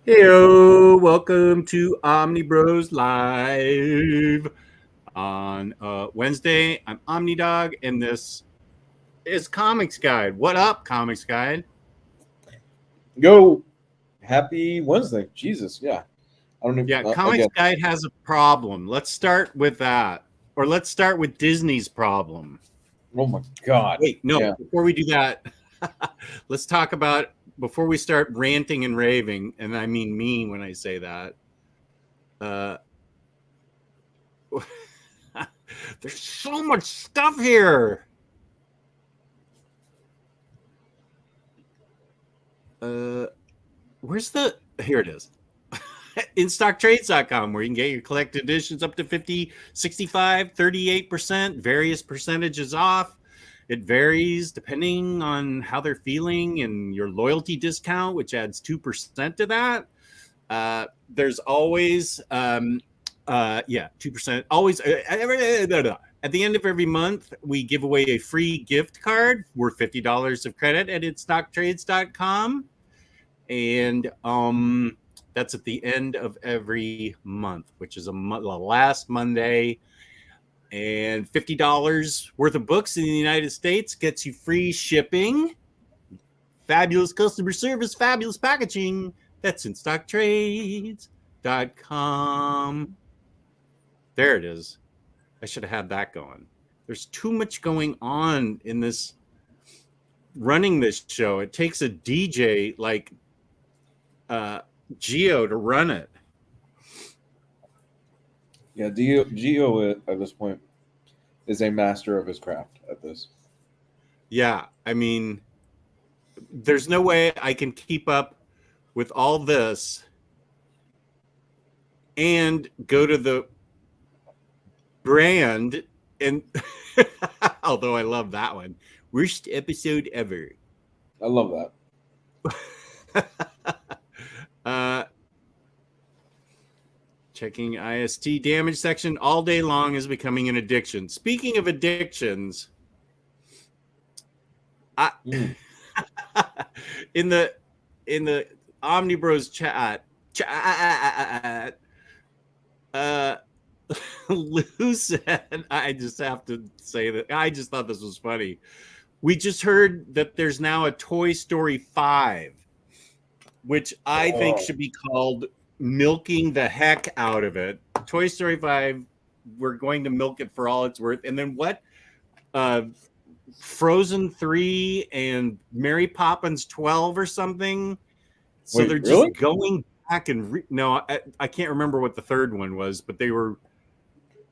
Heyo, welcome to Omnibros Live on Wednesday. I'm OmniDog, and this is Comics Guide. What up, Comics Guide? Go. Happy Wednesday. Jesus. Yeah. I don't even. Yeah, Comics Guide has a problem. Let's start with that. Or let's start with Disney's problem. Oh my God. Wait, no, Yeah. before we do that, let's talk about, before we start ranting and raving, and I mean me when I say that, there's so much stuff here. Where's the, here it is. InStockTrades.com, where you can get your collected editions up to 50, 65, 38%, various percentages off. It varies depending on how they're feeling and your loyalty discount, which adds 2% to that. There's always, 2%. Always, at the end of every month, we give away a free gift card worth $50 of credit at InStockTrades.com. And that's at the end of every month, which is the last Monday. And $50 worth of books in the United States gets you free shipping, fabulous customer service, fabulous packaging. That's InStockTrades.com. There it is. I should have had that going. There's too much going on in this, running this show. It takes a DJ like Geo to run it. Yeah. Geo at this point is a master of his craft at this. Yeah. I mean, there's no way I can keep up with all this and go to the brand and although I love that one. Worst episode ever. I love that. Checking IST damage section all day long is becoming an addiction. Speaking of addictions, in the Omnibros chat, Lou said, I just have to say that I just thought this was funny. We just heard that there's now a Toy Story 5, which I think should be called milking the heck out of it. Toy Story 5, we're going to milk it for all it's worth. And then what? Frozen 3 and Mary Poppins 12 or something. So Wait, they're really? just going back and no, I can't remember what the third one was, but they were.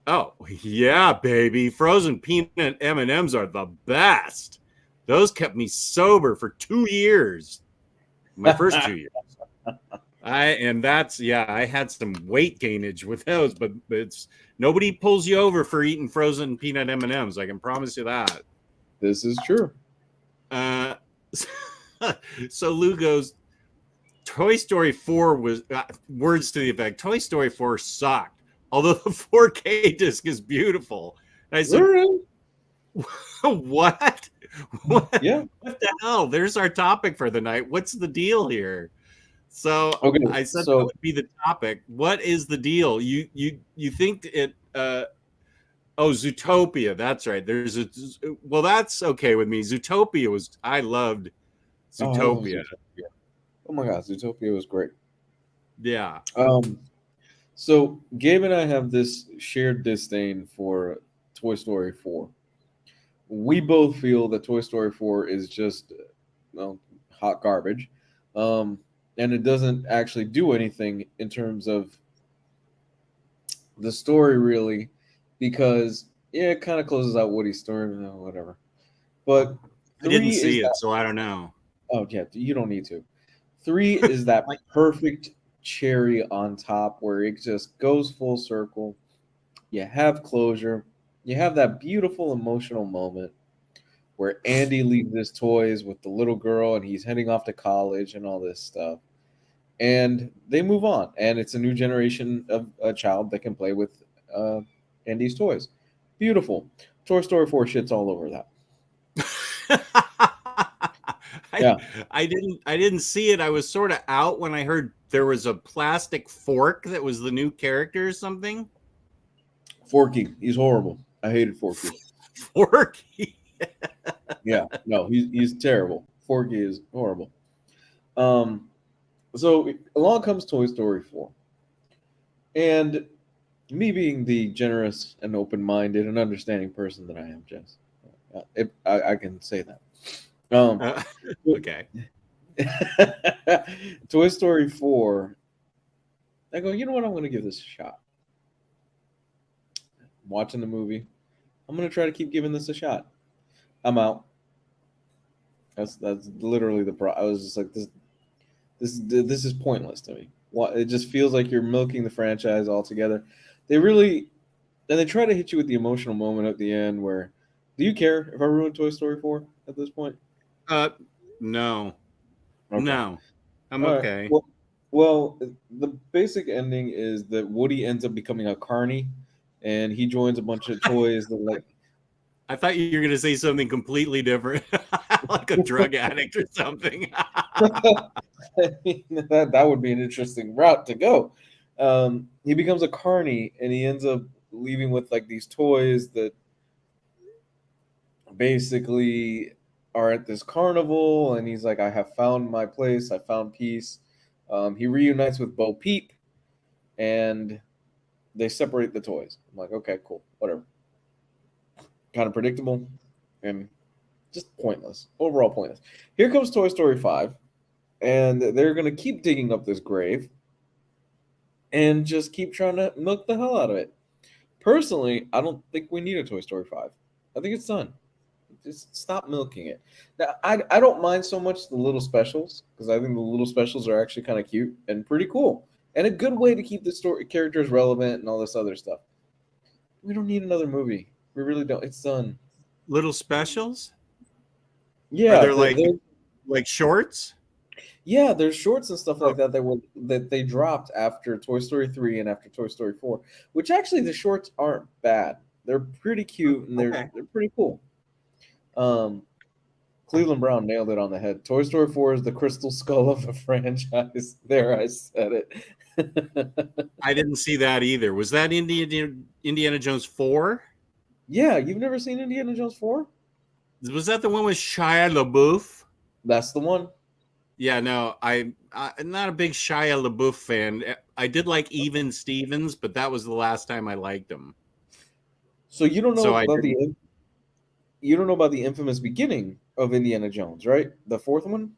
Oh yeah, baby! Frozen peanut M&Ms are the best. Those kept me sober for 2 years. My first 2 years. I had some weight gainage with those, but it's nobody pulls you over for eating frozen peanut M&Ms. I can promise you that. This is true. So Lou goes, Toy Story 4 was words to the effect. Toy Story 4 sucked, although the 4K disc is beautiful. And I said, what? Yeah. What the hell? There's our topic for the night. What's the deal here? So Okay, I said that would be the topic. What is the deal? You think it? Zootopia. That's right. Well, that's okay with me. Zootopia was. I loved Zootopia. Oh my God, Zootopia was great. Yeah. So Gabe and I have this shared disdain for Toy Story 4. We both feel that Toy Story 4 is just hot garbage. And it doesn't actually do anything in terms of the story, really, because it kind of closes out Woody's story, whatever. But I didn't see it, so I don't know. Oh yeah, you don't need to. 3 is that perfect cherry on top where it just goes full circle. You have closure. You have that beautiful emotional moment where Andy leaves his toys with the little girl and he's heading off to college and all this stuff. And they move on. And it's a new generation of a child that can play with Andy's toys. Beautiful. Toy Story 4 shits all over that. I didn't see it. I was sort of out when I heard there was a plastic fork that was the new character or something. Forky, he's horrible. I hated Forky. Forky. Yeah, no, he's terrible. Forky is horrible. So along comes Toy Story 4. And me being the generous and open-minded and understanding person that I am, Jess, I can say that. Okay. Toy Story 4, I go, you know what? I'm going to give this a shot. I'm watching the movie. I'm going to try to keep giving this a shot. I'm out. That's literally the pro. I was just like, this is pointless to me. It just feels like you're milking the franchise altogether. They try to hit you with the emotional moment at the end where, do you care if I ruin Toy Story 4 at this point? No. Okay. No. I'm All okay. Right. Well, the basic ending is that Woody ends up becoming a carny, and he joins a bunch of toys that like. I thought you were going to say something completely different, like a drug addict or something. I mean, that would be an interesting route to go. He becomes a carny, and he ends up leaving with like these toys that basically are at this carnival, and he's like, I have found my place, I found peace. He reunites with Bo Peep, and they separate the toys. I'm like, okay, cool, whatever. Kind of predictable and just pointless. Overall pointless. Here comes Toy Story 5, and they're going to keep digging up this grave and just keep trying to milk the hell out of it. Personally, I don't think we need a Toy Story 5. I think it's done. Just stop milking it. Now, I don't mind so much the little specials, because I think the little specials are actually kind of cute and pretty cool, and a good way to keep the story characters relevant and all this other stuff. We don't need another movie. We really don't. It's done. Little specials? Yeah, Are there like shorts? Yeah, there's shorts and stuff like that that they dropped after Toy Story 3 and after Toy Story 4, which actually the shorts aren't bad. They're pretty cute and they're pretty cool. Cleveland Brown nailed it on the head. Toy Story 4 is the crystal skull of the franchise. There, I said it. I didn't see that either. Was that Indiana Jones 4? Yeah, you've never seen Indiana Jones 4? Was that the one with Shia LaBeouf? That's the one. Yeah, no, I'm not a big Shia LaBeouf fan. I did like Even Stevens, but that was the last time I liked him. So you don't know about the infamous beginning of Indiana Jones, right? The fourth one?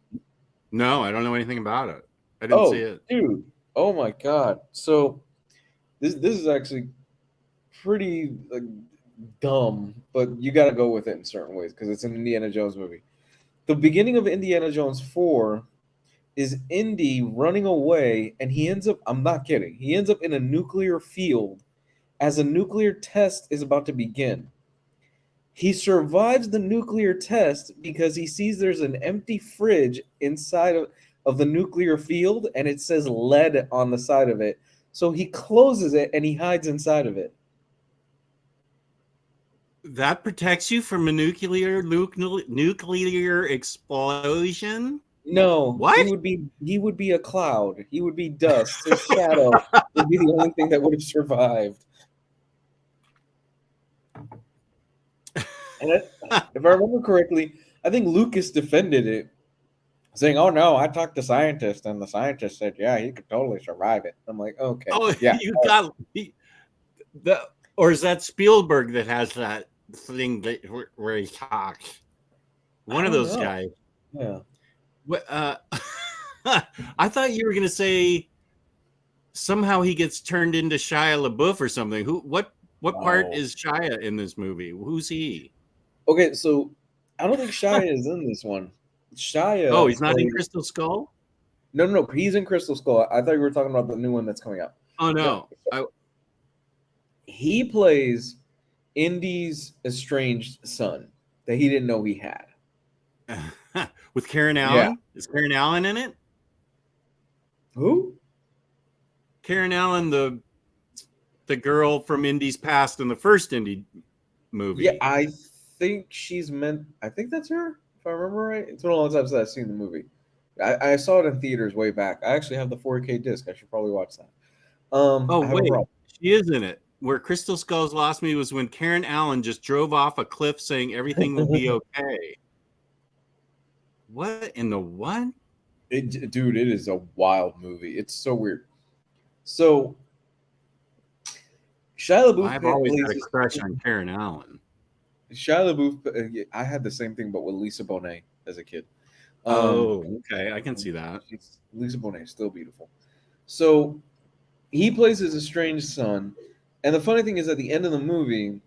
No, I don't know anything about it. I didn't see it. Dude. Oh my god. So this is actually pretty dumb, but you got to go with it in certain ways because it's an Indiana Jones movie. The beginning of Indiana Jones 4 is Indy running away, and he ends up, I'm not kidding, he ends up in a nuclear field as a nuclear test is about to begin. He survives the nuclear test because he sees there's an empty fridge inside of the nuclear field, and it says lead on the side of it. So he closes it, and he hides inside of it. That protects you from a nuclear explosion? No. What? He would be a cloud. He would be dust. His shadow would be the only thing that would have survived. And if I remember correctly, I think Lucas defended it, saying, "Oh no, I talked to scientists, and the scientist said, yeah, he could totally survive it." I'm like, okay, oh yeah, you got or is that Spielberg that has that thing where he talks? One of those guys. Yeah. I thought you were going to say somehow he gets turned into Shia LaBeouf or something. What part is Shia in this movie? Who's he? Okay, so I don't think Shia is in this one. Shia. Oh, he's not in Crystal Skull? No, he's in Crystal Skull. I thought you were talking about the new one that's coming out. Oh no. He plays Indy's estranged son that he didn't know he had. With Karen Allen? Yeah. Is Karen Allen in it? Who? Karen Allen, the girl from Indy's past in the first Indy movie. Yeah, I think she's meant. I think that's her, if I remember right. It's been a long time since I've seen the movie. I saw it in theaters way back. I actually have the 4K disc. I should probably watch that. Oh, I have a wait, problem. she is in it. Where Crystal Skulls lost me was when Karen Allen just drove off a cliff saying everything will be okay. What in the what? Dude, it is a wild movie. It's so weird. So Shia LaBeouf I've always had a plays crush on Karen Allen. Shia LaBeouf. I had the same thing, but with Lisa Bonet as a kid. Oh, okay. I can see that. Lisa Bonet is still beautiful. So he plays his estranged son, and the funny thing is, at the end of the movie,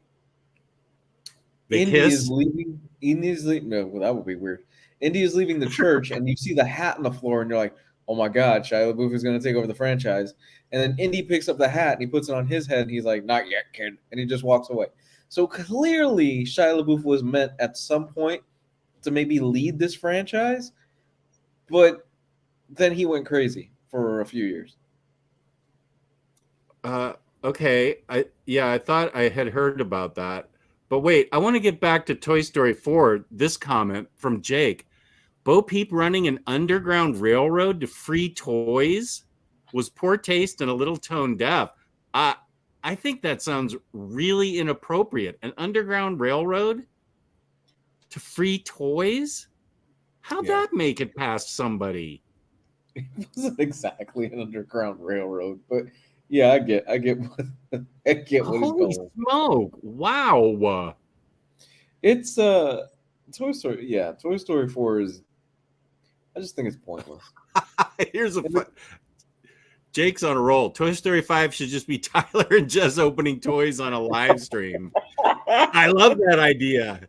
They Indy kiss? is leaving. Indy's leaving. No, well, that would be weird. Indy is leaving the church, and you see the hat on the floor, and you're like, "Oh my God, Shia LaBeouf is going to take over the franchise." And then Indy picks up the hat and he puts it on his head, and he's like, "Not yet, kid," and he just walks away. So clearly, Shia LaBeouf was meant at some point to maybe lead this franchise, but then he went crazy for a few years. Okay. I thought I had heard about that. But wait, I want to get back to Toy Story 4. This comment from Jake. Bo Peep running an underground railroad to free toys was poor taste and a little tone deaf. I think that sounds really inappropriate. An underground railroad to free toys? How'd that make it past somebody? It wasn't exactly an underground railroad, but yeah, I get what he's Holy going. smoke. Wow. It's Toy Story. Yeah, Toy Story 4 is. I just think it's pointless. Here's a fun. Jake's on a roll. Toy Story 5 should just be Tyler and Jess opening toys on a live stream. I love that idea.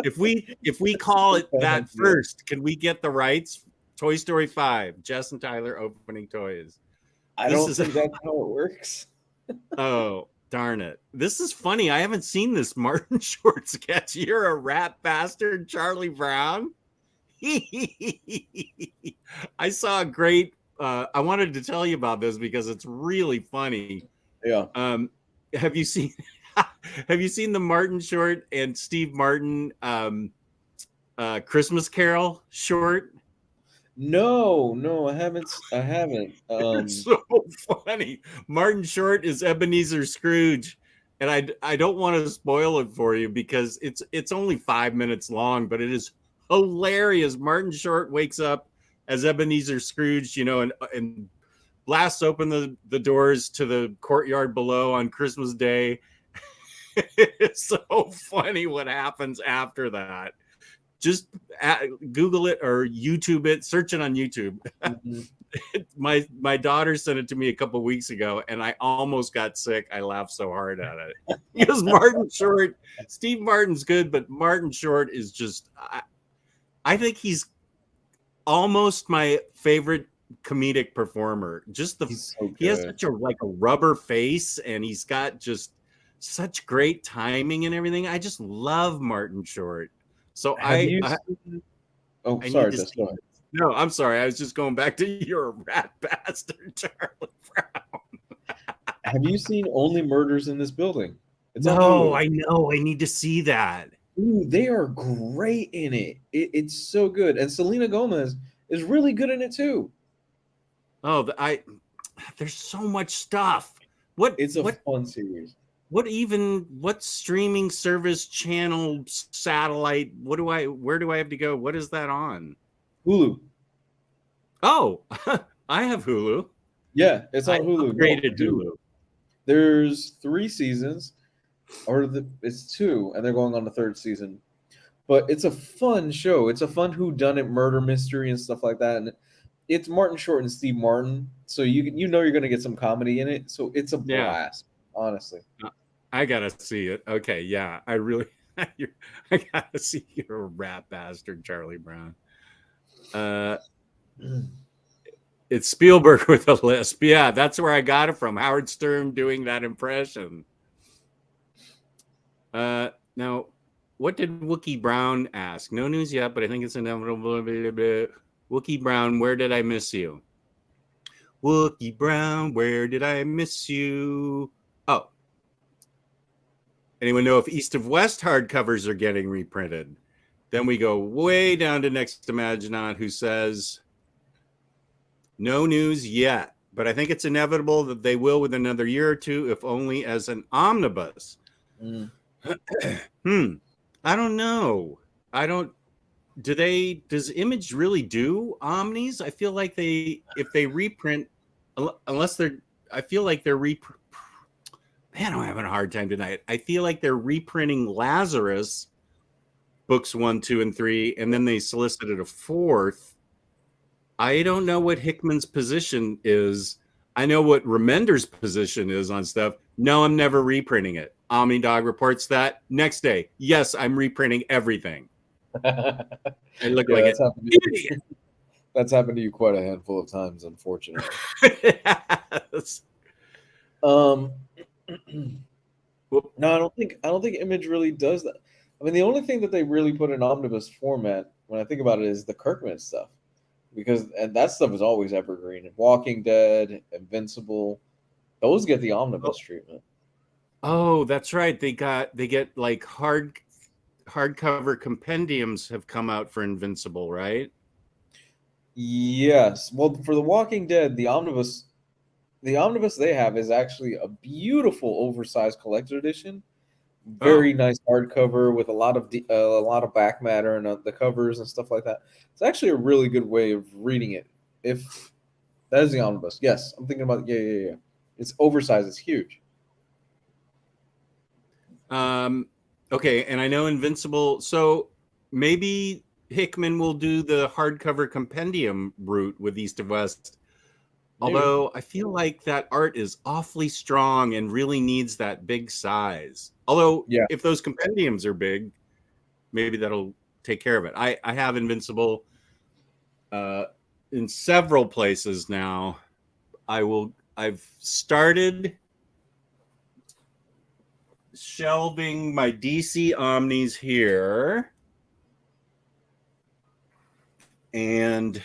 If we call it that first, can we get the rights? Toy Story 5, Jess and Tyler opening toys. I don't think that's how it works. Oh, darn it. This is funny. I haven't seen this Martin Short sketch. You're a rat bastard, Charlie Brown. I saw a great I wanted to tell you about this because it's really funny. Yeah. Have you seen the Martin Short and Steve Martin Christmas Carol short? No, I haven't. It's so funny. Martin Short is Ebenezer Scrooge, and I don't want to spoil it for you because it's only 5 minutes long, but it is hilarious. Martin Short wakes up as Ebenezer Scrooge, and blasts open the doors to the courtyard below on Christmas Day. It's so funny what happens after that. Just Google it or YouTube it. Search it on YouTube. Mm-hmm. My daughter sent it to me a couple of weeks ago, and I almost got sick. I laughed so hard at it because Martin Short, Steve Martin's good, but Martin Short is just. I think he's almost my favorite comedic performer. Just he has such a rubber face, and he's got just such great timing and everything. I just love Martin Short. So sorry. No, I'm sorry. I was just going back to you're a rat bastard, Charlie Brown. Have you seen Only Murders in This Building? No, I know. I need to see that. Ooh, they are great in it. It's so good, and Selena Gomez is really good in it too. Oh, there's so much stuff. It's a fun series. What streaming service, channel, satellite? Where do I have to go? What is that on? Hulu. Oh, I have Hulu. Yeah, it's on Hulu. Upgraded Hulu. There's 3 seasons, it's 2, and they're going on the 3rd season. But it's a fun show. It's a fun whodunit murder mystery and stuff like that. And it's Martin Short and Steve Martin, so you're going to get some comedy in it. So it's a blast, honestly. I gotta see it. Okay, yeah, I gotta see your rat bastard, Charlie Brown. It's Spielberg with a lisp. Yeah, that's where I got it from. Howard Stern doing that impression. Now, what did Wookie Brown ask? No news yet, but I think it's inevitable. Wookie Brown, where did I miss you? Wookie Brown, where did I miss you? Oh. Anyone know if East of West hardcovers are getting reprinted? Then we go way down to Next to Maginot, who says, No news yet, but I think it's inevitable that they will within another year or two, if only as an omnibus. Mm. I don't know. I don't. Does Image really do omnis? I feel like if they reprint, unless they're, I feel like they're man, I'm having a hard time tonight. I feel like they're reprinting Lazarus books 1, 2, and 3, and then they solicited a fourth. I don't know what Hickman's position is. I know what Remender's position is on stuff. No, I'm never reprinting it. OmniDog reports that next day. Yes, I'm reprinting everything. I look like that's happened to you. That's happened to you quite a handful of times, unfortunately. Yes. No, I don't think Image really does that. I mean, the only thing that they really put in omnibus format, when I think about it, is the Kirkman stuff, and that stuff is always evergreen. Walking Dead, Invincible, those get the omnibus treatment. Oh, that's right. They get like hardcover compendiums have come out for Invincible, right? Yes. Well, for The Walking Dead, the omnibus they have is actually a beautiful oversized collector edition. Very nice hardcover with a lot of back matter and the covers and stuff like that. It's actually a really good way of reading it. If that is the omnibus, yes, I'm thinking about yeah. It's oversized. It's huge. Okay, and I know Invincible. So maybe Hickman will do the hardcover compendium route with East of West. Although I feel like that art is awfully strong and really needs that big size. Although if those compendiums are big, maybe that'll take care of it. I have Invincible in several places now. I've started shelving my DC Omnis here. And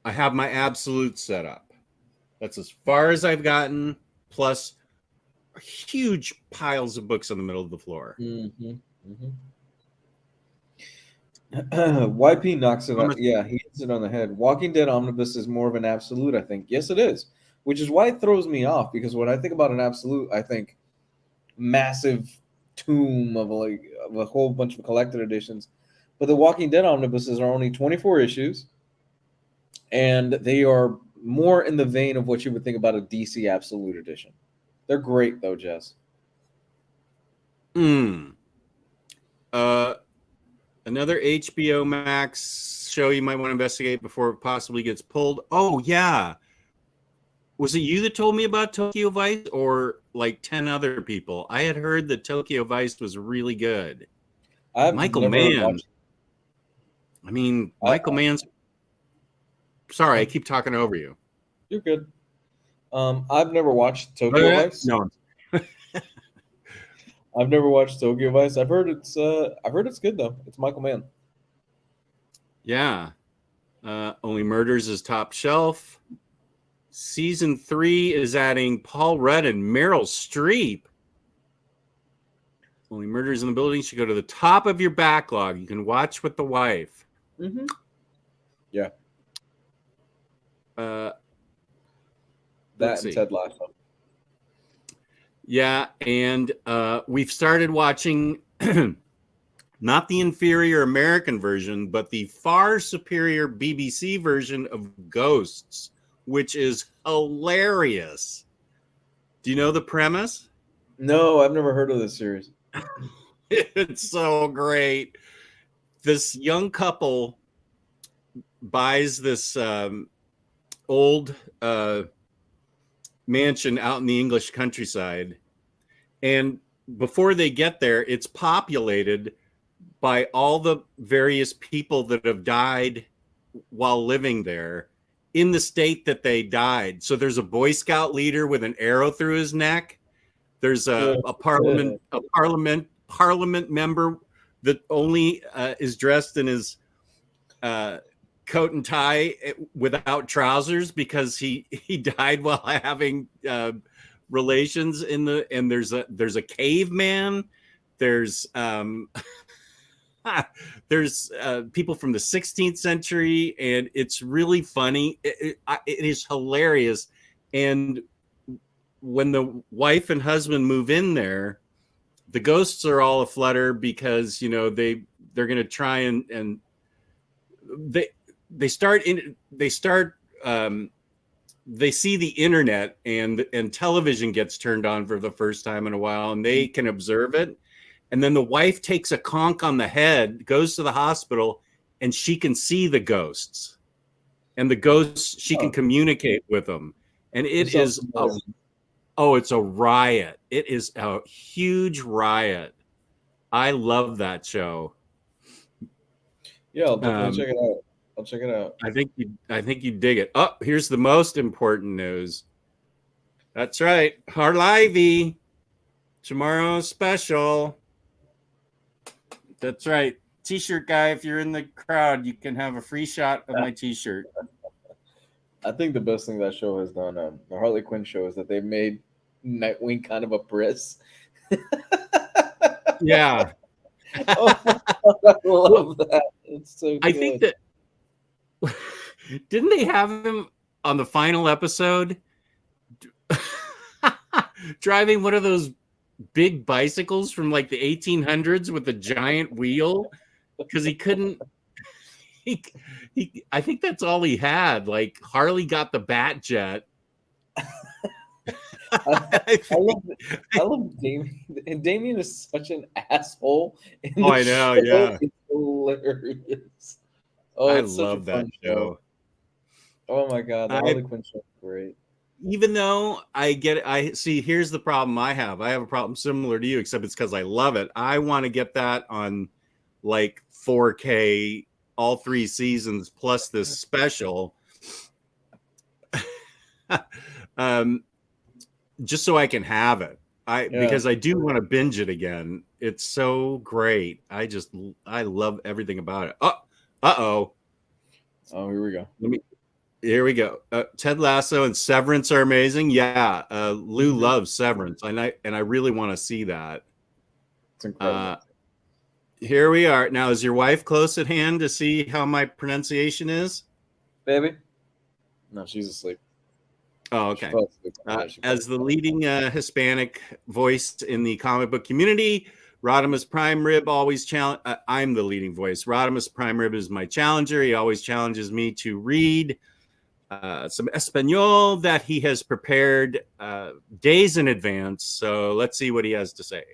I have my absolute set up. That's as far as I've gotten, plus huge piles of books on the middle of the floor. YP knocks it out. Yeah, he hits it on the head. Walking Dead Omnibus is more of an absolute, I think. Yes, it is. Which is why it throws me off, because when I think about an absolute, I think massive tomb of a whole bunch of collected editions. But the Walking Dead omnibuses are only 24 issues, and they are more in the vein of what you would think about a DC Absolute edition. They're great, though, Jess. Another HBO Max show you might want to investigate before it possibly gets pulled. Oh, yeah. Was it you that told me about Tokyo Vice, or like 10 other people? I had heard that Tokyo Vice was really good. Michael Mann. I mean, Michael Mann's... Sorry, I keep talking over you. You're good. I've never watched Tokyo Vice. No. I've never watched Tokyo Vice. I've heard it's good though. It's Michael Mann. Yeah. Only Murders is top shelf. Season 3 is adding Paul Rudd and Meryl Streep. Only Murders in the Building should go to the top of your backlog. You can watch with the wife. Yeah. That and Ted Lasso. Yeah, and we've started watching not the inferior American version, but the far superior BBC version of Ghosts, which is hilarious. Do you know the premise? No, I've never heard of this series. It's so great. This young couple buys this old mansion out in the English countryside, and before they get there, it's populated by all the various people that have died while living there in the state that they died. So there's a Boy Scout leader with an arrow through his neck. There's a parliament member that only is dressed in his coat and tie without trousers because he died while having relations and there's a caveman. There's There's people from the 16th century, and it's really funny. It is hilarious. And when the wife and husband move in there, the ghosts are all aflutter because they're going to try and they see the internet, and television gets turned on for the first time in a while, and they can observe it. And then the wife takes a conk on the head, goes to the hospital, and she can see the ghosts. And the ghosts, she can communicate with them. And it's a riot. It is a huge riot. I love that show. Yeah, I'll definitely check it out. I'll check it out. I think you dig it. Oh, here's the most important news. That's right. Harley tomorrow's special. That's right. T-shirt guy, if you're in the crowd, you can have a free shot of my T-shirt. I think the best thing that show has done, the Harley Quinn show, is that they made Nightwing kind of a priss. Yeah. Oh, I love that. It's so good. I think that didn't they have him on the final episode driving one of those big bicycles from like the 1800s with a giant wheel because he couldn't. I think that's all he had. Like Harley got the Bat Jet. I love Damien. And Damien is such an asshole. I know, yeah. It's hilarious. I love that show. Oh my god, the Harley Quinn show is great. Even though I see, here's the problem I have. I have a problem similar to you, except it's because I love it. I want to get that on like 4K, all 3 seasons plus this special. Just so I can have it. Because I do want to binge it again. It's so great. I love everything about it. Oh, here we go. Here we go. Ted Lasso and Severance are amazing. Yeah, Lou loves Severance, and I really want to see that. It's incredible. Here we are. Now, is your wife close at hand to see how my pronunciation is? Baby? No, she's asleep. Oh, okay. As the leading Hispanic voice in the comic book community, Rodimus Prime Rib always challenge. I'm the leading voice. Rodimus Prime Rib is my challenger. He always challenges me to read some Espanol that he has prepared days in advance. So let's see what he has to say.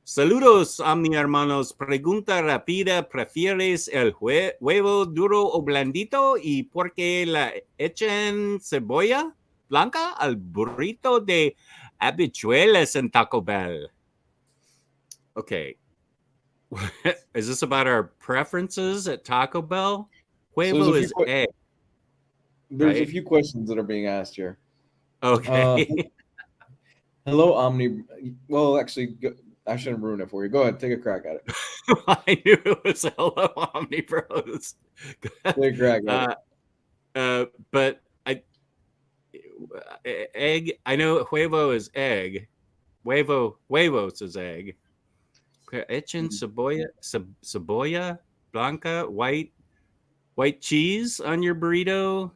Saludos, Omni hermanos. Pregunta rápida: ¿Prefieres el huevo duro o blandito? ¿Y por qué la echan cebolla blanca al burrito de habichuelas en Taco Bell? Okay. Is this about our preferences at Taco Bell? Huevo is egg. There's a few questions that are being asked here. Okay. Hello, Omni. Well, actually, I shouldn't ruin it for you. Go ahead, take a crack at it. I knew it was hello, OmniBros. Take a crack at it. But egg. I know huevo is egg. Huevos is egg. Echen cebolla blanca, white cheese on your burrito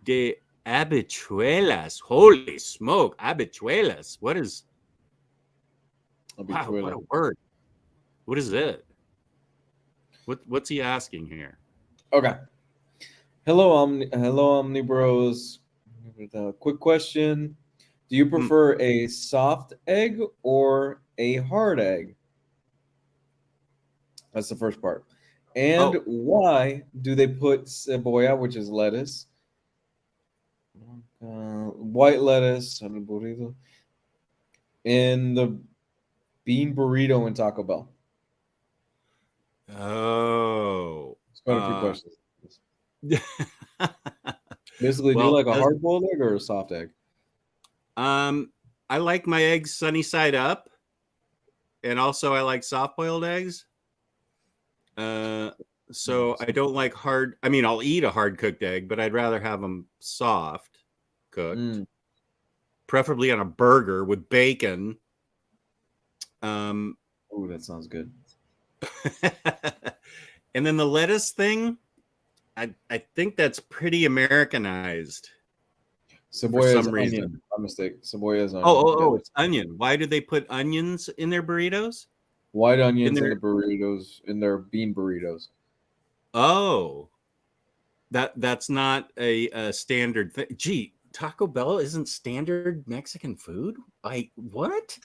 de habichuelas. Holy smoke, habichuelas. What is? Wow, what a word. What is it? What's he asking here? Okay. Hello, OmniBros. Quick question. Do you prefer a soft egg or a hard egg? That's the first part. And why do they put cebolla, which is lettuce, white lettuce, in the bean burrito in Taco Bell? Oh. It's quite a few questions. Basically, do you like a hard-boiled egg or a soft egg? I like my eggs sunny side up, and also I like soft-boiled eggs. So I don't like hard. I mean, I'll eat a hard-cooked egg, but I'd rather have them soft cooked, preferably on a burger with bacon. Oh, that sounds good. And then the lettuce thing, I think that's pretty Americanized for Cebolla is some reason. onion. My mistake. Cebolla is onion. Oh, it's onion. Why do they put onions in their burritos? White onions in the burritos, in their bean burritos. Oh, that's not a standard thing. Gee, Taco Bell isn't standard Mexican food? What?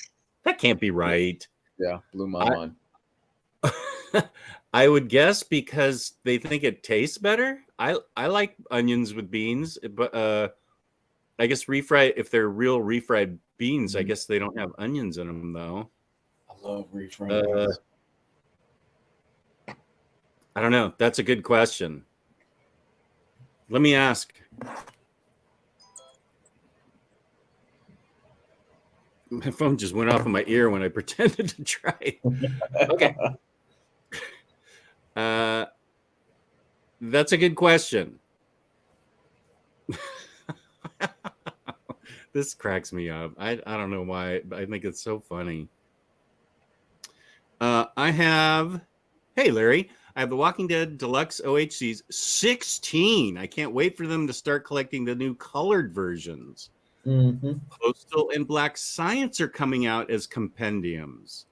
That can't be right. Yeah, blew my mind. I would guess because they think it tastes better. I like onions with beans, but I guess refried, if they're real refried beans, I guess they don't have onions in them though. I love refried beans. I don't know. That's a good question. Let me ask. My phone just went off in my ear when I pretended to try. Okay. That's a good question. This cracks me up. I don't know why, but I think it's so funny. Hey Larry, I have the Walking Dead Deluxe OHCs 16. I can't wait for them to start collecting the new colored versions. Postal and Black Science are coming out as compendiums.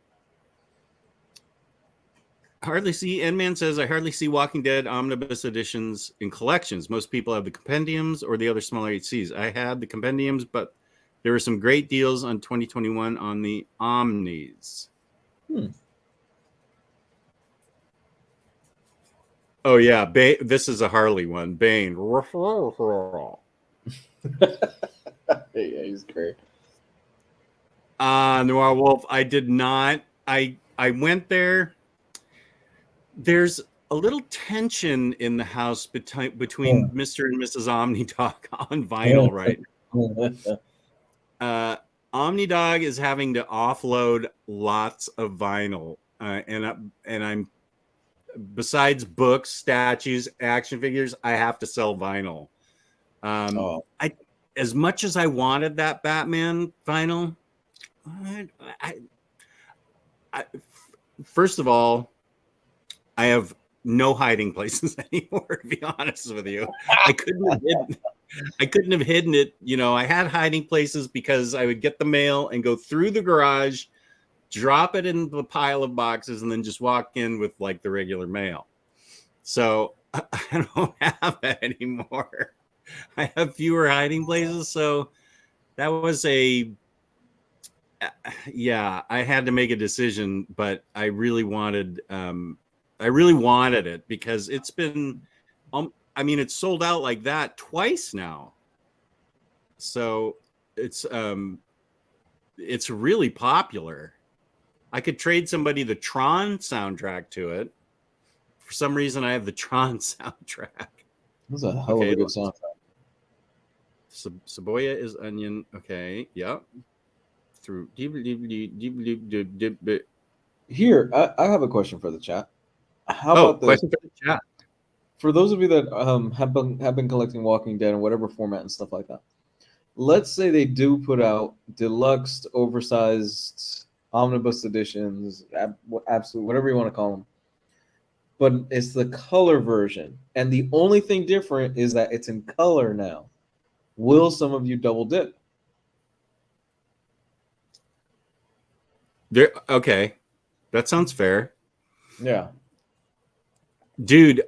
N-Man says, I hardly see Walking Dead omnibus editions in collections. Most people have the compendiums or the other smaller HCs. I had the compendiums, but there were some great deals on 2021 on the Omnis. Oh, yeah. This is a Harley one. Bane. Yeah, he's great. Noir Wolf, I did not. I went there. There's a little tension in the house between Mr. and Mrs. Omnidog on vinyl right now. Omnidog is having to offload lots of vinyl, and I'm, besides books, statues, action figures, I have to sell vinyl. As much as I wanted that Batman vinyl, first of all, I have no hiding places anymore, to be honest with you. I couldn't have hidden it. You know, I had hiding places because I would get the mail and go through the garage, drop it in the pile of boxes, and then just walk in with like the regular mail. So I don't have that anymore. I have fewer hiding places. So that was I had to make a decision, but I really wanted it because it's been, it's sold out like that twice now. So it's really popular. I could trade somebody the Tron soundtrack to it. For some reason, I have the Tron soundtrack. That's a hell of a good soundtrack. Cebolla is onion. Okay. Yep. Through. Here, I have a question for the chat. How about this? Question for the chat. For those of you that have been collecting Walking Dead in whatever format and stuff like that, let's say they do put out deluxe, oversized, omnibus editions, absolute, whatever you want to call them, but it's the color version, and the only thing different is that it's in color now. Will some of you double dip? Okay, that sounds fair. Yeah. Dude,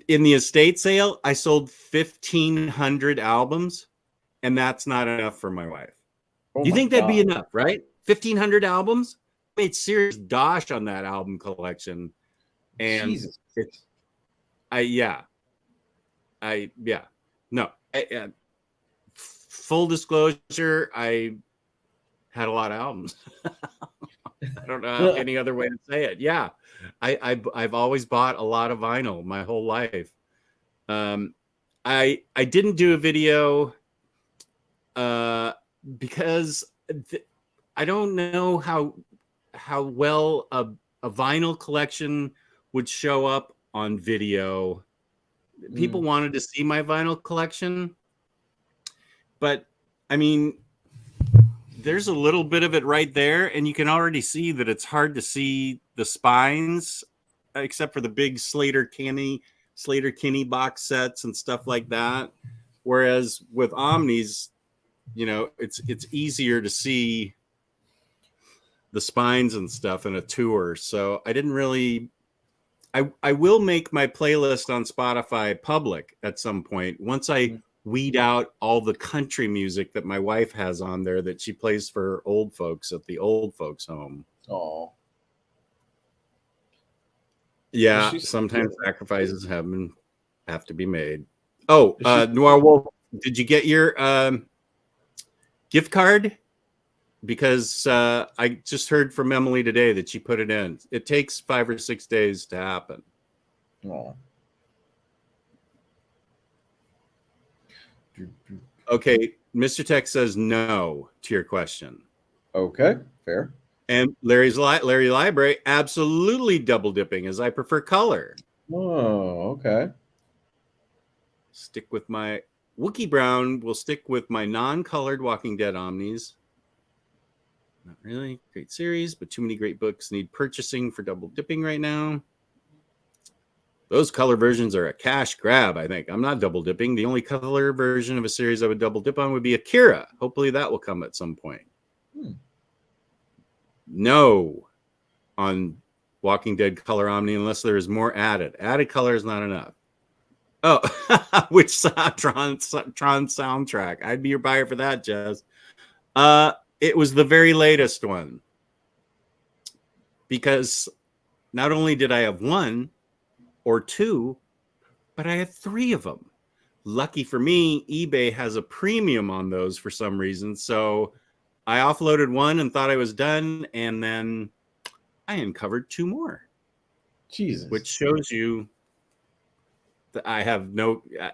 in the estate sale, I sold 1,500 albums, and that's not enough for my wife. You think that'd be enough, right? 1,500 albums? I made serious dosh on that album collection. And Jesus. Full disclosure, I had a lot of albums. I don't know any other way to say it. Yeah. I've always bought a lot of vinyl my whole life. I didn't do a video because I don't know how well a vinyl collection would show up on video. People wanted to see my vinyl collection, but I mean, there's a little bit of it right there, and you can already see that it's hard to see the spines, except for the big Slater Kinney box sets and stuff like that. Whereas with Omnis, you know, it's easier to see the spines and stuff in a tour. So I didn't really. I will make my playlist on Spotify public at some point once I weed out all the country music that my wife has on there that she plays for old folks at the old folks home. Oh, yeah. Sometimes sacrifices have to be made. Oh, Noir Wolf, did you get your gift card? Because I just heard from Emily today that she put it in. It takes 5 or 6 days to happen. Oh. Okay, Mr. Tech says no to your question. Okay, fair. And Larry Library, absolutely double dipping, as I prefer color. Oh, okay. Stick with my Wookie Brown. Will stick with my non-colored Walking Dead Omnis. Not really. Great series, but too many great books need purchasing for double dipping right now. Those color versions are a cash grab, I think. I'm not double dipping. The only color version of a series I would double dip on would be Akira. Hopefully that will come at some point. No on Walking Dead Color Omni unless there is more added. Added color is not enough. Oh, which Tron soundtrack? I'd be your buyer for that, Jez. It was the very latest one. Because not only did I have 1 or 2, but I had 3 of them. Lucky for me, eBay has a premium on those for some reason. So I offloaded 1 and thought I was done. And then I uncovered 2 more. Jesus. Which shows you that I have no... yeah,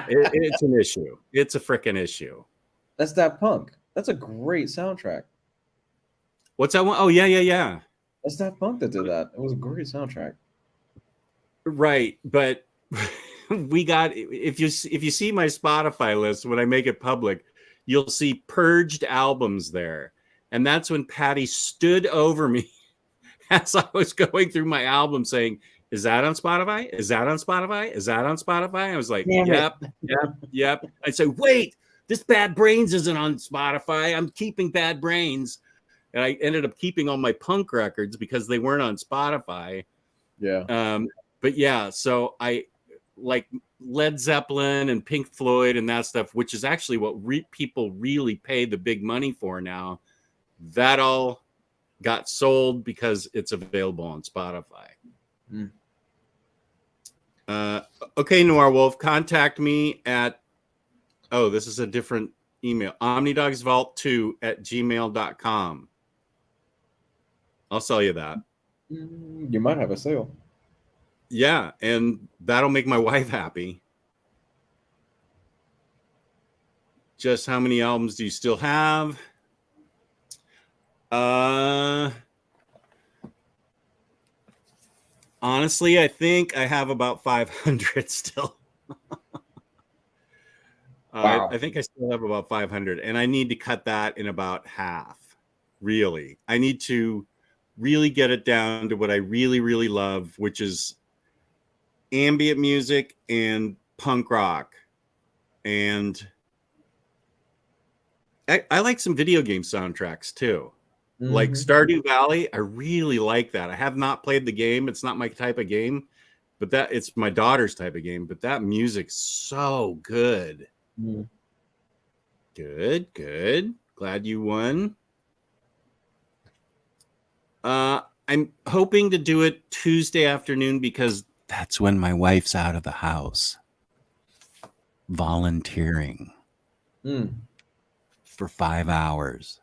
it's an issue. It's a freaking issue. That's that Punk. That's a great soundtrack. What's that one? Oh, yeah. That's that Punk that did that. It was a great soundtrack. Right, but we got if you see my Spotify list when I make it public, you'll see purged albums there, and that's when Patty stood over me as I was going through my album, saying, "Is that on Spotify? Is that on Spotify? Is that on Spotify?" I was like, "Yep." I said, "Wait, this Bad Brains isn't on Spotify. I'm keeping Bad Brains," and I ended up keeping all my punk records because they weren't on Spotify. Yeah. But yeah, so I like Led Zeppelin and Pink Floyd and that stuff, which is actually what people really pay the big money for now. That all got sold because it's available on Spotify. Okay, Noir Wolf, contact me at, this is a different email, omnidogsvault2@gmail.com. I'll sell you that. You might have a sale. Yeah, and that'll make my wife happy. Just how many albums do you still have? Honestly, I think I have about 500 still. Wow. I think I still have about 500, and I need to cut that in about half. Really, I need to really get it down to what I really, really love, which is ambient music and punk rock. And I like some video game soundtracks too. Like Stardew Valley, I really like that. I have not played the game. It's not my type of game, but it's my daughter's type of game. But that music's so good. Good. Glad you won. I'm hoping to do it Tuesday afternoon because that's when my wife's out of the house. Volunteering for 5 hours.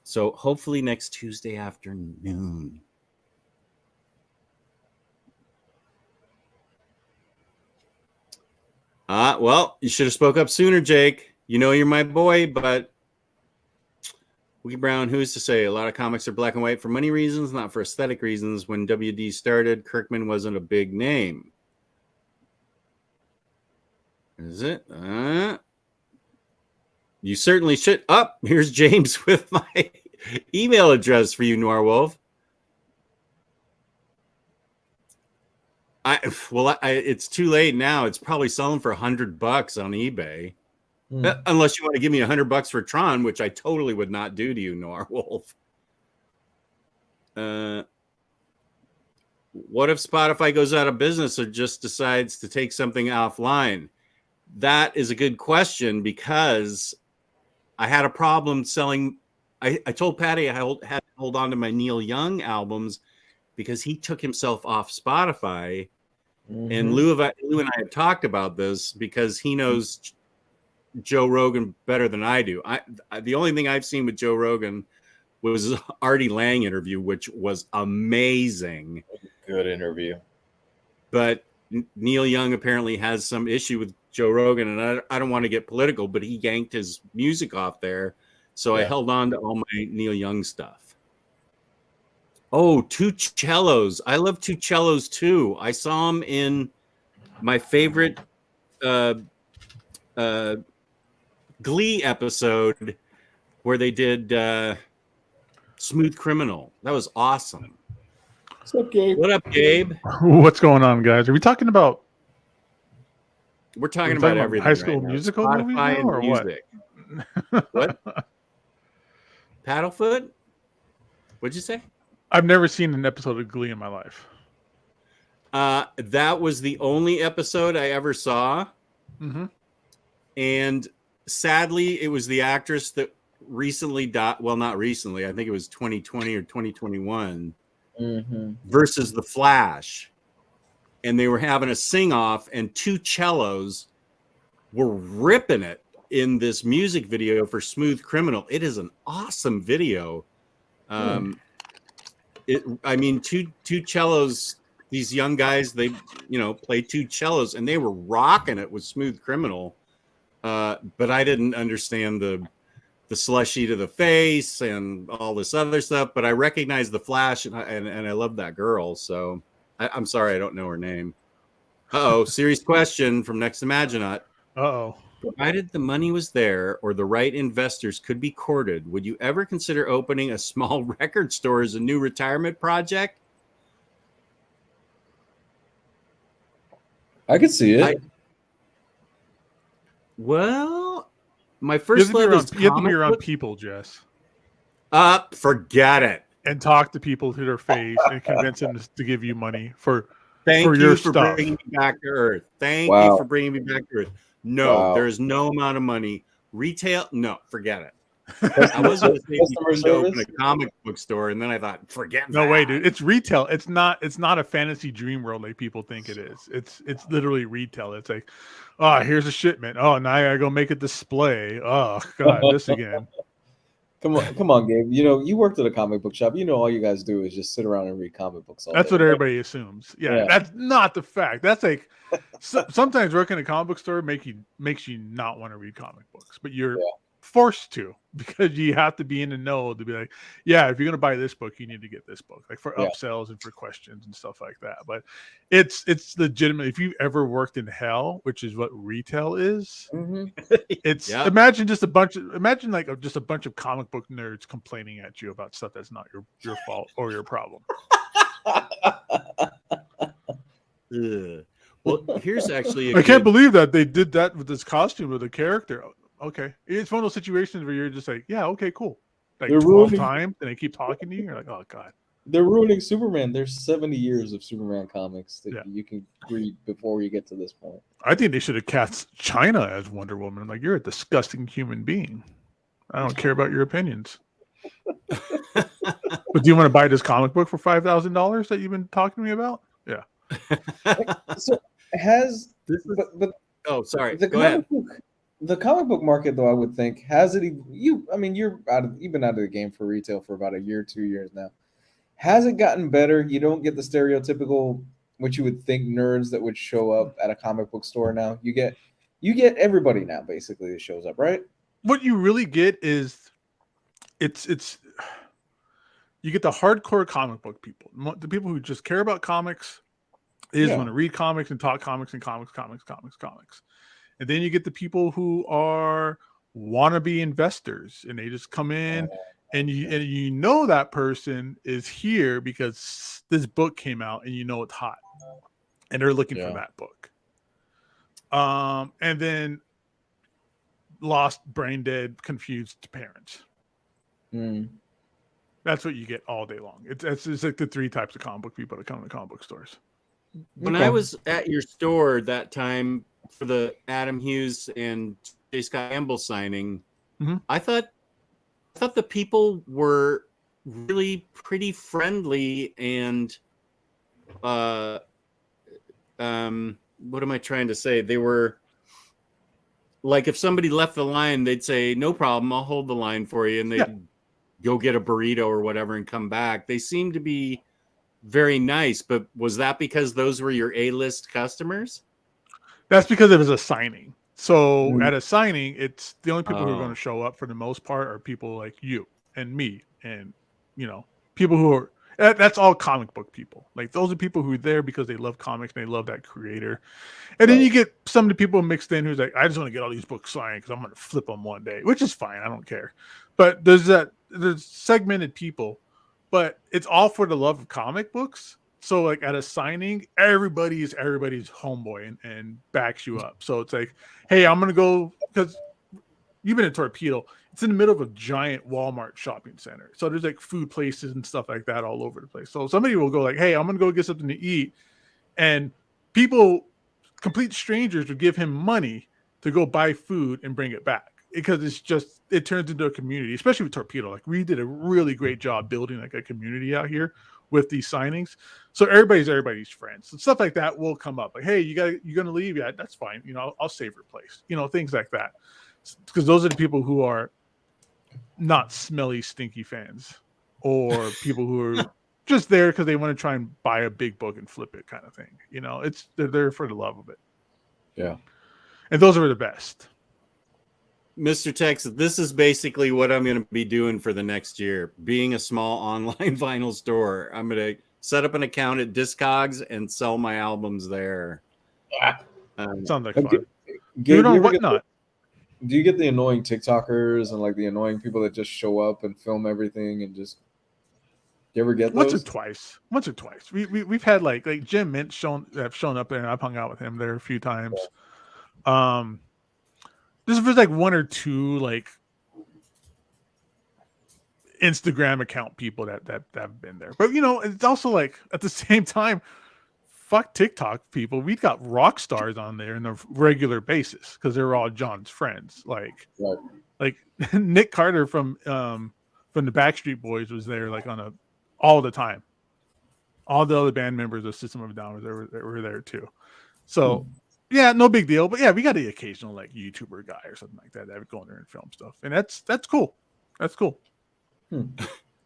So hopefully next Tuesday afternoon. Well, you should have spoke up sooner, Jake. You know you're my boy, but Wookie Brown, who's to say? A lot of comics are black and white for money reasons, not for aesthetic reasons. When WD started, Kirkman wasn't a big name. Is it? You certainly should. Here's James with my email address for you, Noir Wolf. It's too late now. It's probably selling for $100 on eBay. Unless you want to give me $100 for Tron, which I totally would not do to you, Noir Wolf. What if Spotify goes out of business or just decides to take something offline? That is a good question, because I had a problem selling. I told Patty I had to hold on to my Neil Young albums because he took himself off Spotify. And Lou and I had talked about this because he knows Joe Rogan better than I do. The only thing I've seen with Joe Rogan was Artie Lang interview, which was amazing. Good interview. But Neil Young apparently has some issue with Joe Rogan, and I don't want to get political, but he yanked his music off there. So I held on to all my Neil Young stuff. Oh, Two Cellos. I love Two Cellos too. I saw him in my favorite Glee episode where they did Smooth Criminal. That was awesome. What's up, Gabe? What up, Gabe? What's going on, guys? Are we talking about? We're talking about everything. High School right Musical now. movies Spotify now, or and music. What? Paddlefoot? What'd you say? I've never seen an episode of Glee in my life. That was the only episode I ever saw. Mm-hmm. And sadly, it was the actress that recently died. Well, not recently. I think it was 2020 or 2021 versus The Flash. And they were having a sing-off, and Two Cellos were ripping it in this music video for Smooth Criminal. It is an awesome video. Two cellos, these young guys, they play two cellos, and they were rocking it with Smooth Criminal. But I didn't understand the slushy to the face and all this other stuff, but I recognized the Flash, and I love that girl. So I'm sorry I don't know her name. Serious question from Next Imaginaut. Provided the money was there or the right investors could be courted, would you ever consider opening a small record store as a new retirement project? I could see it. My first love is you have to be around people, Jess. Forget it. And talk to people to their face and convince them to give you money for Thank your you for stuff. bringing me back to earth. Thank you for bringing me back to earth. No, there's no amount of money. Retail, no, forget it. I was going to say open a comic book store, and then I thought, forget that. No way, dude. It's retail. It's not a fantasy dream world like people think it is. It's literally retail. It's like, oh, here's a shipment. Oh, now I gotta go make a display. Oh God, this again. Come on, Gabe. You worked at a comic book shop. All you guys do is just sit around and read comic books all That's day. what everybody assumes. Yeah, that's not the fact. That's like sometimes working at a comic book store makes you not want to read comic books, but you're forced to, because you have to be in the know to be like, yeah, if you're gonna buy this book, you need to get this book, like for upsells and for questions and stuff like that. But it's legitimate. If you've ever worked in hell, which is what retail is, it's imagine just a bunch of comic book nerds complaining at you about stuff that's not your fault or your problem. Well, here's actually I can't believe that they did that with this costume with a character. Okay, it's one of those situations where you're just like, yeah, okay, cool. Like 12 times, and they keep talking to you. You're like, oh God, they're ruining Superman. There's 70 years of Superman comics that you can read before you get to this point. I think they should have cast China as Wonder Woman. I'm like, you're a disgusting human being. I don't care about your opinions. But do you want to buy this comic book for $5,000 that you've been talking to me about? Yeah. So sorry. Go ahead. The comic book market, though, I would think, has it? You've been out of the game for retail for about a year, 2 years now. Has it gotten better? You don't get the stereotypical, what you would think, nerds that would show up at a comic book store now. You get everybody now, basically, that shows up, right? What you really get is it's you get the hardcore comic book people, the people who just care about comics. They just want to read comics and talk comics and comics. And then you get the people who are wannabe investors, and they just come in, and you know that person is here because this book came out, and it's hot. and they're looking for that book. And then lost, brain dead, confused parents. That's what you get all day long. It's like the 3 types of comic book people that come to comic book stores. When I was at your store that time for the Adam Hughes and J. Scott Campbell signing, I thought the people were really pretty friendly and what am I trying to say? They were like, if somebody left the line, they'd say, no problem, I'll hold the line for you. And they'd go get a burrito or whatever and come back. They seemed to be very nice, but was that because those were your A-list customers? That's because it was a signing. So at a signing, it's the only people who are going to show up for the most part are people like you and me and, people who are, that's all comic book people. Like, those are people who are there because they love comics and they love that creator. And then you get some of the people mixed in who's like, I just want to get all these books signed because I'm going to flip them one day, which is fine. I don't care. But there's segmented people, but it's all for the love of comic books. So like at a signing, everybody's homeboy and backs you up. So it's like, hey, I'm going to go, because you've been in Torpedo. It's in the middle of a giant Walmart shopping center. So there's like food places and stuff like that all over the place. So somebody will go like, hey, I'm going to go get something to eat. And people, complete strangers, would give him money to go buy food and bring it back. Because it turns into a community, especially with Torpedo. Like, we did a really great job building like a community out here with these signings. So everybody's friends and stuff like that will come up. Like, hey, you're going to leave? Yeah, that's fine. I'll save your place. Things like that. Because those are the people who are not smelly, stinky fans, or people who are just there because they want to try and buy a big book and flip it, kind of thing. They're there for the love of it. Yeah. And those are the best. Mr. Texas, this is basically what I'm going to be doing for the next year. Being a small online vinyl store, I'm going to set up an account at Discogs and sell my albums there. Sounds like fun. Dude, on Whatnot. Do you get the annoying TikTokers and like the annoying people that just show up and film everything and just? You ever get those? Once or twice. We've had like Jim Mint have shown up there, and I've hung out with him there a few times. This was like 1 or 2 like Instagram account people that have been there. But it's also like at the same time, fuck TikTok people. We got rock stars on there on a regular basis because they're all John's friends. Like Nick Carter from the Backstreet Boys was there like all the time. All the other band members of System of a Down were there too. So yeah, no big deal. But yeah, we got the occasional like YouTuber guy or something like that would go in there and film stuff. And that's cool. That's cool.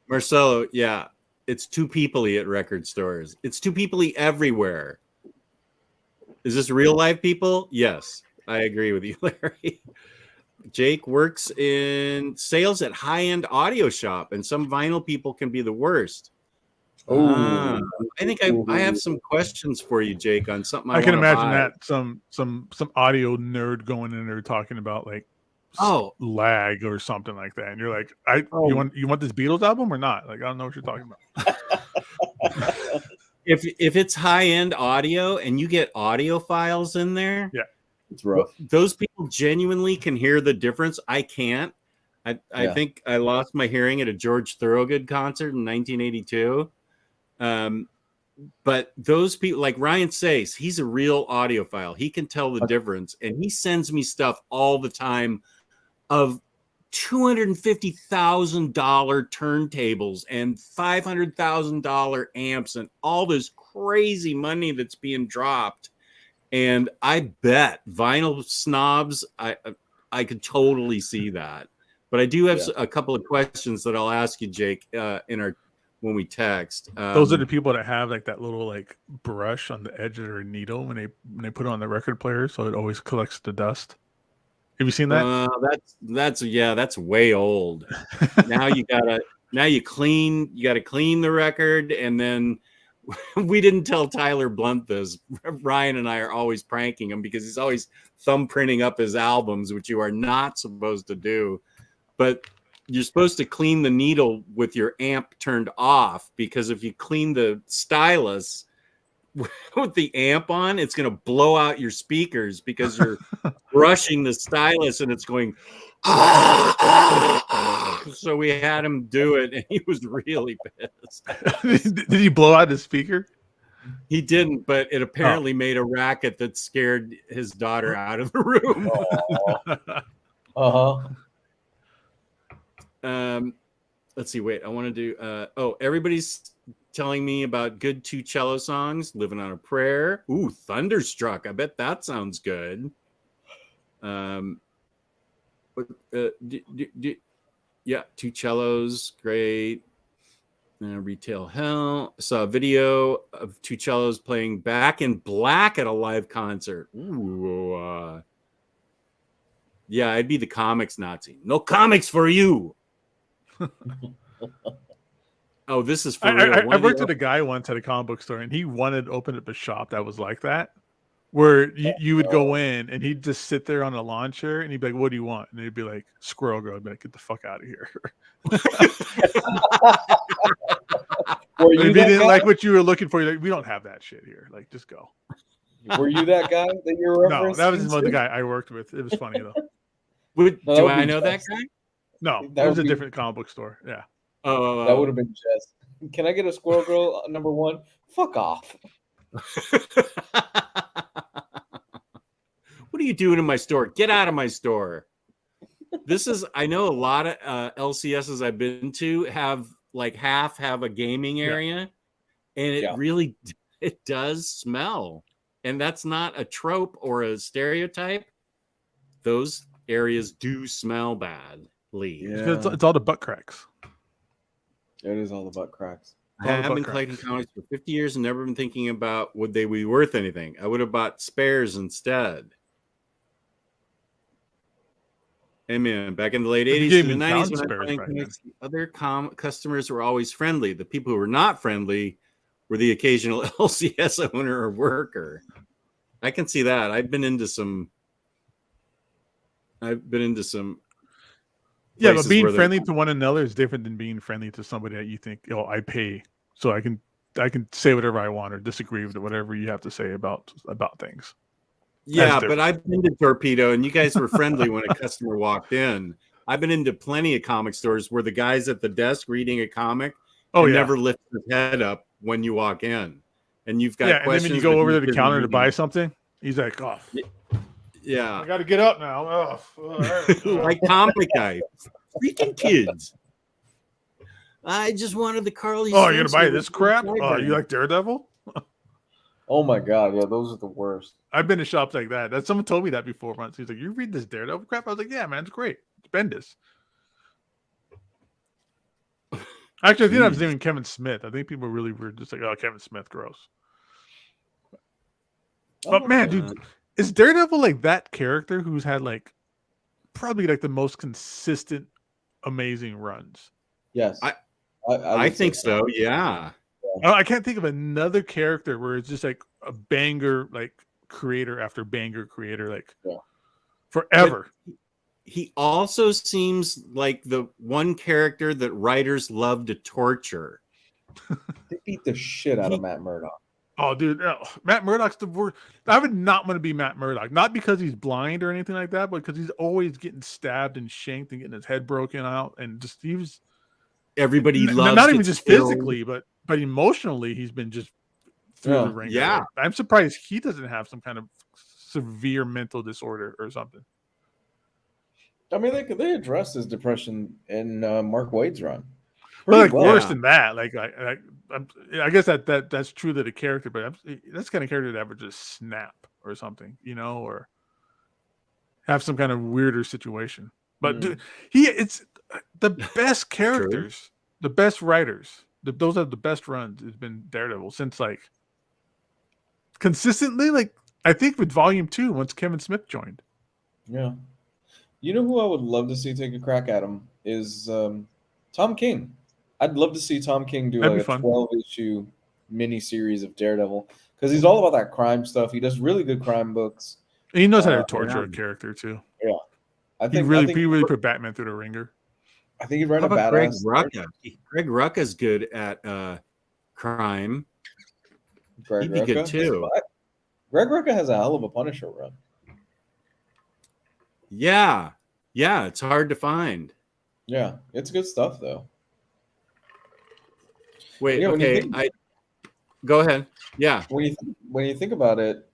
Marcelo, yeah. It's too people-y at record stores. It's too people-y everywhere. Is this real life people? Yes, I agree with you, Larry. Jake works in sales at high-end audio shop, and some vinyl people can be the worst. I think I have some questions for you, Jake, on something I can imagine buy. That some audio nerd going in there talking about like lag or something like that, and you're like, you want this Beatles album or not? Like, I don't know what you're talking about. If it's high-end audio and you get audio files in there, yeah, it's rough. Those people genuinely can hear the difference. I can't. I think I lost my hearing at a George Thorogood concert in 1982. But those people, like Ryan Sace, he's a real audiophile. He can tell the difference, and he sends me stuff all the time of $250,000 turntables and $500,000 amps and all this crazy money that's being dropped. And I bet vinyl snobs, I could totally see that. But I do have a couple of questions that I'll ask you, Jake, when we text. Those are the people that have like that little like brush on the edge of their needle when they put it on the record player, so it always collects the dust. Have you seen that? That's way old. Now you gotta clean the record, and then we didn't tell Tyler Blunt this. Ryan and I are always pranking him because he's always thumbprinting up his albums, which you are not supposed to do. But you're supposed to clean the needle with your amp turned off, because if you clean the stylus, with the amp on, it's going to blow out your speakers because you're brushing the stylus and it's going. So we had him do it, and he was really pissed. Did he blow out his speaker? He didn't, but it apparently made a racket that scared his daughter out of the room. Let's see. Wait, I want to do. Everybody's telling me about good two cello songs. Living on a Prayer. Ooh, Thunderstruck. I bet that sounds good. Yeah, two cellos, great. Retail Hell. Saw a video of two cellos playing Back in Black at a live concert. Ooh, yeah, I'd be the comics Nazi. No comics for you. Oh, this is for real. I worked with a guy once at a comic book store, and he wanted to open up a shop that was like that, where you would go in, and he'd just sit there on a lawn chair, and he'd be like, "What do you want?" And he'd be like, "Squirrel Girl." I'd be like, "Get the fuck out of here." If he didn't like what you were looking for, you're like, "We don't have that shit here. Like, just go." Were you that guy that you were referencing? No, that was the guy I worked with. It was funny though. Do I know that guy? No, that was a different comic book store. Yeah. Oh, that would have been Jess. Can I get a Squirrel Girl number 1? Fuck off. What are you doing in my store? Get out of my store. I know a lot of LCSs I've been to have like half have a gaming area, and it does smell. And that's not a trope or a stereotype. Those areas do smell badly. Yeah. It's all the butt cracks. It is all the butt cracks. I have been collecting comics for 50 years and never been thinking about would they be worth anything. I would have bought spares instead. Amen. Back in the late 80s and the 90s, when I was playing comics, other customers were always friendly. The people who were not friendly were the occasional LCS owner or worker. I can see that. I've been into some. Yeah, but being friendly to one another is different than being friendly to somebody that you think, "Oh, I pay, so I can say whatever I want or disagree with whatever you have to say about things." Yeah, but I've been to Torpedo, and you guys were friendly when a customer walked in. I've been into plenty of comic stores where the guy's at the desk reading a comic never lifts his head up when you walk in. And you've got questions. And then when you go over to the counter to buy something, he's like, "Oh, yeah, I got to get up now." Like comic guy, freaking kids. I just wanted the Carly. Oh, you're gonna buy this crap? Oh, you like Daredevil? Oh my god, yeah, those are the worst. I've been to shops like that. Someone told me that before once. He's like, "You read this Daredevil crap?" I was like, "Yeah, man, it's great. It's Bendis." Actually, I think I was naming Kevin Smith. I think people really were just like, "Oh, Kevin Smith, gross." But man, dude, is Daredevil like that character who's had like probably like the most consistent, amazing runs? Yes, I think so. Yeah. I can't think of another character where it's just like a banger, like creator after banger creator, like forever. But he also seems like the one character that writers love to torture. They beat the shit out of Matt Murdock. Oh, dude, Matt Murdock's the worst. I would not want to be Matt Murdock, not because he's blind or anything like that, but because he's always getting stabbed and shanked and getting his head broken out, and just he was. Everybody loves not even just physically, but emotionally, he's been just through the ringer. Yeah, I'm surprised he doesn't have some kind of severe mental disorder or something. I mean, they addressed his depression in Mark Waid's run. But like worse than that, like I guess that's true to the character, but that's the kind of character that would just snap or something, or have some kind of weirder situation. But dude, it's the best characters, the best writers. Those are the best runs. It's been Daredevil since like consistently, like I think with Volume 2 once Kevin Smith joined. Yeah, you know who I would love to see take a crack at him is Tom King. I'd love to see Tom King do like a 12-issue mini-series of Daredevil because he's all about that crime stuff. He does really good crime books. And he knows how to torture a character too. Yeah, I think he really put Batman through the ringer. I think he'd write a badass. Greg Rucka's good at crime. Greg He'd be good Rucka. too. Greg Rucka has a hell of a Punisher run. Yeah, it's hard to find. Yeah, it's good stuff though. Wait, Yeah, okay, go ahead. Yeah, when you think about it,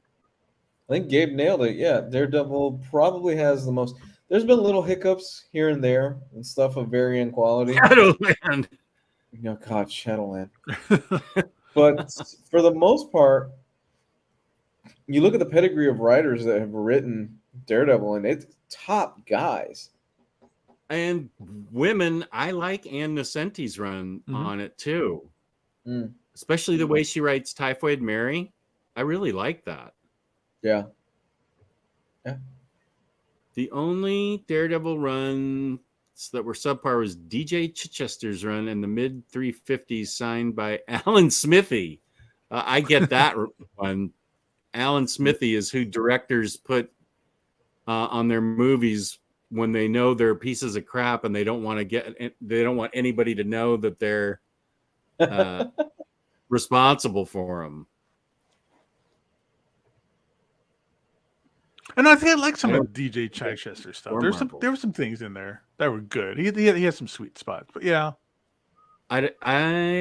I think Gabe nailed it. Yeah, Daredevil probably has the most. There's been little hiccups here and there and stuff of varying quality. Shadowland. God, Shadowland. But for the most part, you look at the pedigree of writers that have written Daredevil, and it's top guys. And women, I like Ann Nocenti's run on it too. Especially the way she writes Typhoid Mary. I really like that. Yeah. The only Daredevil runs that were subpar was DJ Chichester's run in the mid 350s, signed by Alan Smithy. I get that one. Alan Smithy is who directors put on their movies when they know they're pieces of crap and they don't want anybody to know that they're responsible for them. And I think I like some of DJ Chichester stuff. There were some things in there that were good. He had some sweet spots, but yeah. I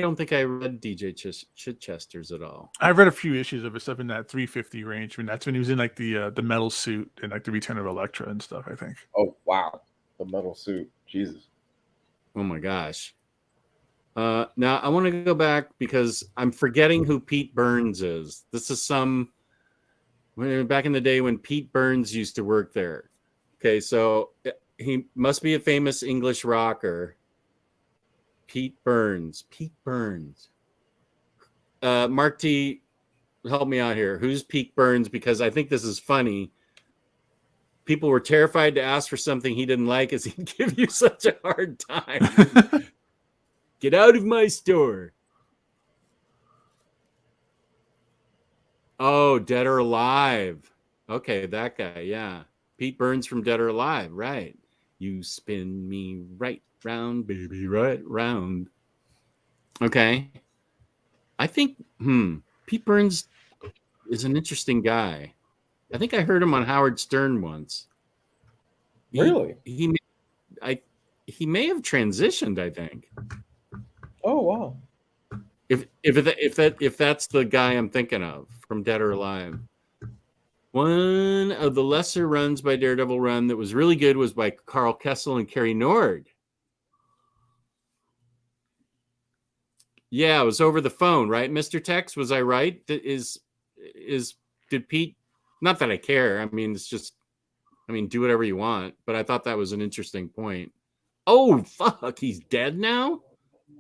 don't think I read DJ Chichester's at all. I've read a few issues of his stuff in that 350 range. And that's when he was in like the metal suit and like the Return of Elektra and stuff, I think. Oh wow, the metal suit, Jesus! Oh my gosh. Now I want to go back because I'm forgetting who Pete Burns is. This is back in the day when Pete Burns used to work there. Okay, so he must be a famous English rocker. Pete Burns. Mark T, help me out here. Who's Pete Burns? Because I think this is funny. People were terrified to ask for something he didn't like as he'd give you such a hard time. Get out of my store. Oh, Dead or Alive. Okay, that guy, yeah. Pete Burns from Dead or Alive, right. You spin me right round, baby, right round. Okay. I think, Pete Burns is an interesting guy. I think I heard him on Howard Stern once. Really? He may have transitioned, I think. Oh, wow. If that's the guy I'm thinking of from Dead or Alive. One of the lesser runs by Daredevil run that was really good was by Carl Kessel and Kerry Nord. Yeah, it was over the phone, right, Mr. Tex? Was I right? Did Pete? Not that I care. I mean, do whatever you want. But I thought that was an interesting point. Oh, fuck! He's dead now.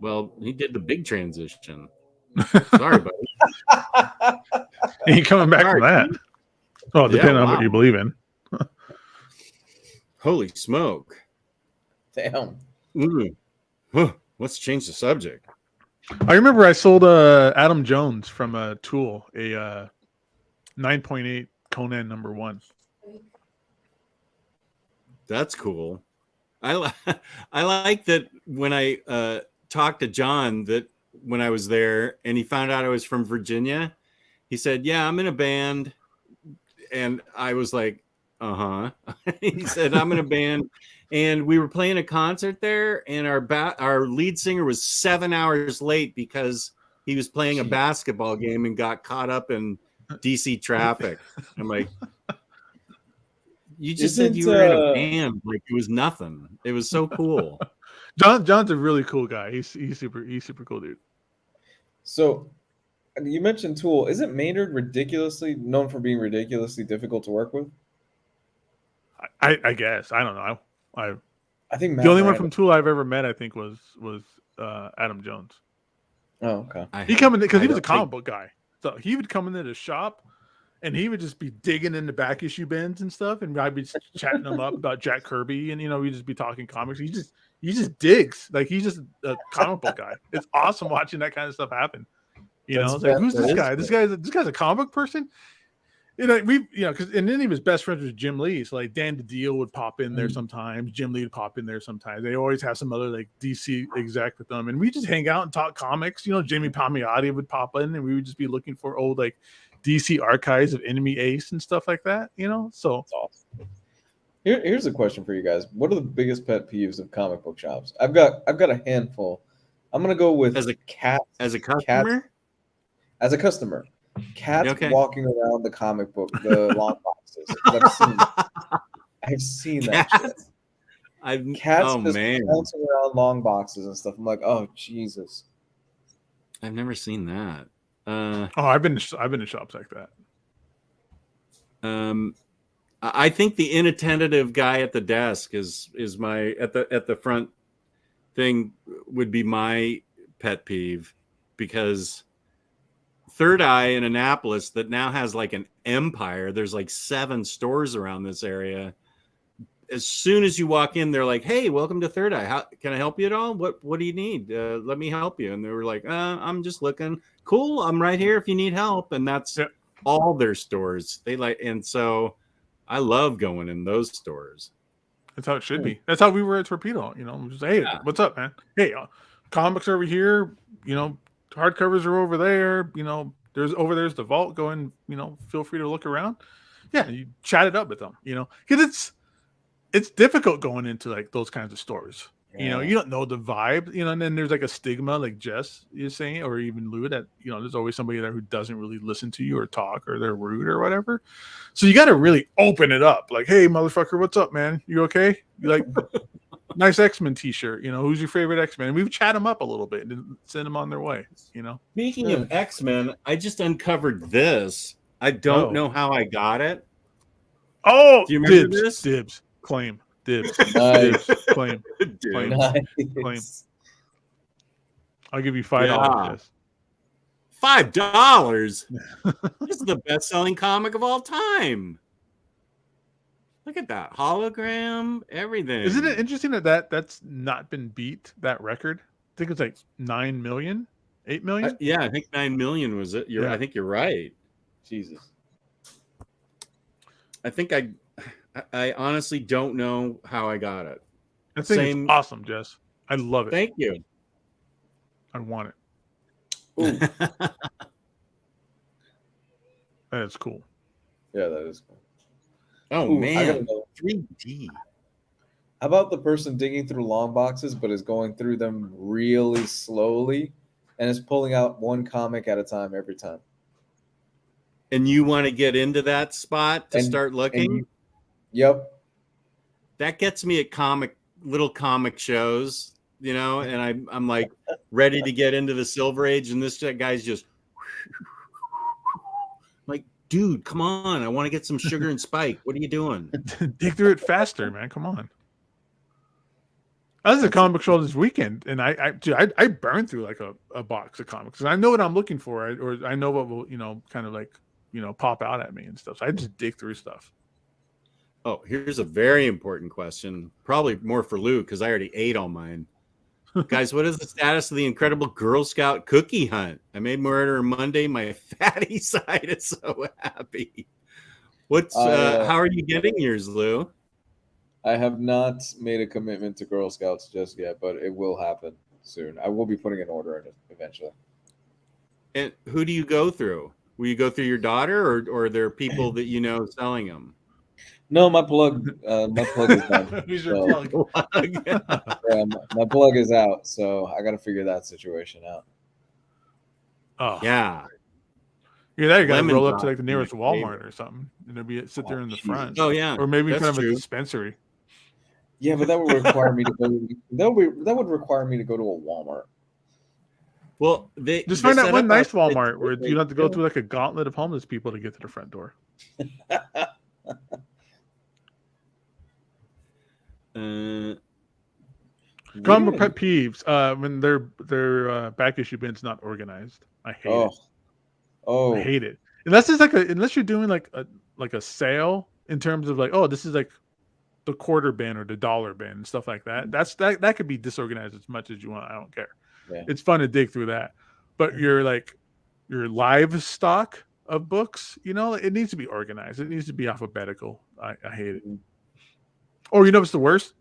Well, he did the big transition. Sorry, buddy. Ain't coming back from that. Oh, depending on what you believe in. Holy smoke. Damn. Let's change the subject. I remember I sold Adam Jones from Tool, a 9.8 Conan #1. That's cool. I like that when I talked to John that when I was there and he found out I was from Virginia, he said, "Yeah, I'm in a band." And I was like, "Uh-huh." He said, "I'm in a band." And we were playing a concert there, and our lead singer was 7 hours late because he was playing a basketball game and got caught up in DC traffic. I'm like, you just said you were in a band, like it was nothing. It was so cool. John's a really cool guy. He's super cool dude. So you mentioned Tool. Isn't Maynard known for being ridiculously difficult to work with? I guess. I don't know. I think the only one from Tool I've ever met, I think, was Adam Jones. Oh, okay. He come in because he was a comic book guy, so he would come into the shop, and he would just be digging in the back issue bins and stuff, and I'd be chatting him up about Jack Kirby, and we'd just be talking comics. He just digs, like he's just a comic book guy. It's awesome watching that kind of stuff happen. It's like, who's this guy? This guy's a comic book person. because and any of his best friends was Jim Lee. So like Dan DiDio would pop in there sometimes. Jim Lee would pop in there sometimes. They always have some other like DC exec with them, and we just hang out and talk comics. Jamie Palmiotti would pop in, and we would just be looking for old like DC archives of Enemy Ace and stuff like that. So That's awesome. Here's a question for you guys. What are the biggest pet peeves of comic book shops? I've got a handful. I'm gonna go with as a customer. Cats, as a customer, cats walking around the comic book, the long boxes. I've seen that. Cats just bouncing around long boxes and stuff. I'm like, oh Jesus. I've never seen that. I've been in shops like that. I think the inattentive guy at the desk is my at the front thing would be my pet peeve, because Third Eye in Annapolis that now has like an empire. There's like 7 stores around this area. As soon as you walk in, they're like, "Hey, welcome to Third Eye. How can I help you at all? What do you need? Let me help you." And they were like, "I'm just looking. Cool. I'm right here if you need help." And that's all their stores. And so I love going in those stores. That's how it should be. That's how we were at Torpedo. Just hey, what's up, man? Hey, comics over here. Hardcovers are over there. There's the vault. Go and feel free to look around. Yeah, you chat it up with them. Because it's difficult going into like those kinds of stores. Yeah. You don't know the vibe. And then there's like a stigma, like Jess is saying, or even Lou, that there's always somebody there who doesn't really listen to you or talk, or they're rude or whatever. So you got to really open it up. Like, hey, motherfucker, what's up, man? You okay? You like nice X-Men t-shirt? Who's your favorite X-Men? And we would chat them up a little bit and send them on their way. Speaking of X-Men, I just uncovered this. I don't know how I got it. Oh, do you remember this? Dibs. Claim. Dibs. Dibs. Claim. Claim. Nice. Claim. I'll give you $5. $5? This is the best-selling comic of all time. Look at that hologram, everything. Isn't it interesting that's not been beat, that record? I think it's like 9 million, 8 million. I think 9 million was it. I think you're right. Jesus. I think I honestly don't know how I got it. I think it's awesome, Jess. I love it. Thank you. I want it. Ooh. That is cool. Yeah, that is cool. Oh, man. 3D. How about the person digging through long boxes but is going through them really slowly and is pulling out one comic at a time every time? And you want to get into that spot to start looking? Yep. That gets me at little comic shows, and I'm like ready to get into the Silver Age, and this guy's just like, dude, come on. I want to get some sugar and spike. What are you doing? Dig through it faster, man. Come on. I was at a comic book show this weekend, and I burned through like a box of comics. And I know what I'm looking for, or I know what will, kind of like, pop out at me and stuff. So I just dig through stuff. Oh, here's a very important question. Probably more for Lou, because I already ate all mine. Guys, what is the status of the incredible Girl Scout cookie hunt? I made my order Monday. My fatty side is so happy. How are you getting yours, Lou? I have not made a commitment to Girl Scouts just yet, but it will happen soon. I will be putting an order in it eventually. And who do you go through? Will you go through your daughter, or are there people that selling them? No, my plug is done. Who's your plug? Yeah, my plug is out, so I got to figure that situation out. Oh yeah. You got to roll up to like the nearest Walmart or something, and they'll sit there in the front. Oh yeah, or maybe kind of a dispensary. Yeah, but that would require me to go. That would require me to go to a Walmart. Well, just find out one nice Walmart where you don't have to go through like a gauntlet of homeless people to get to the front door. Comic pet peeves when their back issue bin's not organized. I hate it. I hate it. Unless it's unless you're doing like a sale in terms of like, oh, this is like the quarter bin or the dollar bin and stuff like that. That could be disorganized as much as you want. I don't care. Yeah. It's fun to dig through that. But your livestock of books. You know, it needs to be organized. It needs to be alphabetical. I hate it. Or you know what's the worst?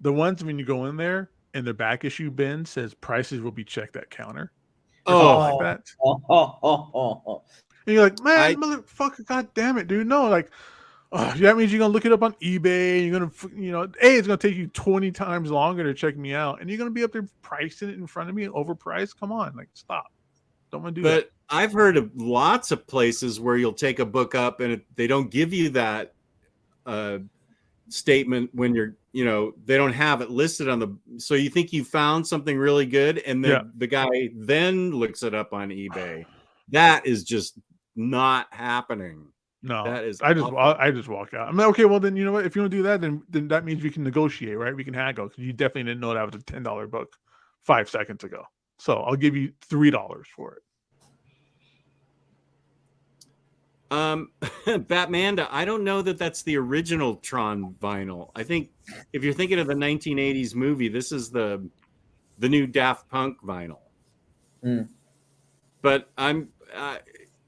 The ones when you go in there and the back issue bin says prices will be checked at counter. Like that. And you're like, man, motherfucker, god damn it, dude. No, like, that means you're gonna look it up on eBay. You're gonna, it's gonna take you 20 times longer to check me out, and you're gonna be up there pricing it in front of me, overpriced. Come on, like, stop. Don't want to do that. But I've heard of lots of places where you'll take a book up and they don't give you that statement when you're, they don't have it listed on the. So you think you found something really good, and then the guy then looks it up on eBay. That is just not happening. No, that is. I just walk out. I'm like, okay, well then, you know what? If you don't do that, then that means we can negotiate, right? We can haggle, because you definitely didn't know that was a $10 book 5 seconds ago. So I'll give you $3 for it. Batmanda, I don't know that that's the original Tron vinyl. I think if you're thinking of the 1980s movie, this is the new Daft Punk vinyl. But I'm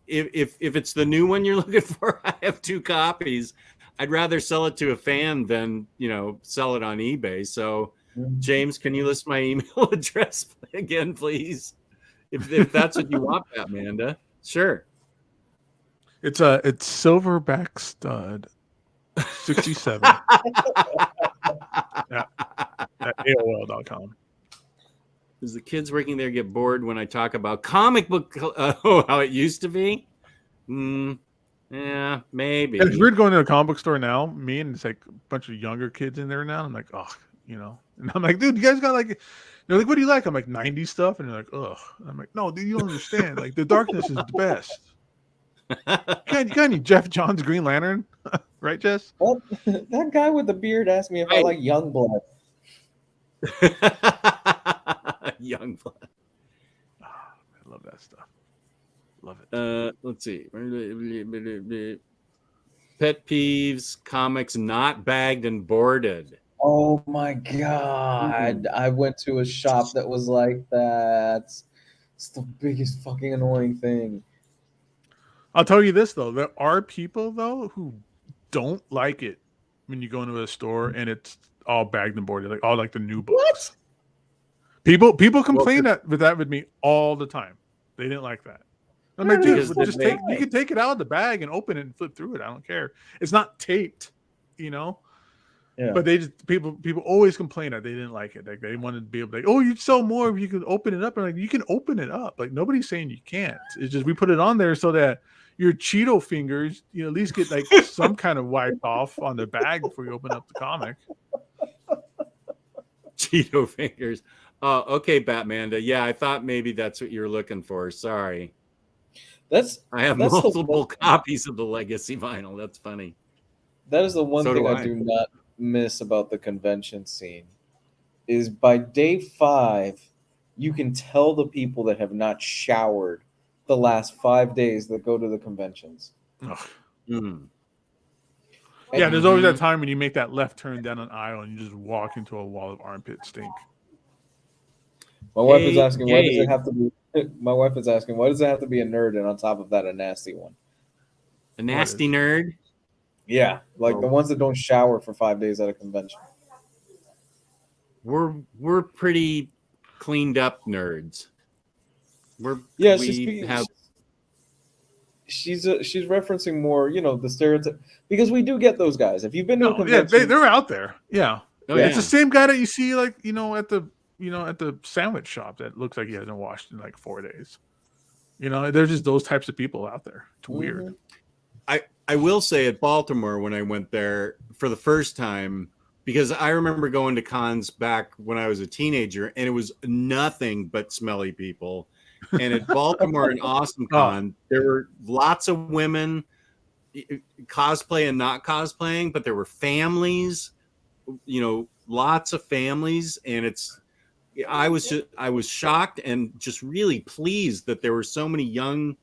if it's the new one you're looking for, I have 2 copies. I'd rather sell it to a fan than sell it on eBay. So James, can you list my email address again, please? If that's what you want, Batmanda, sure. It's Silverback Stud 67 at AOL.com. Does the kids working there get bored when I talk about comic book? How it used to be? Yeah, maybe. It's weird going to a comic book store now. Me and it's like a bunch of younger kids in there now. I'm like, and I'm like, dude, you guys got like, they're like, what do you like? I'm like, 90s stuff, and they're like, ugh. I'm like, no, dude, you don't understand. Like, the darkness is the best. You got any Jeff Johns Green Lantern, right, Jess? Well, that guy with the beard asked me if I like Youngblood. Youngblood. I love that stuff. Love it. Let's see. Pet peeves, comics not bagged and boarded. Oh my God. I went to a shop that was like that. It's the biggest fucking annoying thing. I'll tell you this, though. There are people, though, who don't like it when you go into a store and it's all bagged and boarded, like all like the new books. What? People complain with me all the time. They didn't like that. I'm like, dude, you can take it out of the bag and open it and flip through it. I don't care. It's not taped, Yeah. But people always complain that they didn't like it. Like they wanted to be able to, like, oh, you'd sell more if you could open it up. And like, you can open it up. Like nobody's saying you can't. It's just we put it on there so that your Cheeto fingers, at least get like some kind of wiped off on the bag before you open up the comic. Cheeto fingers. Oh, okay, Batmanda. Yeah, I thought maybe that's what you were looking for. Sorry. I have multiple copies of the Legacy vinyl. That's funny. That is the one thing I do not miss about the convention scene is by day 5, you can tell the people that have not showered the last 5 days that go to the conventions. Yeah, there's always that time when you make that left turn down an aisle and you just walk into a wall of armpit stink. My wife is asking, why does it have to be? My wife is asking, why does it have to be a nerd and on top of that a nasty one? A nasty nerd? Yeah, like the ones that don't shower for 5 days at a convention. We're pretty cleaned up nerds. She's referencing more, the stereotype, because we do get those guys. If you've been to a convention, they're out there. Yeah. It's the same guy that you see like at the sandwich shop that looks like he hasn't washed in like 4 days. There's just those types of people out there. It's weird. I will say at Baltimore when I went there for the first time, because I remember going to cons back when I was a teenager and it was nothing but smelly people. And at Baltimore and Awesome Con, there were lots of women cosplay and not cosplaying, but there were families, lots of families. And I was shocked and just really pleased that there were so many young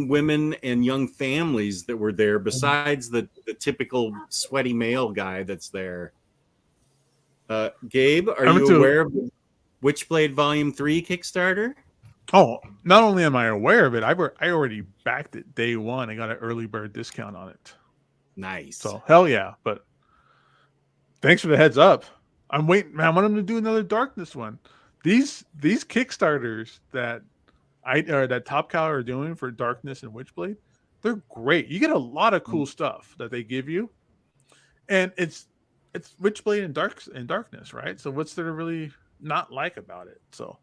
women and young families that were there besides the typical sweaty male guy that's there. Gabe, are you aware of the Witchblade Volume 3 Kickstarter? Oh, not only am I aware of it, I already backed it day one. I got an early bird discount on it. Nice. So hell yeah! But thanks for the heads up. I'm waiting, man. I want them to do another Darkness one. These Kickstarters that that Top Cow are doing for Darkness and Witchblade, they're great. You get a lot of cool stuff that they give you, and it's Witchblade and Darkness, right? So what's there to really not like about it? So.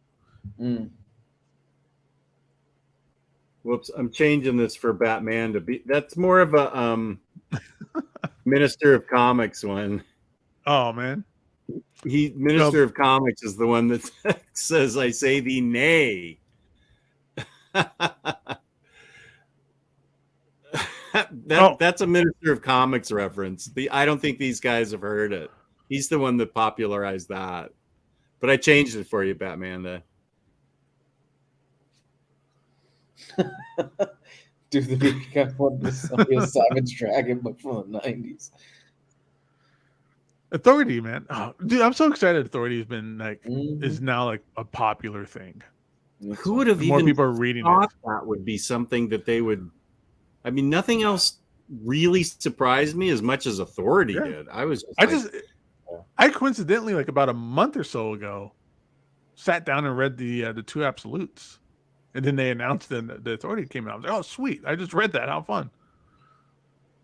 Whoops, I'm changing this for Batman to be. That's more of a Minister of Comics one. Oh man, Minister of Comics is the one that says, "I say thee nay." That's a Minister of Comics reference. I don't think these guys have heard it. He's the one that popularized that. But I changed it for you, Batman. Dude, the big one is a Savage Dragon, but from the 90s. Authority, man. Oh, dude, I'm so excited. Authority has been is now like a popular thing. Who would have more even people are reading thought it? That would be something that they would. I mean, nothing else really surprised me as much as Authority did. I coincidentally, like about a month or so ago, sat down and read the two absolutes. And then they announced that the Authority came out. I was like, oh, sweet. I just read that. How fun.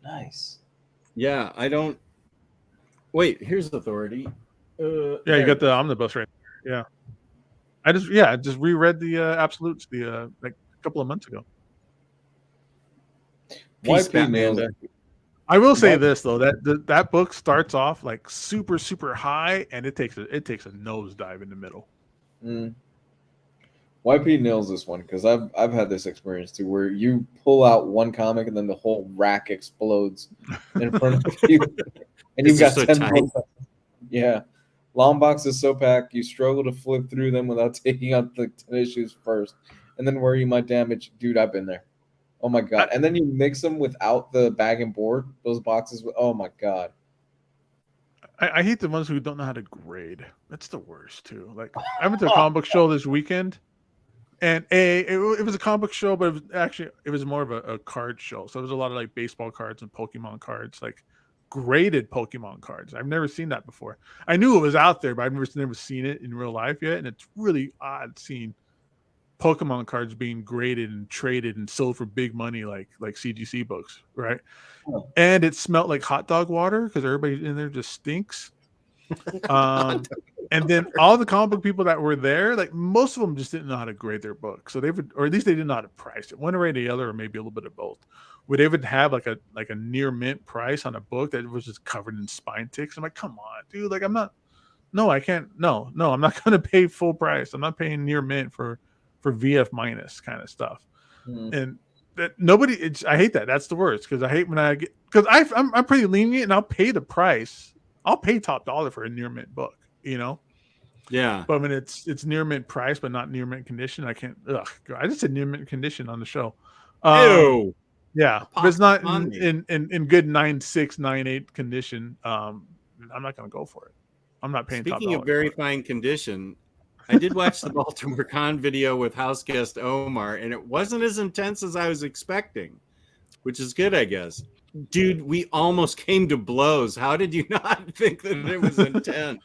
Nice. Yeah, I don't... Wait, here's Authority. You got the Omnibus right there. Yeah. I just reread the absolutes like a couple of months ago. Peace, Batman. I will say this, though. That book starts off like super, super high, and it takes a nosedive in the middle. YP nails this one because I've had this experience too, where you pull out one comic and then the whole rack explodes in front of you, and you've got 10 books. Yeah, long boxes so packed you struggle to flip through them without taking out the 10 issues first, and then where you might damage. Dude, I've been there. Oh my god! And then you mix them without the bag and board. Those boxes. Oh my god. I hate the ones who don't know how to grade. That's the worst too. Like I went to a comic book show this weekend. And it was a comic book show, but it was more of a card show. So there was a lot of like baseball cards and Pokemon cards, like graded Pokemon cards. I've never seen that before. I knew it was out there, but I've never seen it in real life yet. And it's really odd seeing Pokemon cards being graded and traded and sold for big money, like CGC books, right? Oh. And it smelled like hot dog water because everybody in there just stinks. And then all the comic book people that were there, like most of them just didn't know how to grade their book. So they would, or at least they didn't know how to price it. One way or the other, or maybe a little bit of both. Where they would have like a near mint price on a book that was just covered in spine ticks. I'm like, come on, dude. Like I'm not going to pay full price. I'm not paying near mint for VF minus kind of stuff. And that I hate that. That's the worst because I hate when because I'm pretty lenient and I'll pay the price. I'll pay top dollar for a near mint book, you know? Yeah. But when it's near mint price, but not near mint condition, I can't. I just said near mint condition on the show. Ew. Yeah. But it's not in good 9.6, 9.8 condition. I'm not going to go for it. I'm not paying top dollar. Speaking of very fine condition, I did watch the Baltimore Con video with house guest Omar, and it wasn't as intense as I was expecting, which is good, I guess. Dude, we almost came to blows. How did you not think that it was intense?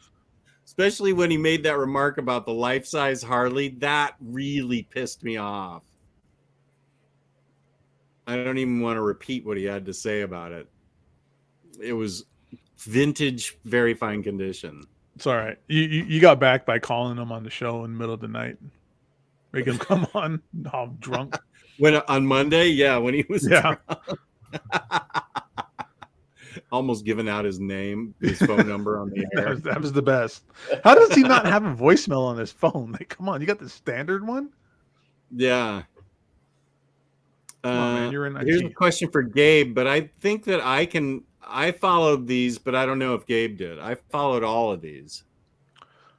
Especially when he made that remark about the life-size Harley. That really pissed me off. I don't even want to repeat what he had to say about it. It was vintage, very fine condition. It's all right. You got back by calling him on the show in the middle of the night. Make him come on all drunk. On Monday? Yeah, when he was drunk. Almost giving out his name, his phone number on the air. That was the best. How does he not have a voicemail on his phone? Like, come on, you got the standard one? Yeah. Man, you're in IT. Here's a question for Gabe, but I think that I followed these, but I don't know if Gabe did. I followed all of these.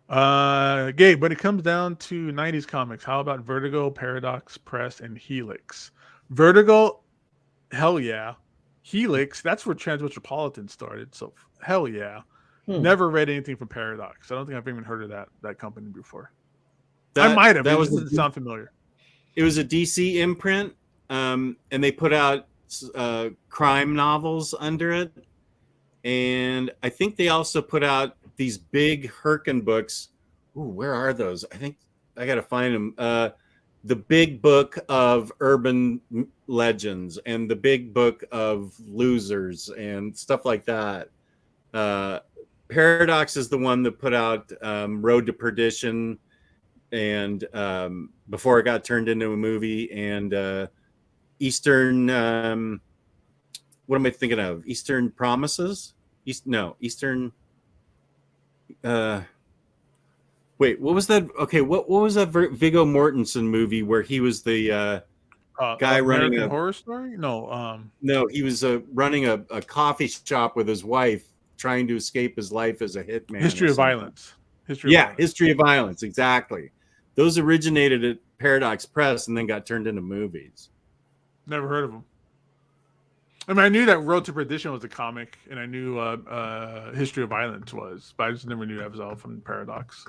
Gabe, when it comes down to 90s comics, how about Vertigo, Paradox Press, and Helix? Vertigo, hell yeah. Helix, that's where Transmetropolitan started, so hell yeah. Never read anything from Paradox. I don't think I've even heard of that company before. I might have. That doesn't sound familiar. It was a DC imprint, and they put out crime novels under it. And I think they also put out these big Herkin books. Ooh, where are those? I think I got to find them. The big book of urban legends and the big book of losers and stuff like that. Paradox is the one that put out Road to Perdition and before it got turned into a movie, and Eastern what am I thinking of? Eastern Promises? Eastern wait, what was that? Okay, what was that Viggo Mortensen movie where he was the guy running American a Horror Story? No, no, he was running a coffee shop with his wife, trying to escape his life as a hitman. History of Violence. History of Violence, exactly. Those originated at Paradox Press and then got turned into movies. Never heard of them. I mean, I knew that Road to Perdition was a comic, and I knew History of Violence was, but I just never knew that was all from Paradox.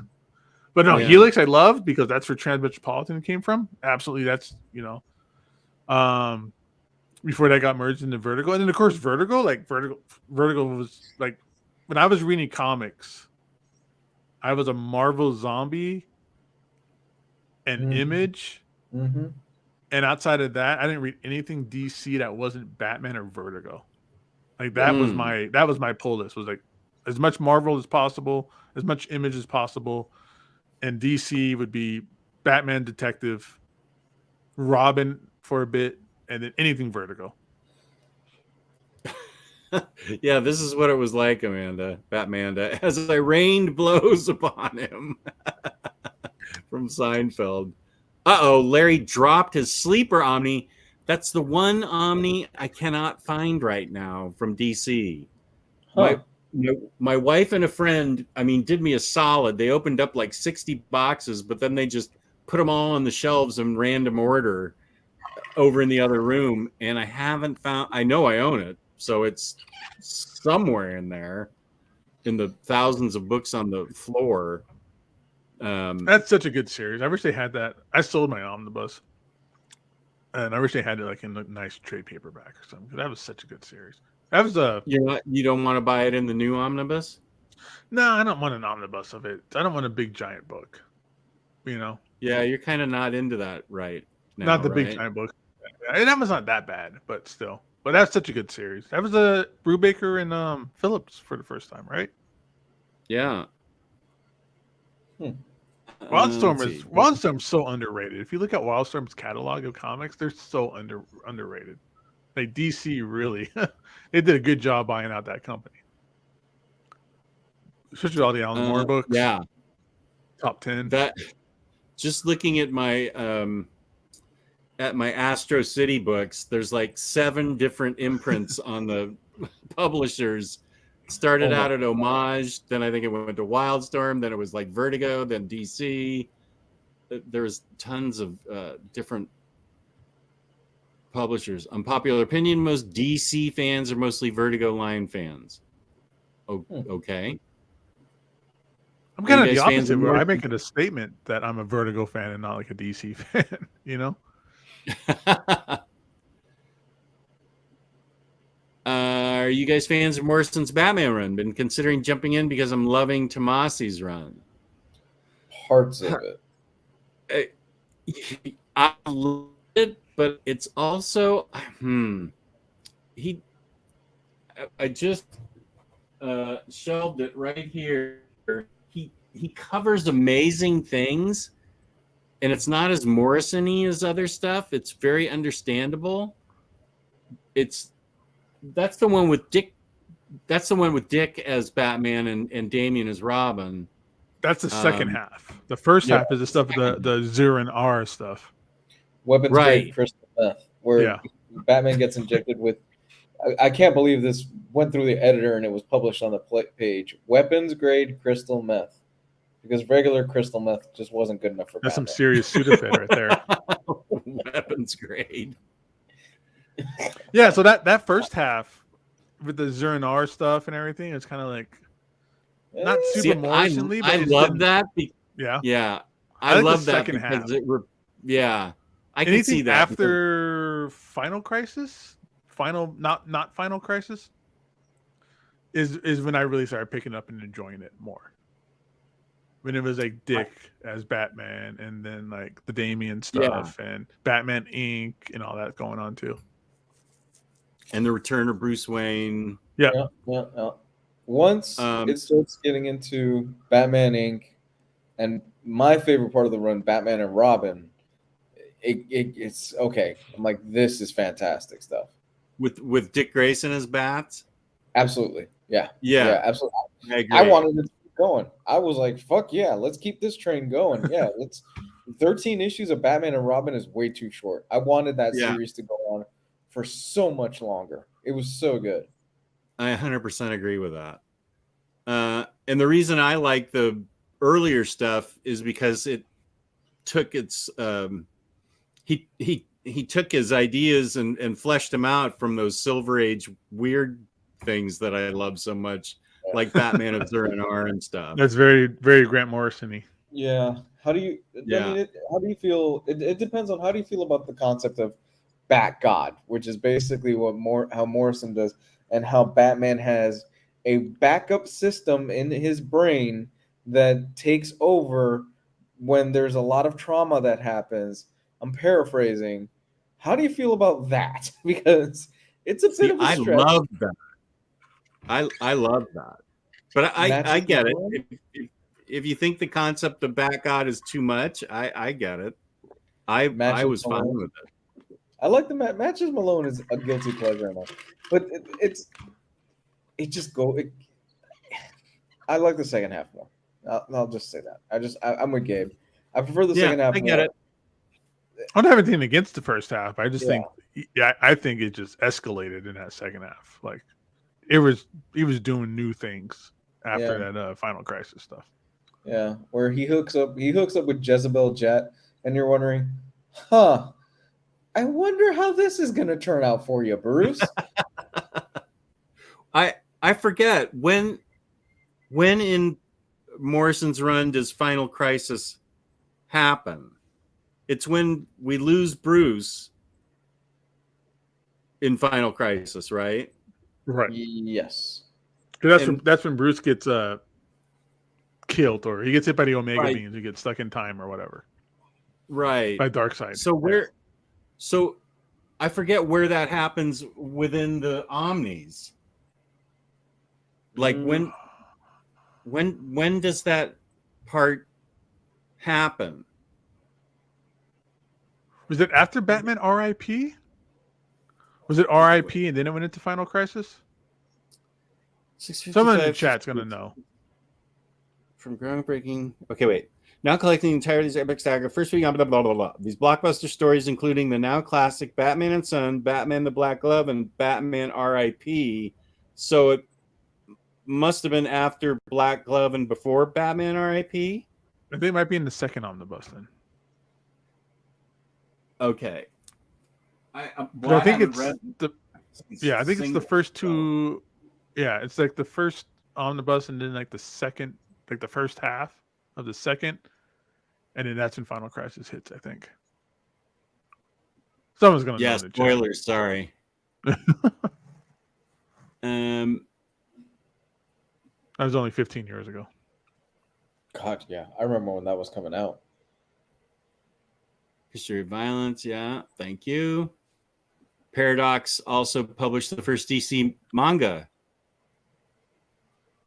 But no, Yeah. Helix I loved because that's where Transmetropolitan came from. Absolutely, that's before that got merged into Vertigo, and then of course Vertigo was like when I was reading comics, I was a Marvel zombie, an Image. Mm-hmm. And outside of that, I didn't read anything DC that wasn't Batman or Vertigo. Like that was my pull list. Was like as much Marvel as possible, as much Image as possible, and DC would be Batman, Detective, Robin for a bit, and then anything Vertigo. Yeah, this is what it was like, Batmanda, as I rained blows upon him from Seinfeld. Uh-oh, Larry dropped his sleeper Omni. That's the one Omni I cannot find right now from DC. Huh. My wife and a friend, did me a solid. They opened up like 60 boxes, but then they just put them all on the shelves in random order over in the other room. And I haven't found, I know I own it, so it's somewhere in there in the thousands of books on the floor. That's such a good series. I wish they had that. I sold my Omnibus, and I wish they had it like in a nice trade paperback or something. That was such a good series. That was You don't want to buy it in the new Omnibus? No, I don't want an omnibus of it. I don't want a big giant book. Yeah, you're kind of not into that right now. Not the big giant book. And that was not that bad, but still. But that's such a good series. That was a Brubaker and Phillips for the first time, right? Yeah. Wildstorm's so underrated. If you look at Wildstorm's catalog of comics, they're so underrated. Like DC really, they did a good job buying out that company, especially all the Alan Moore books. Yeah, top 10. That just looking at my Astro City books, there's like 7 different imprints on the publishers. Started out at Homage, then I think it went to Wildstorm, then it was like Vertigo, then DC. There's tons of different publishers. Unpopular opinion, most DC fans are mostly Vertigo line fans. Okay. I'm kind of the opposite, where I make it a statement that I'm a Vertigo fan and not like a DC fan, Are you guys fans of Morrison's Batman run? Been considering jumping in because I'm loving Tomasi's run. Parts of it. I love it, but it's also I just shelved it right here. He covers amazing things, and it's not as Morrison-y as other stuff. It's very understandable. That's the one with Dick. That's the one with Dick as Batman and Damian as Robin. That's the second half. The first half is the stuff, the Zurin R stuff. Weapons grade crystal meth, where Batman gets injected with. I can't believe this went through the editor and it was published on the page. Weapons grade crystal meth, because regular crystal meth just wasn't good enough for That's Batman. some serious Sudafed right there. Weapons grade. Yeah, so that first half with the Zurin R stuff and everything, it's kind of like not super Morrison-y, but I love that. Yeah. I like love the that second half. because I can see that after Final Crisis, not Final Crisis, is when I really started picking up and enjoying it more. When it was like Dick as Batman, and then like the Damian stuff, and Batman Inc. and all that going on too. And the return of Bruce Wayne. Yeah. Once it starts getting into Batman Inc. and my favorite part of the run, Batman and Robin, it's okay. I'm like, this is fantastic stuff. With Dick Grayson as Bats? Absolutely. Yeah, absolutely. I wanted it to keep going. I was like, fuck yeah, let's keep this train going. Yeah, 13 issues of Batman and Robin is way too short. I wanted that series to go on for so much longer. It was so good. I 100% agree with that. And the reason I like the earlier stuff is because it took its he took his ideas and fleshed them out from those Silver Age weird things that I love so much, like Batman of Zur-En-Arrh and stuff. That's very, very Grant Morrison-y. Yeah. How do you? Yeah. I mean, how do you feel? It depends on how do you feel about the concept of Bat God, which is basically how Morrison does, and how Batman has a backup system in his brain that takes over when there's a lot of trauma that happens. I'm paraphrasing. How do you feel about that? Because it's a bit of a stretch. I love that. I love that. But I get it. If you think the concept of Bat God is too much, I get it. I was fine with it. I like the Matches Malone is a guilty pleasure, but I like the second half more. I'll just say that. I'm with Gabe. I prefer the second half. I get it. I don't have anything against the first half. I just think I think it just escalated in that second half. Like he was doing new things after that Final Crisis stuff. Yeah, where he hooks up with Jezebel Jet, and you're wondering, I wonder how this is going to turn out for you, Bruce. I forget when in Morrison's run does Final Crisis happen? It's when we lose Bruce in Final Crisis, right? Right. Yes. That's when Bruce gets killed, or he gets hit by the Omega beams. He gets stuck in time or whatever. Right. By Darkseid. So I forget where that happens within the Omnis. Like when does that part happen? Was it after Batman R.I.P.? Was it R.I.P. and then it went into Final Crisis? Someone in the chat's gonna know. From groundbreaking. Okay, wait. Now collecting the entirety of this epic saga. First week on blah blah blah blah. These blockbuster stories, including the now classic Batman and Son, Batman the Black Glove, and Batman R.I.P. So it must have been after Black Glove and before Batman R.I.P. I think it might be in the second omnibus then. Okay. I think it's the first two. Yeah, it's like the first omnibus and then like the second, like the first half of the second, and then that's when Final Crisis hits, I think. Someone's gonna know the spoilers, sorry. That was only 15 years ago. God, yeah. I remember when that was coming out. History of Violence, yeah. Thank you. Paradox also published the first DC manga.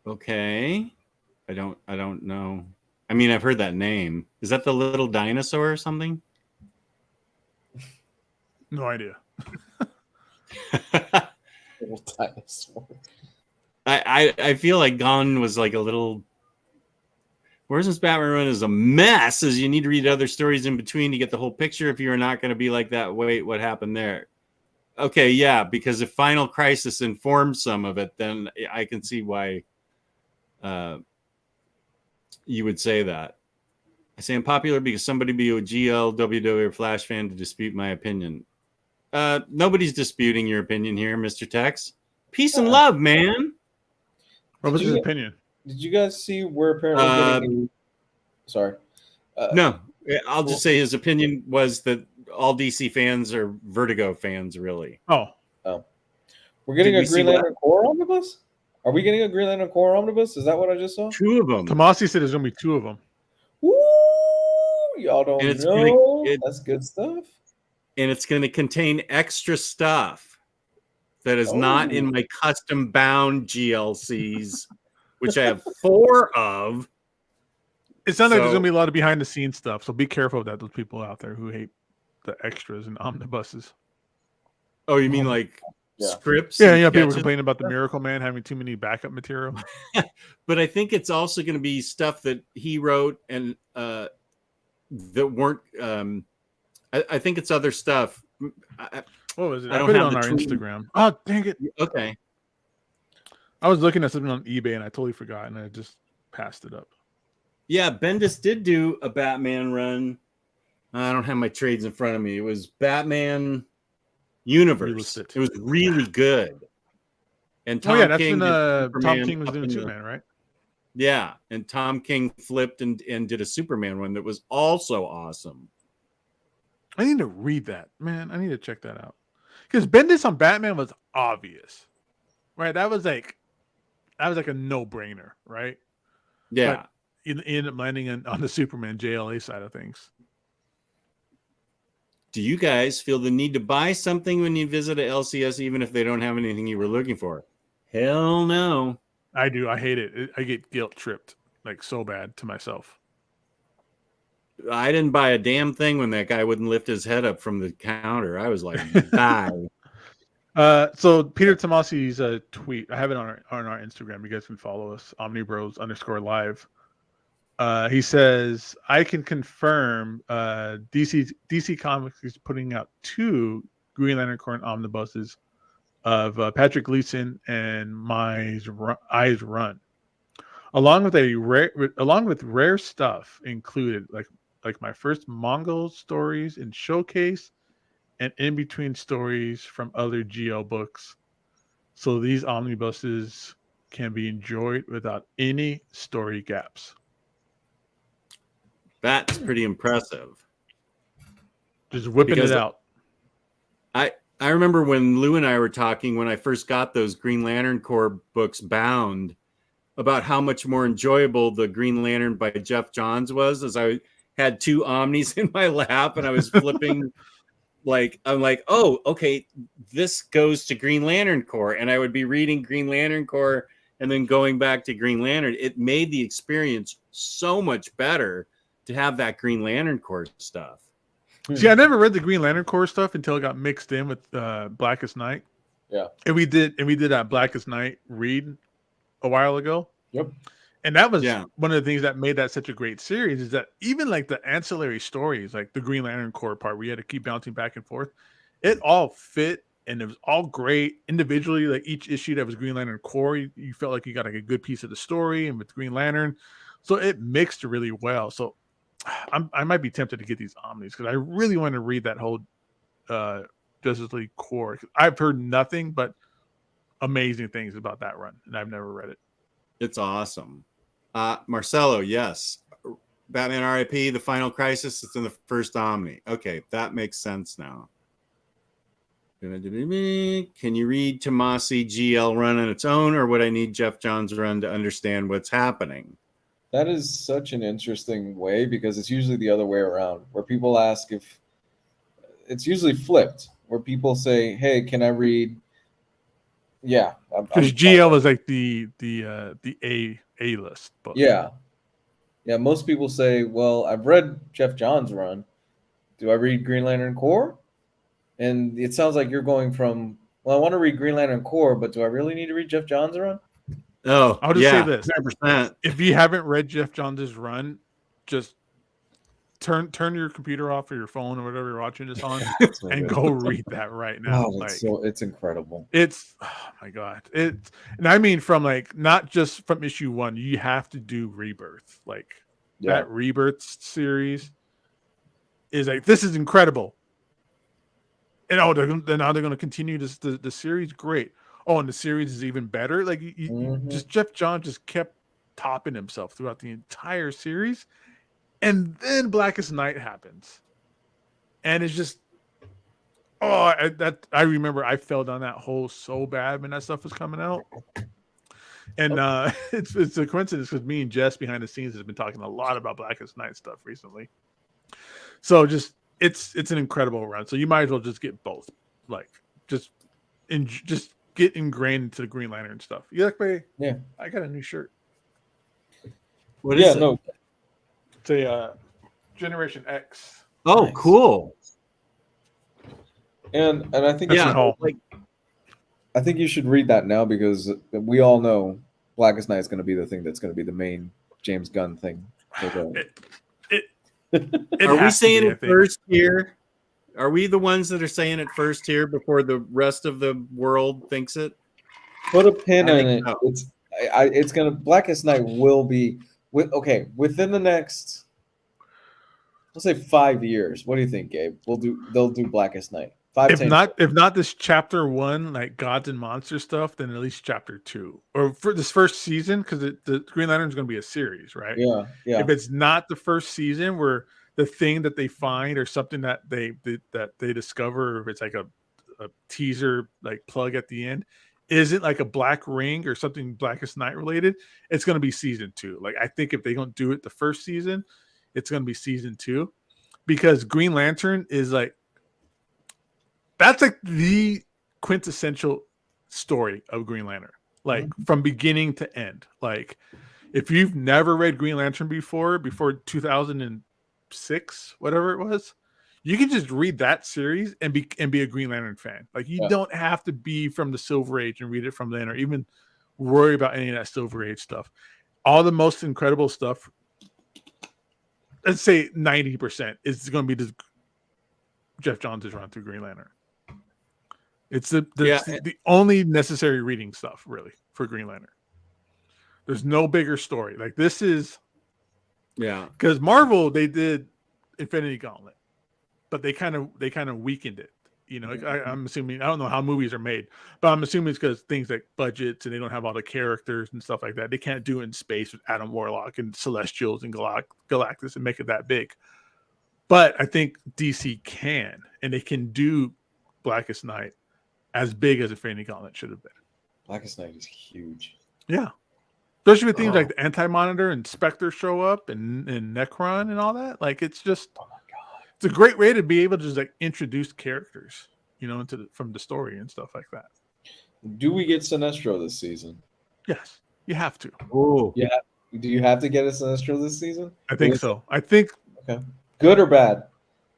Okay. I don't know. I mean, I've heard that name. Is that the little dinosaur or something? No idea. Little dinosaur. I feel like Gon was like a little. Morrison's Batman run is a mess, as you need to read other stories in between to get the whole picture. If you're not going to be like that, wait, what happened there? Okay, yeah, because if Final Crisis informs some of it, then I can see why you would say that. I say I'm popular because somebody be a GL, WW, or Flash fan to dispute my opinion. Nobody's disputing your opinion here, Mr. Tex. Peace and love, man. What was his opinion? Did you guys see where apparently? Sorry. No, I'll just say his opinion was that all DC fans are Vertigo fans, really. Oh, we're getting Did a we see Green what? Lantern Corps omnibus. Are we getting a Green Lantern Corps omnibus? Is that what I just saw? 2 of them. Tomasi said there's gonna be 2 of them. Woo! Y'all don't And it's know. That's good stuff. And it's going to contain extra stuff that is not in my custom bound GLCs, which I have 4 of. It sounds like there's gonna be a lot of behind the scenes stuff, so be careful of that. Those people out there who hate the extras and omnibuses. Oh, you mean like scripts? Yeah, yeah. People complaining about the Miracle Man having too many backup material. But I think it's also going to be stuff that he wrote and that weren't. I think it's other stuff. What was it? I I don't put it have on the our tweet. Instagram. Oh, dang it! Okay. I was looking at something on eBay and I totally forgot, and I just passed it up. Yeah, Bendis did do a Batman run. I don't have my trades in front of me. It was Batman Universe. It was really good. And Tom that's King when did Tom King was up doing in the- Superman, right? Yeah, and Tom King flipped and did a Superman one that was also awesome. I need to read that, man. I need to check that out because Bendis on Batman was obvious, right? That was like a no-brainer, right? Yeah. But he ended up landing on the Superman JLA side of things. Do you guys feel the need to buy something when you visit a LCS, even if they don't have anything you were looking for? Hell no. I do. I hate it. I get guilt tripped like so bad to myself. I didn't buy a damn thing when that guy wouldn't lift his head up from the counter. I was like, bye. So Peter Tomasi's tweet, I have it on our Instagram. You guys can follow us, OmniBros_live. He says, I can confirm DC Comics is putting out 2 Green Lantern Corps omnibuses of Patrick Gleason and my Eyes Run, along with rare stuff included, like my first Mongol stories in Showcase and in between stories from other GL books. So these omnibuses can be enjoyed without any story gaps. That's pretty impressive. Just whipping it out. I remember when Lou and I were talking when I first got those Green Lantern Corps books bound about how much more enjoyable the Green Lantern by Jeff Johns was, as I had 2 Omnis in my lap and I was flipping I'm like, oh, okay, this goes to Green Lantern Corps. And I would be reading Green Lantern Corps and then going back to Green Lantern. It made the experience so much better to have that Green Lantern Corps stuff. See, I never read the Green Lantern Corps stuff until it got mixed in with Blackest Night. Yeah. And we did that Blackest Night read a while ago. Yep. And that was one of the things that made that such a great series, is that even like the ancillary stories, like the Green Lantern Corps part where you had to keep bouncing back and forth, it all fit and it was all great individually. Like each issue that was Green Lantern Corps, you felt like you got like a good piece of the story, and with Green Lantern, so it mixed really well. So I might be tempted to get these Omnis because I really want to read that whole Justice League Corps. I've heard nothing but amazing things about that run, and I've never read it. It's awesome. Marcelo, yes. Batman RIP, The Final Crisis, it's in the first Omni. Okay, that makes sense now. Can you read Tomasi GL run on its own, or would I need Jeff Johns' run to understand what's happening? That is such an interesting way, because it's usually the other way around, where people ask if it's usually flipped, where people say, "Hey, can I read?" Yeah, because GL was like the A list book. Yeah. Most people say, "Well, I've read Jeff Johns' run. Do I read Green Lantern Corps?" And it sounds like you're going from, "Well, I want to read Green Lantern Corps, but do I really need to read Jeff Johns' run?" Oh, I'll just say this: 100%. If you haven't read Jeff Johns' run, just turn your computer off or your phone or whatever you're watching this on, and go read that right now. It's incredible. It's, oh my god! And I mean, from like not just from issue 1, you have to do Rebirth. Like that Rebirth series is like, this is incredible. And now they're going to continue the series. Great. Oh, and the series is even better. Like just Jeff Johns just kept topping himself throughout the entire series, and then Blackest Night happens, and it's just I remember I fell down that hole so bad when that stuff was coming out. And it's a coincidence because me and Jess behind the scenes has been talking a lot about Blackest Night stuff recently. So just it's an incredible run. So you might as well just get both. Like just get ingrained into the Green Lantern stuff. Yeah, I got a new shirt. What is it? No. It's a Generation X. Oh, nice. Cool. And I think I think you should read that now because we all know Blackest Night is going to be the thing that's going to be the main James Gunn thing. Are we saying it first here? Are we the ones that are saying it first here before the rest of the world thinks it? Put a pin in it. So. It's going to Blackest Night will be within the next, let's say 5 years. What do you think, Gabe? They'll do Blackest Night. If not this chapter 1, like Gods and Monsters stuff, then at least chapter 2, or for this first season, because the Green Lantern is going to be a series, right? Yeah. If it's not the first season, where the thing that they find or something that they discover, or if it's like a teaser like plug at the end, isn't like a black ring or something Blackest Night related, it's going to be season 2. Like I think if they don't do it the first season, it's going to be season 2, because Green Lantern is like. That's like the quintessential story of Green Lantern, like from beginning to end. Like if you've never read Green Lantern before 2006, whatever it was, you can just read that series and be a Green Lantern fan. Like you don't have to be from the Silver Age and read it from then, or even worry about any of that Silver Age stuff. All the most incredible stuff, let's say 90%, is going to be Jeff Johns' run through Green Lantern. It's the only necessary reading stuff, really, for Green Lantern. There's no bigger story. Like this is, because Marvel, they did Infinity Gauntlet, but they kind of weakened it. You know, I'm assuming, I don't know how movies are made, but I'm assuming it's because things like budgets and they don't have all the characters and stuff like that. They can't do it in space with Adam Warlock and Celestials and Galactus and make it that big. But I think DC can, and they can do Blackest Night as big as Infinity Gauntlet should have been. Blackest Night is huge. Yeah. Especially with things like the Anti-Monitor and Spectre show up and Necron and all that. Like it's just it's a great way to be able to just like introduce characters, you know, from the story and stuff like that. Do we get Sinestro this season? Yes, you have to. Oh, yeah. Do you have to get a Sinestro this season? I think so. I think. Okay. Good or bad?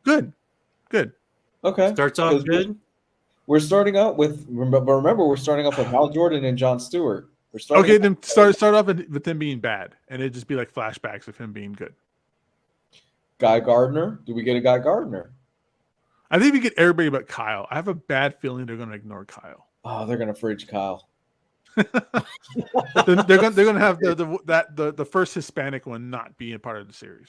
Good. Okay. Starts off good. We're starting out with, remember, we're starting off with Hal Jordan and John Stewart. Then start off with him being bad, and it'd just be like flashbacks of him being good. Guy Gardner? Do we get a Guy Gardner? I think we get everybody but Kyle. I have a bad feeling they're going to ignore Kyle. Oh, they're going to fridge Kyle. they're going to have the first Hispanic one not be a part of the series.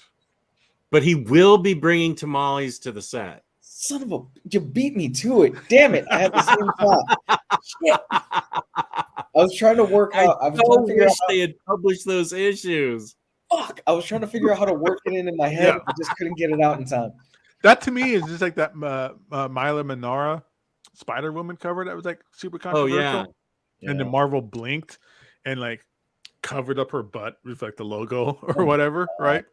But he will be bringing tamales to the set. Son of a, you beat me to it. Damn it. I had the same thought. Shit. I was trying to work out. I was trying to figure out they had published those issues. Fuck. I was trying to figure out how to work it in my head. I just couldn't get it out in time. That to me is just like that Mila Manara Spider-Woman cover that was like super controversial. Oh, yeah. And then Marvel blinked and like covered up her butt with like the logo or whatever, right?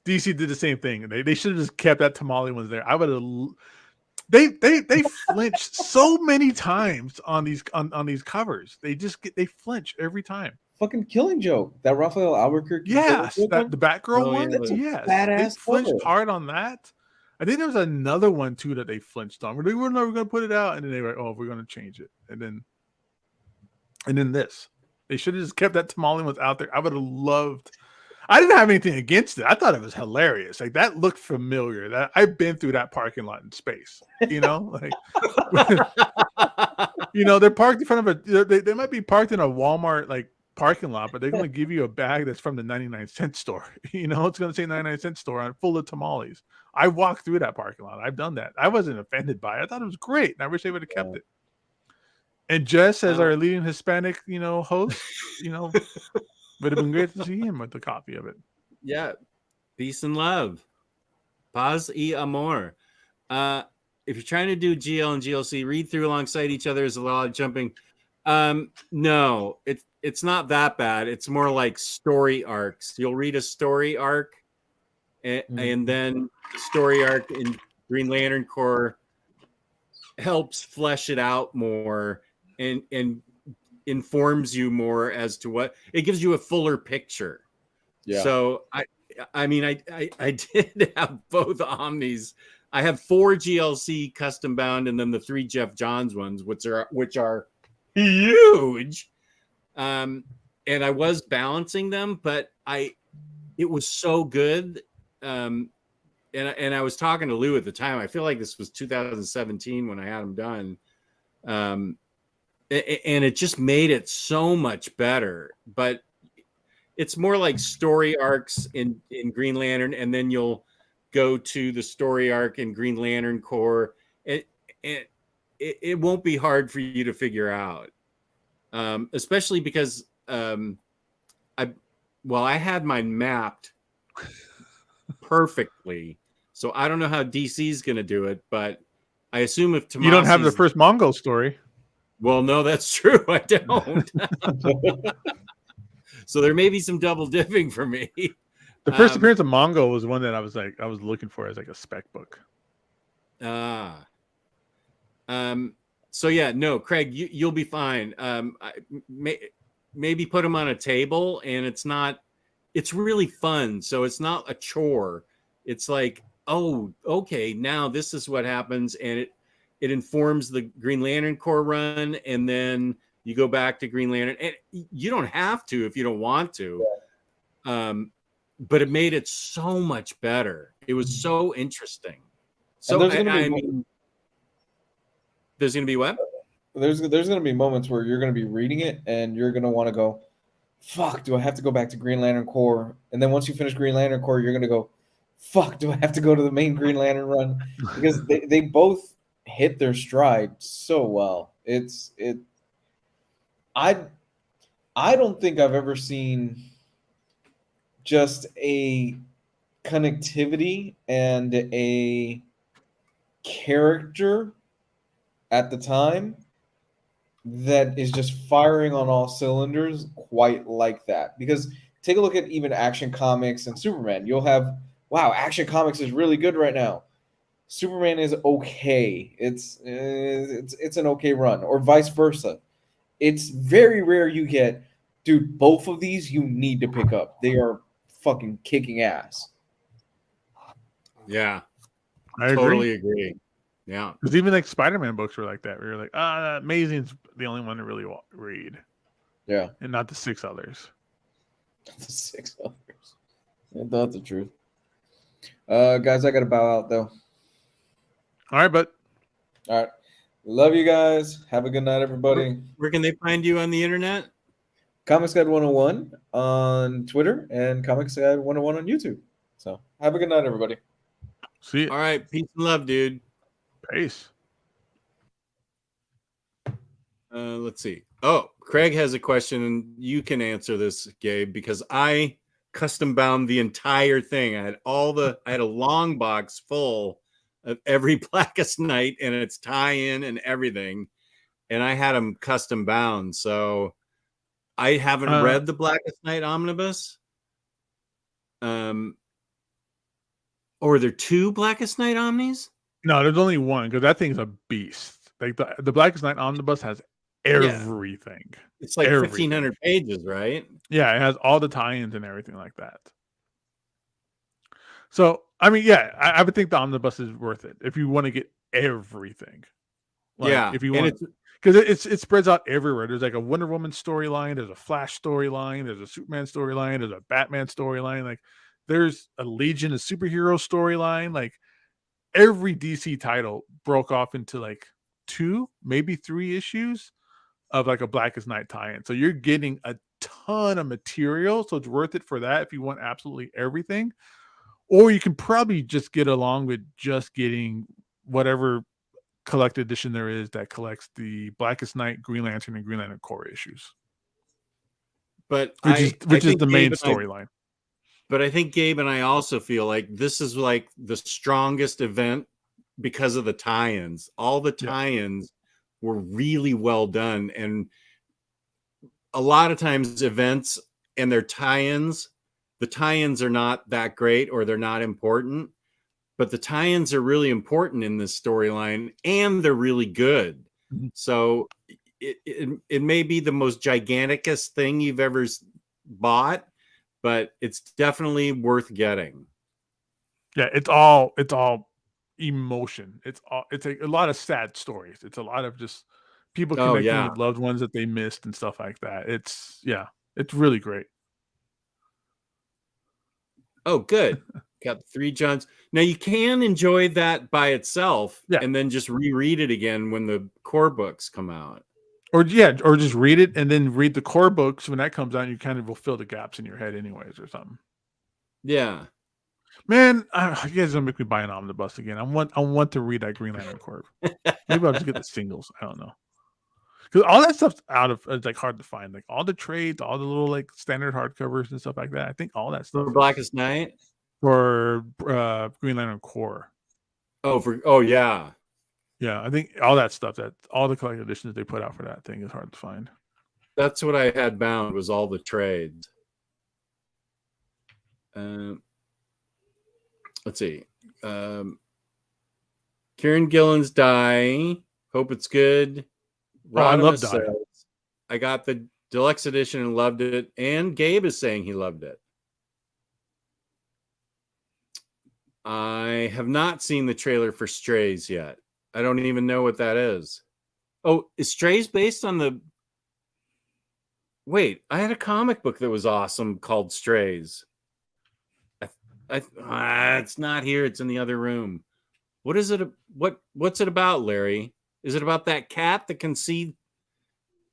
DC did the same thing. They should have just kept that tamale ones there. I would have. They flinched so many times on these covers. They flinch every time. Fucking Killing Joke, that Raphael Albuquerque. Yes, the Batgirl one. That's yes, badass. They flinched hard on that. I think there was another one too that they flinched on. They were never going to put it out, and then they were like, "Oh, we're going to change it." And then this. They should have just kept that tamale ones out there. I would have loved. I didn't have anything against it. I thought it was hilarious. Like that looked familiar. That I've been through that parking lot in space. You know, like you know, they're parked in front of a. They might be parked in a Walmart like parking lot, but they're going to give you a bag that's from the 99-cent store. You know, it's going to say 99-cent store on full of tamales. I walked through that parking lot. I've done that. I wasn't offended by it. I thought it was great, and I wish they would have kept it. And Jess, as our leading Hispanic, you know, host, you know. Would have been great to see him with a copy of it. Yeah. Peace and love. Paz y amor. If you're trying to do GL and GLC, read through alongside each other is a lot of jumping. No, it's not that bad. It's more like story arcs. You'll read a story arc, and then story arc in Green Lantern Corps helps flesh it out more and informs you more as to what it gives you a fuller picture. Yeah. So I mean, I did have both Omnis. I have 4 GLC custom bound, and then the 3 Jeff Johns ones, which are huge. And I was balancing them, but it was so good. And I was talking to Lou at the time. I feel like this was 2017 when I had them done. And it just made it so much better. But it's more like story arcs in Green Lantern, and then you'll go to the story arc in Green Lantern Corps. It won't be hard for you to figure out, especially because I had mine mapped perfectly. So I don't know how DC's going to do it, but I assume if Tomasi's... You don't have the first Mongol story. Well, no, that's true. I don't. So there may be some double dipping for me. The first appearance of Mongol was one that I was looking for as like a spec book. So yeah, no, Craig, you'll be fine. Maybe put them on a table, and it's really fun. So it's not a chore. It's like, oh, okay, now this is what happens, and it informs the Green Lantern Corps run, and then you go back to Green Lantern, and you don't have to if you don't want to. But it made it so much better. It was so interesting. So there's going to be what? There's going to be moments where you're going to be reading it and you're going to want to go, fuck, do I have to go back to Green Lantern Corps? And then once you finish Green Lantern Corps, you're going to go, fuck, do I have to go to the main Green Lantern run? Because they both hit their stride so well. I don't think I've ever seen just a connectivity and a character at the time that is just firing on all cylinders quite like that. Because take a look at even Action Comics and Superman. You'll have, wow, Action Comics is really good right now. Superman is okay. It's an okay run, or vice versa. It's very rare you get, dude, both of these you need to pick up. They are fucking kicking ass. Yeah. I totally agree. Yeah. Because even like Spider-Man books were like that. Where you're like, Amazing's the only one to really read. Yeah. And not the 6 others. The 6 others. That's the truth. Guys, I got to bow out, though. All right, bud. All right. Love you guys. Have a good night, everybody. Where can they find you on the internet? Comics Guide 101 on Twitter and Comics Guide 101 on YouTube. So have a good night, everybody. See you. All right. Peace and love, dude. Peace. Let's see. Oh, Craig has a question, and you can answer this, Gabe, because I custom bound the entire thing. I had a long box full of every Blackest Night and its tie-in and everything, and I had them custom bound. So I haven't read the Blackest Night omnibus. Or are there 2 Blackest Night omnis? No, there's only one, because that thing's a beast. Like the Blackest Night omnibus has everything. Yeah. It's like 1,500 pages, right? Yeah, it has all the tie-ins and everything like that. So, I mean, yeah, I would think the omnibus is worth it if you want to get everything. Like, yeah, if you want, because it spreads out everywhere. There's like a Wonder Woman storyline, there's a Flash storyline, there's a Superman storyline, there's a Batman storyline. Like, there's a Legion of Superhero storyline. Like, every DC title broke off into like 2, maybe 3 issues of like a Blackest Night tie-in. So you're getting a ton of material. So it's worth it for that if you want absolutely everything. Or you can probably just get along with just getting whatever collected edition there is that collects the Blackest Night, Green Lantern, and Green Lantern Corps issues. But which is the main storyline. But I think Gabe and I also feel like this is like the strongest event because of the tie-ins. All the tie-ins were really well done. And a lot of times events and their tie-ins, the tie-ins are not that great or they're not important. But the tie-ins are really important in this storyline and they're really good. Mm-hmm. So it may be the most giganticest thing you've ever bought, but it's definitely worth getting. Yeah, it's all emotion. It's a lot of sad stories. It's a lot of just people connecting with loved ones that they missed and stuff like that. It's really great. Oh, good. Got 3 Johns. Now you can enjoy that by itself and then just reread it again when the core books come out. Or just read it and then read the core books when that comes out. You kind of will fill the gaps in your head anyways or something. Yeah. Man, you guys don't make me buy an omnibus again. I want to read that Green Lantern Corps. Maybe I'll just get the singles. I don't know. Because all that stuff's it's like hard to find. Like all the trades, all the little like standard hardcovers and stuff like that. I think all that stuff. For Blackest Night? For Green Lantern Corps. Yeah. Yeah, I think all that stuff, that all the collected editions they put out for that thing is hard to find. That's what I had bound, was all the trades. Let's see. Kieran Gillen's Die. Hope it's good. I love Die. Says, I got the deluxe edition and loved it. And Gabe is saying he loved it. I have not seen the trailer for Strays yet. I don't even know what that is. Oh, is Strays based on the... Wait, I had a comic book that was awesome called Strays. It's not here. It's in the other room. What is it? What's it about, Larry? Is it about that cat that can see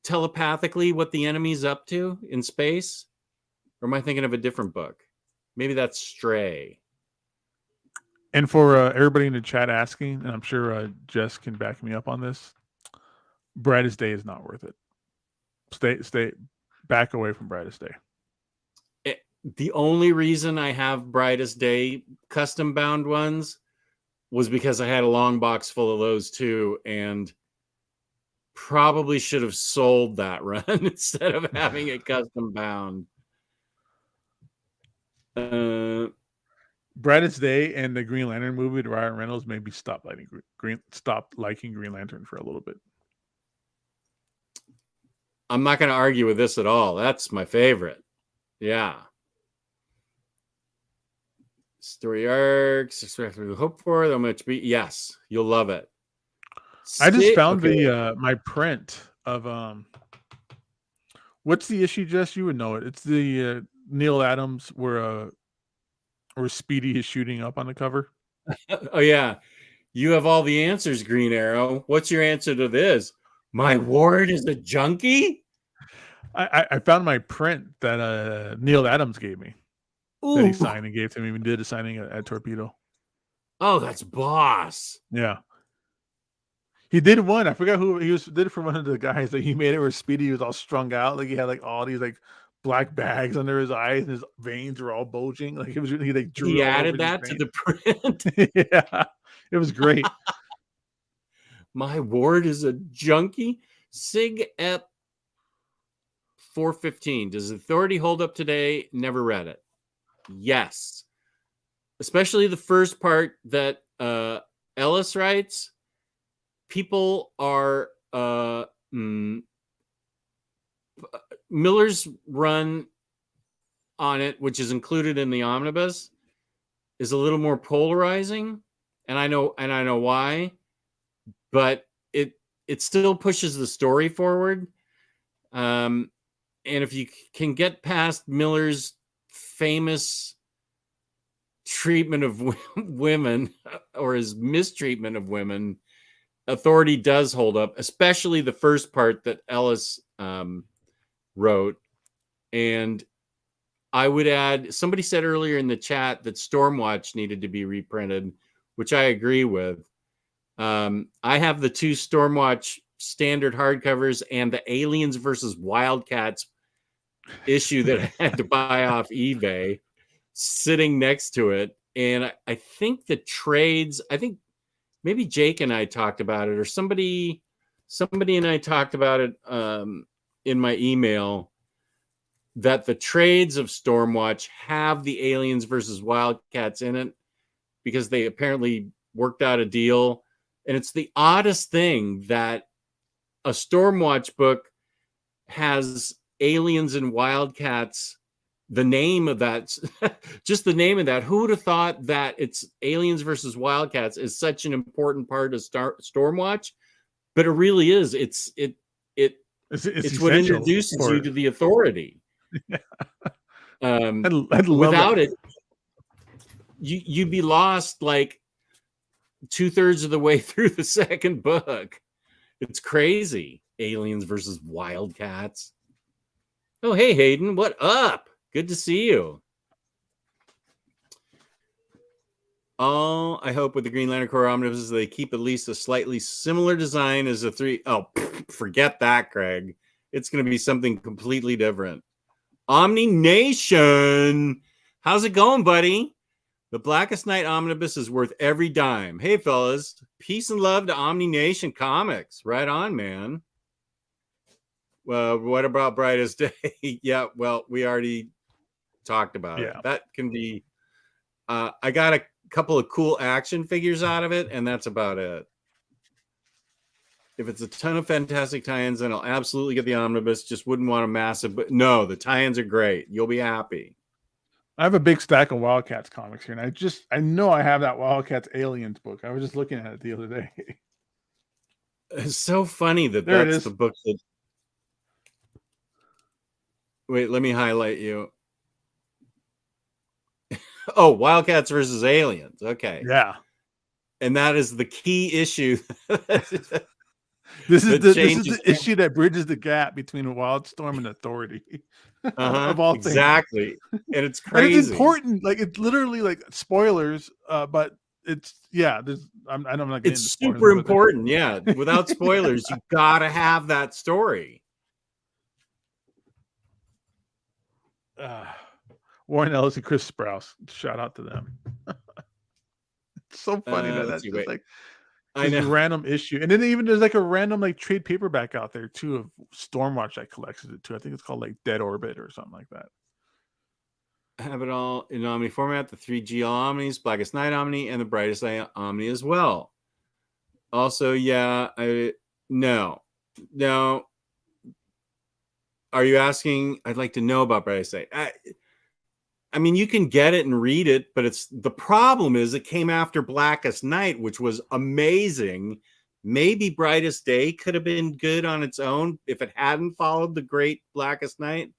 telepathically what the enemy's up to in space? Or am I thinking of a different book? Maybe that's Stray. And for everybody in the chat asking, and I'm sure Jess can back me up on this, Brightest Day is not worth it. Stay back away from Brightest Day. The only reason I have Brightest Day custom bound ones was because I had a long box full of those too, and probably should have sold that run instead of having it custom bound. Brightest Day and the Green Lantern movie to Ryan Reynolds made me stop liking Green Lantern for a little bit. I'm not going to argue with this at all. That's my favorite. Yeah. Story arcs, expect we hope for them to be. Yes, you'll love it. I just found my print of what's the issue, Jess? You would know it. It's the Neil Adams where Speedy is shooting up on the cover. Oh yeah, you have all the answers, Green Arrow. What's your answer to this? My ward is a junkie. I found my print that Neil Adams gave me. Ooh. That he signed and gave to me. We did a signing at Torpedo. Oh, that's boss. Yeah. He did one. I forgot who he did it for one of the guys that he made it where Speedy was all strung out. Like he had like all these like black bags under his eyes and his veins were all bulging. Like it was he like drew. He added that to the print. Yeah. It was great. My ward is a junkie. Sig Ep 415. Does Authority hold up today? Never read it. Yes. Especially the first part that Ellis writes. People are Miller's run on it, which is included in the omnibus, is a little more polarizing, and I know why, but it still pushes the story forward. And if you can get past Miller's famous treatment of women or his mistreatment of women, Authority does hold up, especially the first part that Ellis wrote. And I would add, somebody said earlier in the chat that Stormwatch needed to be reprinted, which I agree with. I have the 2 Stormwatch standard hardcovers and the Aliens versus Wildcats issue that I had to buy off eBay. sitting next to it. And I think the trades, I think maybe Jake and I talked about it, or somebody and I talked about it in my email, that the trades of Stormwatch have the Aliens versus Wildcats in it because they apparently worked out a deal. And it's the oddest thing that a Stormwatch book has Aliens and Wildcats, the name of that, just the name of that. Who would have thought that it's Aliens versus Wildcats is such an important part of Stormwatch? But it really is. It's what introduces you to the Authority. Without it, you'd be lost like 2/3 of the way through the second book. It's crazy. Aliens versus Wildcats. Oh, hey, Hayden, what up? Good to see you. Oh, I hope with the Green Lantern Corps omnibuses, they keep at least a slightly similar design as the three. Oh, forget that, Craig. It's going to be something completely different. Omni Nation. How's it going, buddy? The Blackest Night Omnibus is worth every dime. Hey, fellas. Peace and love to Omni Nation Comics. Right on, man. Well, what about Brightest Day? Yeah, well, we already talked about it. That can be... I got a couple of cool action figures out of it, and that's about it. If it's a ton of fantastic tie-ins, then I'll absolutely get the omnibus. Just wouldn't want a massive... But no, the tie-ins are great. You'll be happy. I have a big stack of Wildcats comics here, and I know I have that Wildcats Aliens book. I was just looking at it the other day. It's so funny that that's the book that... Wait, let me highlight you. Oh, Wildcats versus Aliens. Okay. Yeah. And that is the key issue. This is the issue that bridges the gap between Wildstorm and Authority. Of all exactly. Things. And it's crazy. And it's important. Like, it's literally like spoilers, but it's I'm not getting into it's super important. Yeah. Without spoilers, you gotta have that story. Warren Ellis and Chris Sprouse. Shout out to them. It's so funny that's just like a random issue. And then even there's like a random like trade paperback out there too of Stormwatch that collects it too. I think it's called like Dead Orbit or something like that. Have it all in Omni format, the 3 GL Omnis, Blackest Night Omni, and the Brightest Night Omni as well. Also, no. Are you asking? I'd like to know about Brightest Night. I mean, you can get it and read it, but the problem is it came after Blackest Night, which was amazing. Maybe Brightest Day could have been good on its own if it hadn't followed the great Blackest Night.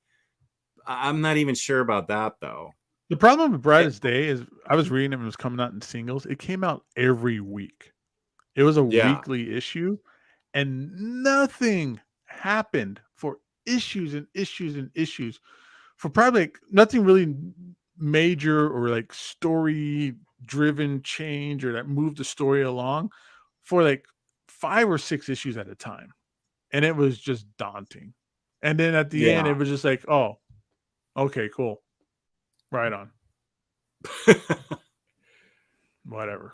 I'm not even sure about that, though. The problem with Brightest Day is I was reading it when it was coming out in singles. It came out every week. It was a weekly issue, and nothing happened for issues and issues and issues. For probably like nothing really major or like story driven change or that moved the story along for like 5 or 6 issues at a time. And it was just daunting. And then at the end, it was just like, oh, okay, cool. Right on. Whatever.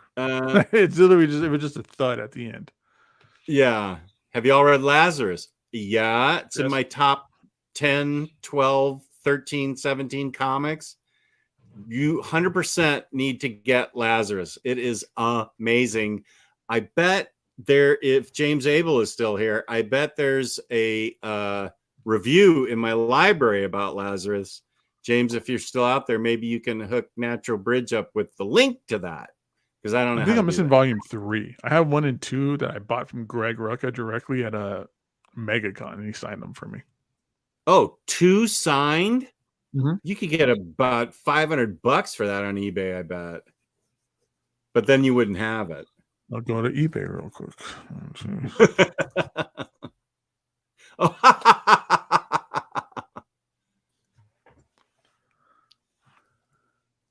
It's literally it was just a thud at the end. Yeah. Have you all read Lazarus? Yeah. It's in my top 10, 12, 13, 17 comics. You 100% need to get Lazarus. It is amazing. I bet if James Abel is still here, I bet there's a review in my library about Lazarus. James, if you're still out there, maybe you can hook Natural Bridge up with the link to that. Because I don't know. I think I'm missing volume 3. I have 1 and 2 that I bought from Greg Rucka directly at a MegaCon, and he signed them for me. Oh, 2 signed? Mm-hmm. You could get about $500 for that on eBay, I bet. But then you wouldn't have it. I'll go to eBay real quick.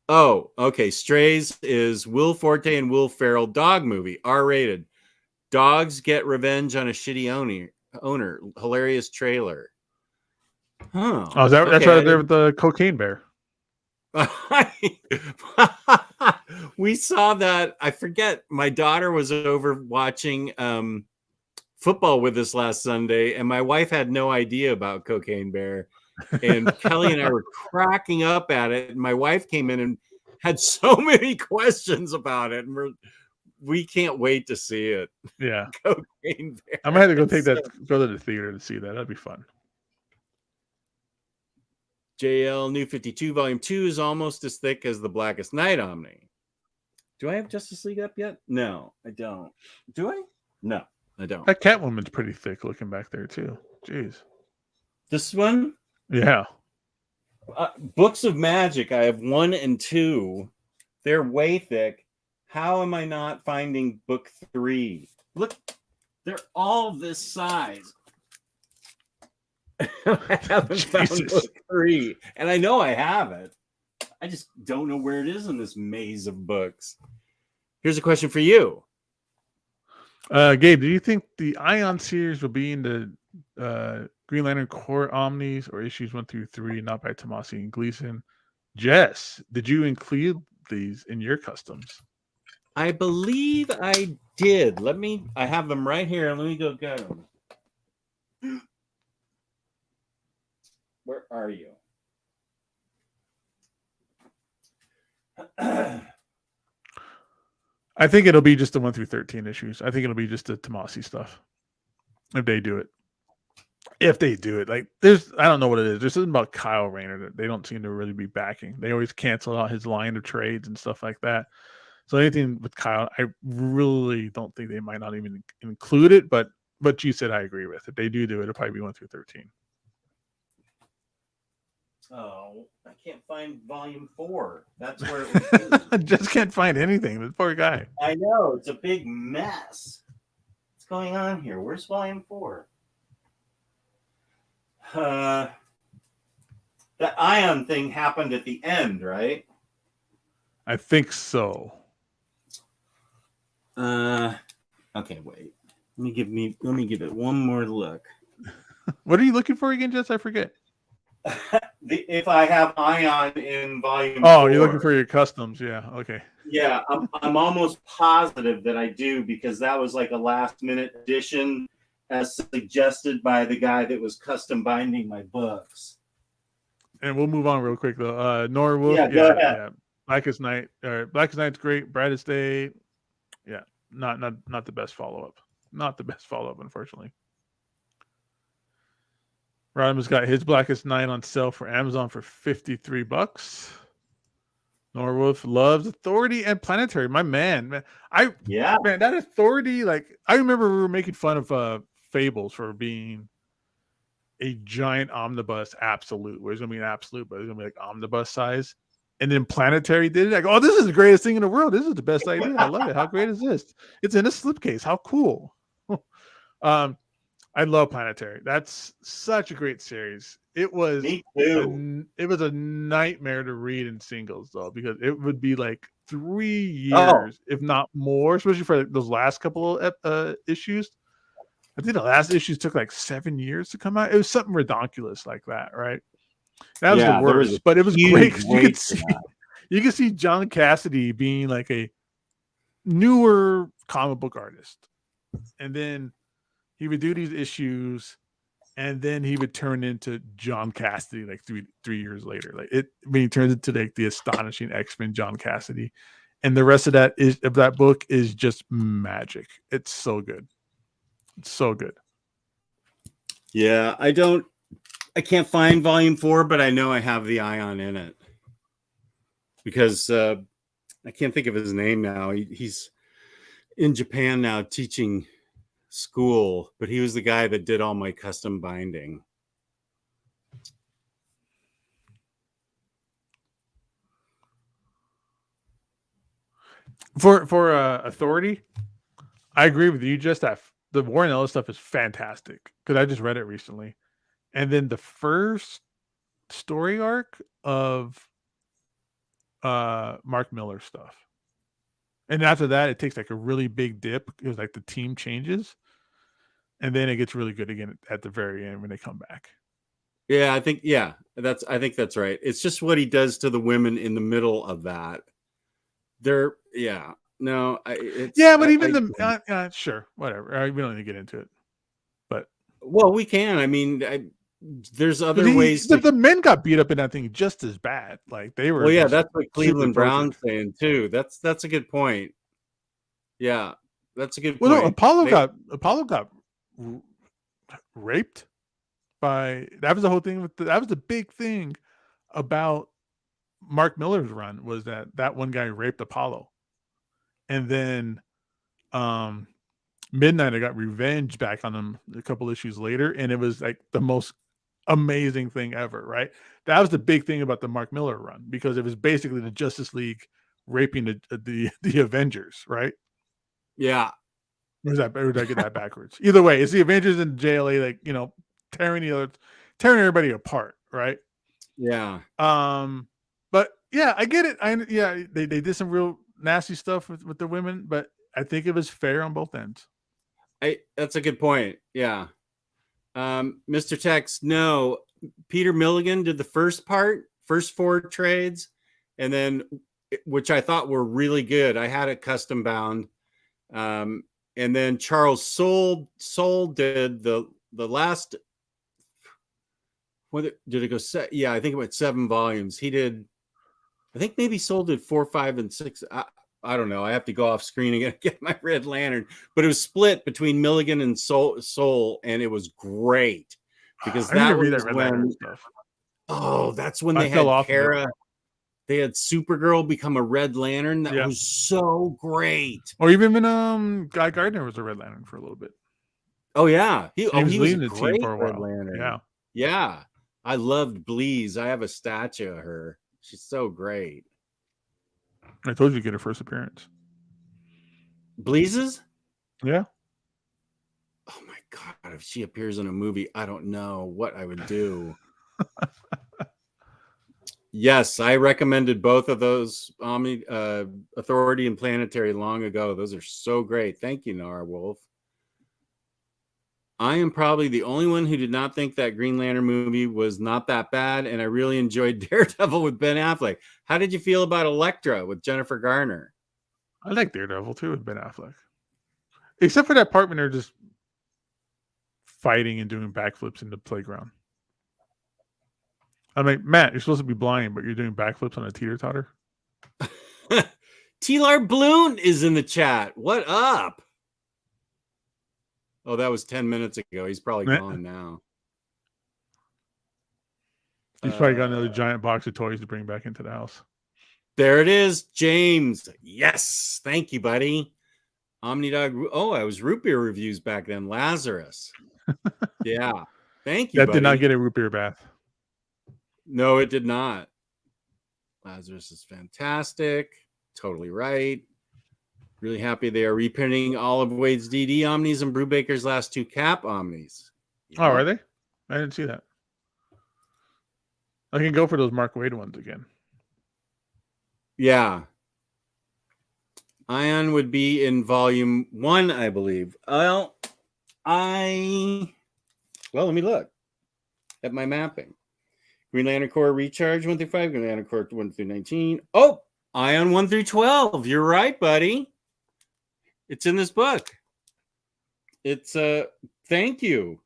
Oh, okay. Strays is Will Forte and Will Ferrell dog movie, R-rated. Dogs get revenge on a shitty owner. Hilarious trailer. Huh. Oh, that's right there with the cocaine bear. We saw that. I forget. My daughter was over watching football with us last Sunday, and my wife had no idea about Cocaine Bear. And Kelly and I were cracking up at it. And my wife came in and had so many questions about it, and we can't wait to see it. Yeah, Cocaine Bear. I might have to go go to the theater to see that. That'd be fun. JL New 52 Volume 2 is almost as thick as the Blackest Night Omni. Do I have Justice League up yet? No, I don't. Do I? No, I don't. That Catwoman's pretty thick looking back there too. Jeez. This one? Yeah. Books of Magic, I have 1 and 2. They're way thick. How am I not finding book 3? Look, they're all this size. I haven't found book 3, and I know I have it. I just don't know where it is in this maze of books. Here's a question for you. Gabe, do you think the Ion series will be in the Green Lantern Corps Omnis or issues 1 through 3, not by Tomasi and Gleason? Jess, did you include these in your customs? I believe I did. I have them right here. Let me go get them. Where are you? I think it'll be just the 1 through 13 issues. I think it'll be just the Tomasi stuff. If they do it. Like I don't know what it is. There's something about Kyle Rayner that they don't seem to really be backing. They always cancel out his line of trades and stuff like that. So anything with Kyle, I really don't think they might not even include it. But you said I agree with. If they do it, it'll probably be 1 through 13. Oh, I can't find volume 4. That's where it was. I just can't find anything. This poor guy. I know. It's a big mess. What's going on here? Where's volume 4? The Ion thing happened at the end, right? I think so. Okay, wait. Let me give it one more look. What are you looking for again, Jess? I forget. If I have Ion in volume 4. You're looking for your customs. Yeah. Okay. Yeah, I'm almost positive that I do, because that was like a last minute addition as suggested by the guy that was custom binding my books. And we'll move on real quick though. Nora Wolf, yeah. Blackest Night, Blackest Night's great. Brightest Day, yeah, not the best follow up. Not the best follow up, unfortunately. Rodimus got his Blackest Night on sale for Amazon for $53. Nora Wolf loves Authority and Planetary. My man, man, that Authority. Like, I remember we were making fun of Fables for being a giant omnibus absolute, where it's gonna be an absolute, but it's gonna be like omnibus size. And then Planetary did it. Like, oh, this is the greatest thing in the world. This is the best idea. I love it. How great is this? It's in a slipcase. How cool. I love Planetary. That's such a great series. It was Me too. It was a nightmare to read in singles though, because it would be like 3 years, if not more, especially for those last couple of issues. I think the last issues took like 7 years to come out. It was something ridiculous like that, right? That was the worst, but it was great because you could see John Cassidy being like a newer comic book artist, and then he would do these issues, and then he would turn into John Cassidy like three years later. Like when he turns into like the astonishing X-Men John Cassidy, and the rest of that book is just magic. It's so good. It's so good. Yeah, I can't find volume 4, but I know I have the Ion in it, because I can't think of his name now. He's in Japan now teaching school, but he was the guy that did all my custom binding. For Authority, I agree with you. Just that the Warren Ellis stuff is fantastic, because I just read it recently. And then the first story arc of Mark Miller stuff. And after that, it takes like a really big dip. It was like the team changes. And then it gets really good again at the very end when they come back. Yeah, I think that's right. It's just what he does to the women in the middle of that. They're no, but even sure, whatever. We don't need to get into it, but well, we can. I mean, there's other ways. The men got beat up in that thing just as bad. Like they were. Well, yeah, that's what Cleveland Brown's saying too. That's a good point. Yeah, that's a good point. Well, no, Apollo got raped by. That was the whole thing that was the big thing about Mark Miller's run, was that one guy raped Apollo, and then Midnighter got revenge back on him a couple issues later, and it was like the most amazing thing ever, right? That was the big thing about the Mark Miller run, because it was basically the Justice League raping the Avengers, right? Yeah. Or did I get that backwards? Either way, it's the Avengers and JLA, like, you know, tearing everybody apart, right? Yeah. But yeah, I get it. They did some real nasty stuff with the women, but I think it was fair on both ends. That's a good point. Yeah. Mr. Tex, no, Peter Milligan did the first 4 trades, and then, which I thought were really good. I had it custom bound. And then Charles Soule did the last, what did it go? Yeah, I think it went 7 volumes. He did, I think maybe Soule did 4, 5, and 6. I don't know. I have to go off screen and get my Red Lantern, but it was split between Milligan and Soule, and it was great because that was when. Oh, that's when they had Kara. They had Supergirl become a Red Lantern. That was so great. Or even when Guy Gardner was a Red Lantern for a little bit. Oh yeah, he was leading the team for a while. Red Lantern. Yeah. Yeah. I loved Bleeze. I have a statue of her. She's so great. I told you to get her first appearance. Bleeze's? Yeah. Oh my God. If she appears in a movie, I don't know what I would do. Yes, I recommended both of those, Authority and Planetary, long ago. Those are so great. Thank you, Nara Wolf. I am probably the only one who did not think that Green Lantern movie was not that bad, and I really enjoyed Daredevil with Ben Affleck. How did you feel about Elektra with Jennifer Garner? I like Daredevil too with Ben Affleck. Except for that part when they're just fighting and doing backflips in the playground. I'm like, Matt, you're supposed to be blind, but you're doing backflips on a teeter-totter? T-Lar Bloom is in the chat. What up? Oh, that was 10 minutes ago. He's probably gone now. He's probably got another giant box of toys to bring back into the house. There it is, James. Yes. Thank you, buddy. Omnidog. Oh, I was root beer reviews back then. Lazarus. Yeah. Thank you, That buddy. did not get a root beer bath. No, it did not. Lazarus is fantastic. Totally right. Really happy they are reprinting all of Wade's DD Omnis and Brubaker's last 2 Cap Omnis. Yeah. Oh, are they? I didn't see that. I can go for those Mark Wade ones again. Yeah. Ion would be in volume 1, I believe. Well, let me look at my mapping. Green Lantern Corps Recharge 1 through 5, Green Lantern Corps 1 through 19. Oh, Ion 1 through 12. You're right, buddy. It's in this book. It's thank you.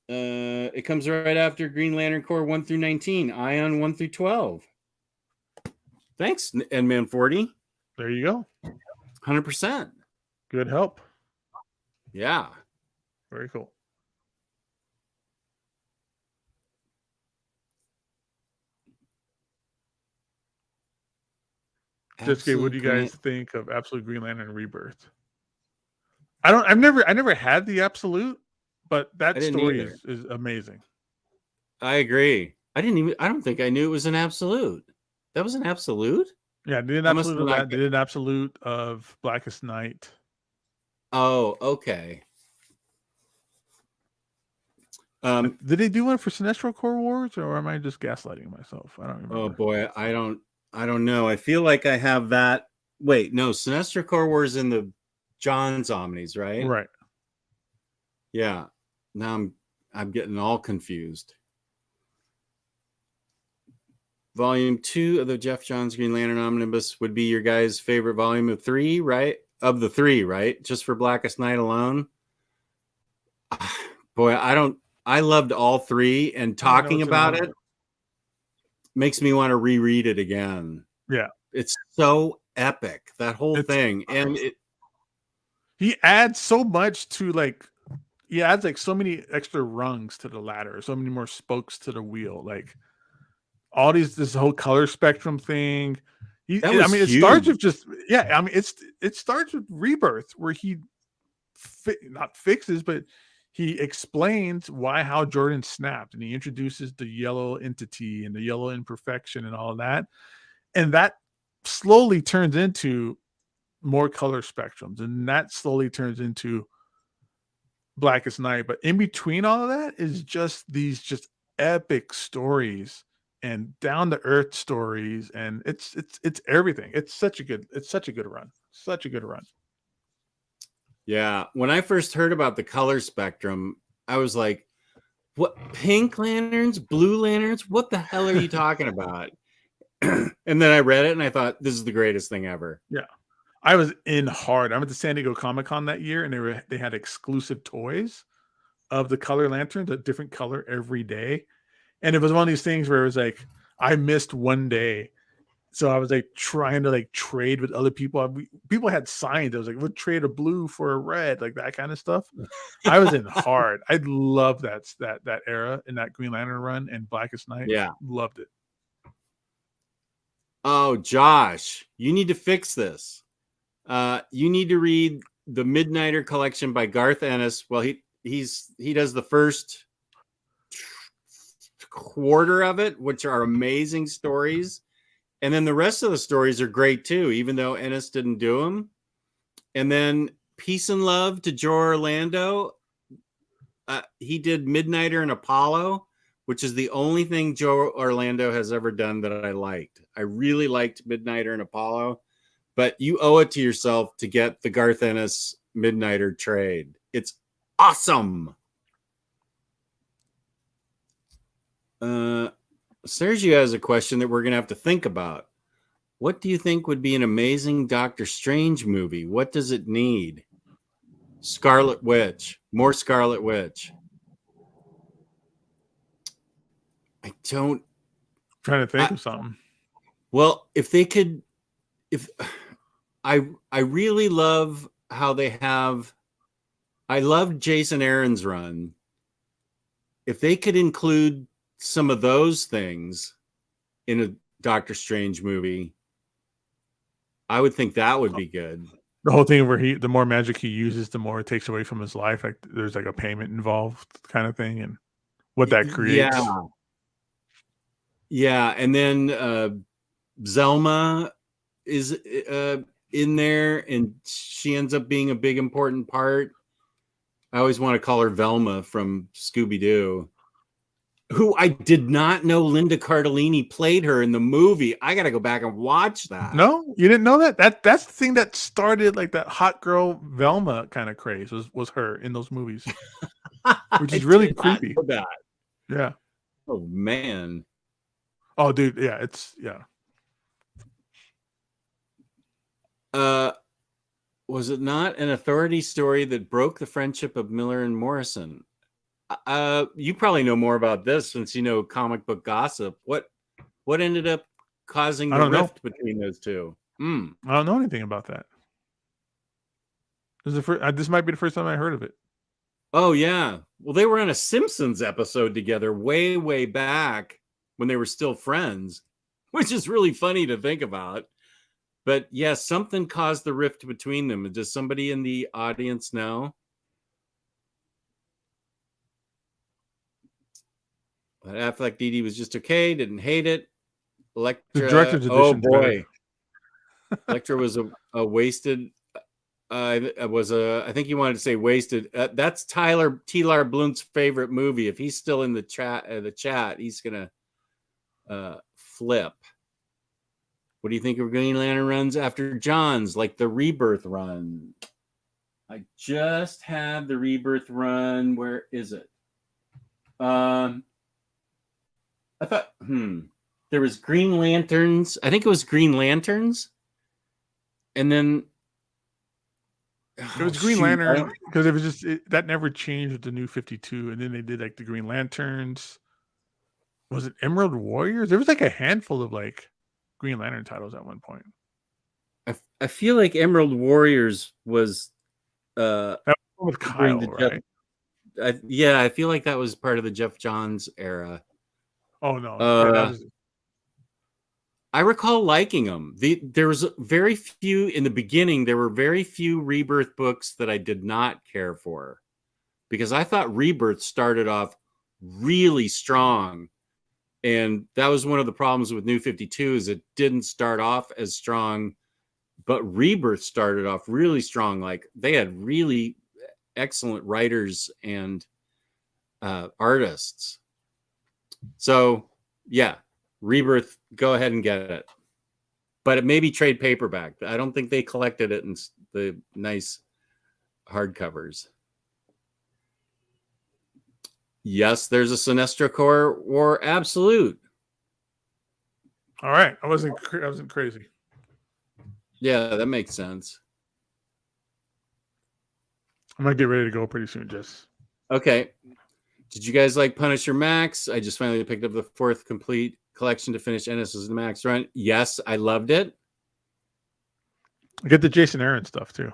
It comes right after Green Lantern Corps 1 through 19, Ion 1 through 12. Thanks, N-Man 40. There you go. 100%. Good help. Yeah. Very cool. Jessica, what do you guys think of Absolute Green Lantern Rebirth? I've never had the Absolute, but that story is amazing. I agree. I don't think I knew it was an Absolute. That was an Absolute? Yeah, did an Absolute of that. Did an Absolute of Blackest Night. Oh, okay. Did they do one for Sinestro Corps Wars, or am I just gaslighting myself? I don't remember. Oh boy, I don't know. I feel like I have that. Wait, no, Sinestro Corps Wars in the John's Omnis, right? Right. Yeah. Now I'm getting all confused. volume 2 of the Jeff Johns Green Lantern Omnibus would be your guys' favorite volume of 3, right? Of the 3, right? Just for Blackest Night alone. Boy, I loved all 3, and talking about it makes me want to reread it again. Yeah. It's so epic, that whole thing. And he adds so much to like, he adds like so many extra rungs to the ladder, so many more spokes to the wheel. Like all this whole color spectrum thing. It starts with just, it starts with Rebirth, where he not fixes, but he explains how Jordan snapped, and he introduces the yellow entity and the yellow imperfection and all of that. And that slowly turns into more color spectrums, and that slowly turns into Blackest Night. But in between all of that is just these just epic stories and down to earth stories, and it's everything. It's such a good run. Such a good run. Yeah, when I first heard about the color spectrum, I was like, what, pink lanterns, blue lanterns? What the hell are you talking about? And then I read it and I thought, this is the greatest thing ever. Yeah. I was in hard. I went to San Diego Comic-Con that year, and they had exclusive toys of the color lanterns, a different color every day. And it was one of these things where it was like, I missed one day. So I was like trying to like trade with other people. People had signs. I was like, we'll trade a blue for a red, like that kind of stuff. I was in hard. I love that era in that Green Lantern run and Blackest Night. Yeah. Loved it. Oh, Josh, you need to fix this. You need to read the Midnighter collection by Garth Ennis. Well, he does the first quarter of it, which are amazing stories. And then the rest of the stories are great too, even though Ennis didn't do them. And then Peace and Love to Joe Orlando. He did Midnighter and Apollo, which is the only thing Joe Orlando has ever done that I liked. I really liked Midnighter and Apollo, but you owe it to yourself to get the Garth Ennis Midnighter trade. It's awesome. Sergio has a question that we're going to have to think about. What do you think would be an amazing Doctor Strange movie? What does it need? Scarlet Witch. More Scarlet Witch. I don't... trying to think of something. Well, if they could... I really love how they have... I love Jason Aaron's run. If they could include some of those things in a Doctor Strange movie, I would think that would be good. The whole thing where the more magic he uses, the more it takes away from his life. Like there's like a payment involved kind of thing, and what that creates. Yeah. And then Zelma is in there, and she ends up being a big important part. I always want to call her Velma from Scooby-Doo, who I did not know Linda Cardellini played her in the movie. I got to go back and watch that. No, you didn't know that? That's the thing that started like that hot girl Velma kind of craze was her in those movies, which is really creepy. Yeah. Oh man. Oh dude, yeah, Was it not an Authority story that broke the friendship of Miller and Morrison? You probably know more about this since you know comic book gossip. What ended up causing the rift between those two? I don't know anything about that. This might be the first time I heard of it. Oh yeah. Well, they were on a Simpsons episode together way back when they were still friends, which is really funny to think about. But yes, something caused the rift between them. Does somebody in the audience know? Affleck Dee Dee was just okay. Didn't hate it. Elektra. The director's edition. Oh boy. Elektra was a wasted. I think you wanted to say wasted. That's T.Lar Blunt's favorite movie. If he's still in the chat, he's gonna flip. What do you think of Green Lantern runs after John's, like the Rebirth run? I just had the Rebirth run. Where is it? I thought, there's there was Green Lanterns. I think it was Green Lanterns. And then it was Green Lantern because it was just that never changed with the New 52, and then they did like the Green Lanterns. Was it Emerald Warriors? There was like a handful of like Green Lantern titles at one point. I feel like Emerald Warriors was with Kyle, right? I feel like that was part of the Jeff Johns era. Oh no, I recall liking them. There was very few in the beginning. There were very few Rebirth books that I did not care for, because I thought Rebirth started off really strong, and that was one of the problems with New 52 is it didn't start off as strong, but Rebirth started off really strong. Like they had really excellent writers and artists. So yeah. Rebirth, go ahead and get it, but it may be trade paperback. I don't think they collected it in the nice hardcovers. Yes, there's a Sinestro Corps War Absolute. All right, I wasn't crazy. Yeah, that makes sense. I might get ready to go pretty soon, Jess. Okay. Did you guys like Punisher Max? I just finally picked up the 4th complete collection to finish Ennis's Max run. Yes, I loved it. I get the Jason Aaron stuff too.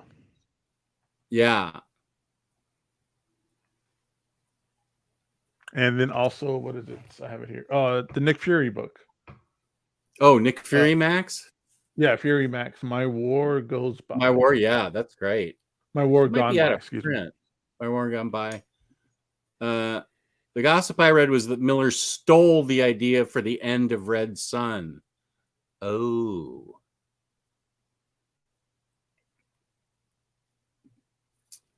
Yeah. And then also, what is it? I have it here. The Nick Fury book. Oh, Nick Fury Max? Yeah, Fury Max. My War Goes By. My War, yeah, that's great. My War Gone By. Excuse me. My War Gone By. The gossip I read was that Miller stole the idea for the end of Red Sun. Oh.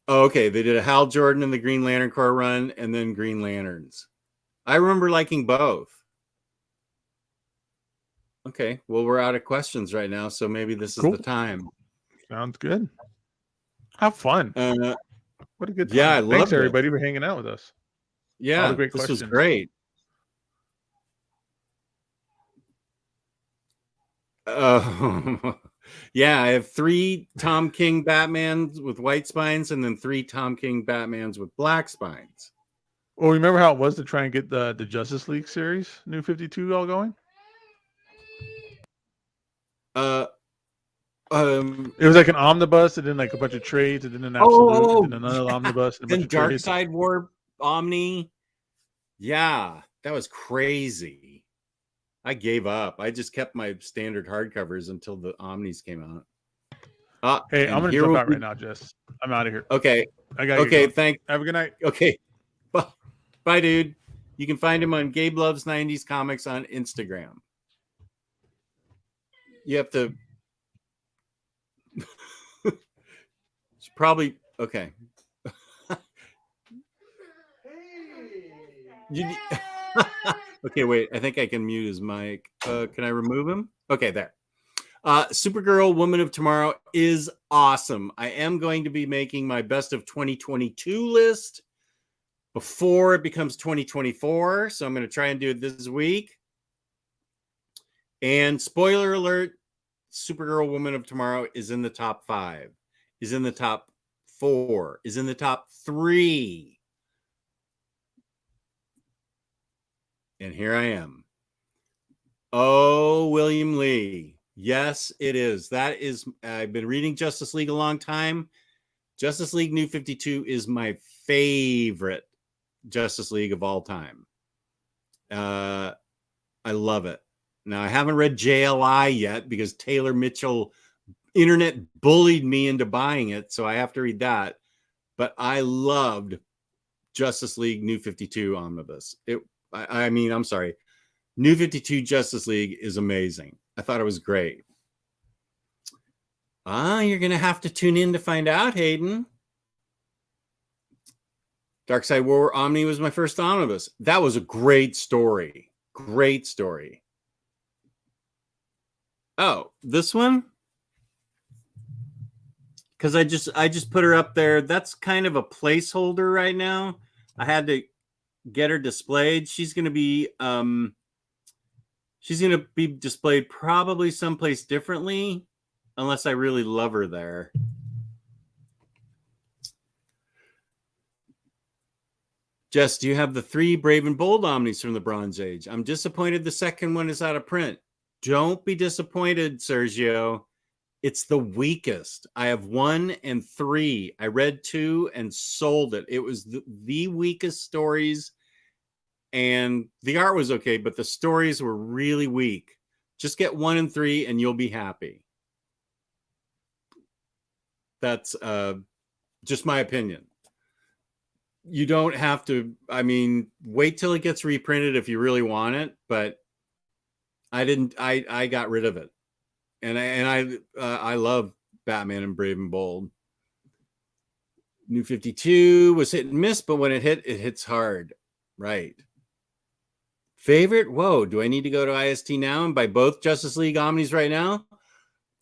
Okay, they did a Hal Jordan and the Green Lantern Corps run, and then Green Lanterns. I remember liking both. Okay, well, we're out of questions right now, so maybe this is the time. Sounds good. Have fun. What a good time. Yeah, I love it. Thanks, everybody, for hanging out with us. Yeah, great this questions. was great. Yeah, I have 3 Tom King Batmans with white spines and then 3 Tom King Batmans with black spines. Well, remember how it was to try and get the Justice League series, New 52, all going? It was like an omnibus and then like a bunch of trades and then an absolute and then another omnibus and a bunch of Dark trades. Side War Omni. Yeah, that was crazy. I gave up. I just kept my standard hardcovers until the Omnis came out. Hey, I'm gonna jump out right now, Jess. I'm out of here. Okay. I got. Okay. Thanks. Have a good night. Okay. Bye, dude. You can find him on Gabe Loves 90s Comics on Instagram. You have to. It's probably okay. Okay, wait. I think I can mute his mic. Can I remove him? Okay, there. Supergirl Woman of Tomorrow is awesome. I am going to be making my best of 2022 list before it becomes 2024. So I'm going to try and do it this week. And spoiler alert, Supergirl Woman of Tomorrow is in the top 5, is in the top 4, is in the top 3. And here I am. Oh, William Lee. Yes, it is. That is, I've been reading Justice League a long time. Justice League New 52 is my favorite Justice League of all time. I love it. Now, I haven't read JLI yet because Taylor Mitchell internet bullied me into buying it, so I have to read that. But I loved Justice League New 52 Omnibus. I'm sorry. New 52 Justice League is amazing. I thought it was great. You're going to have to tune in to find out, Hayden. Darkseid War Omni was my first omnibus. That was a great story. Great story. Oh, this one? Because I just put her up there. That's kind of a placeholder right now. I had to get her displayed. She's going to be She's going to be displayed probably someplace differently, unless I really love her there. Jess, do you have the 3 Brave and Bold Omnis from the Bronze Age? I'm disappointed the second one is out of print. Don't be disappointed, Sergio. It's the weakest. I have 1 and 3. I read 2 and sold it. It was the weakest stories, and the art was okay, but the stories were really weak. Just get 1 and 3 and you'll be happy. That's just my opinion. You don't have to, I mean, wait till it gets reprinted if you really want it, but I got rid of it. And I love Batman and Brave and Bold. New 52 was hit and miss, but when it hits hard. Right. Favorite? Whoa, do I need to go to IST now and buy both Justice League Omnis right now?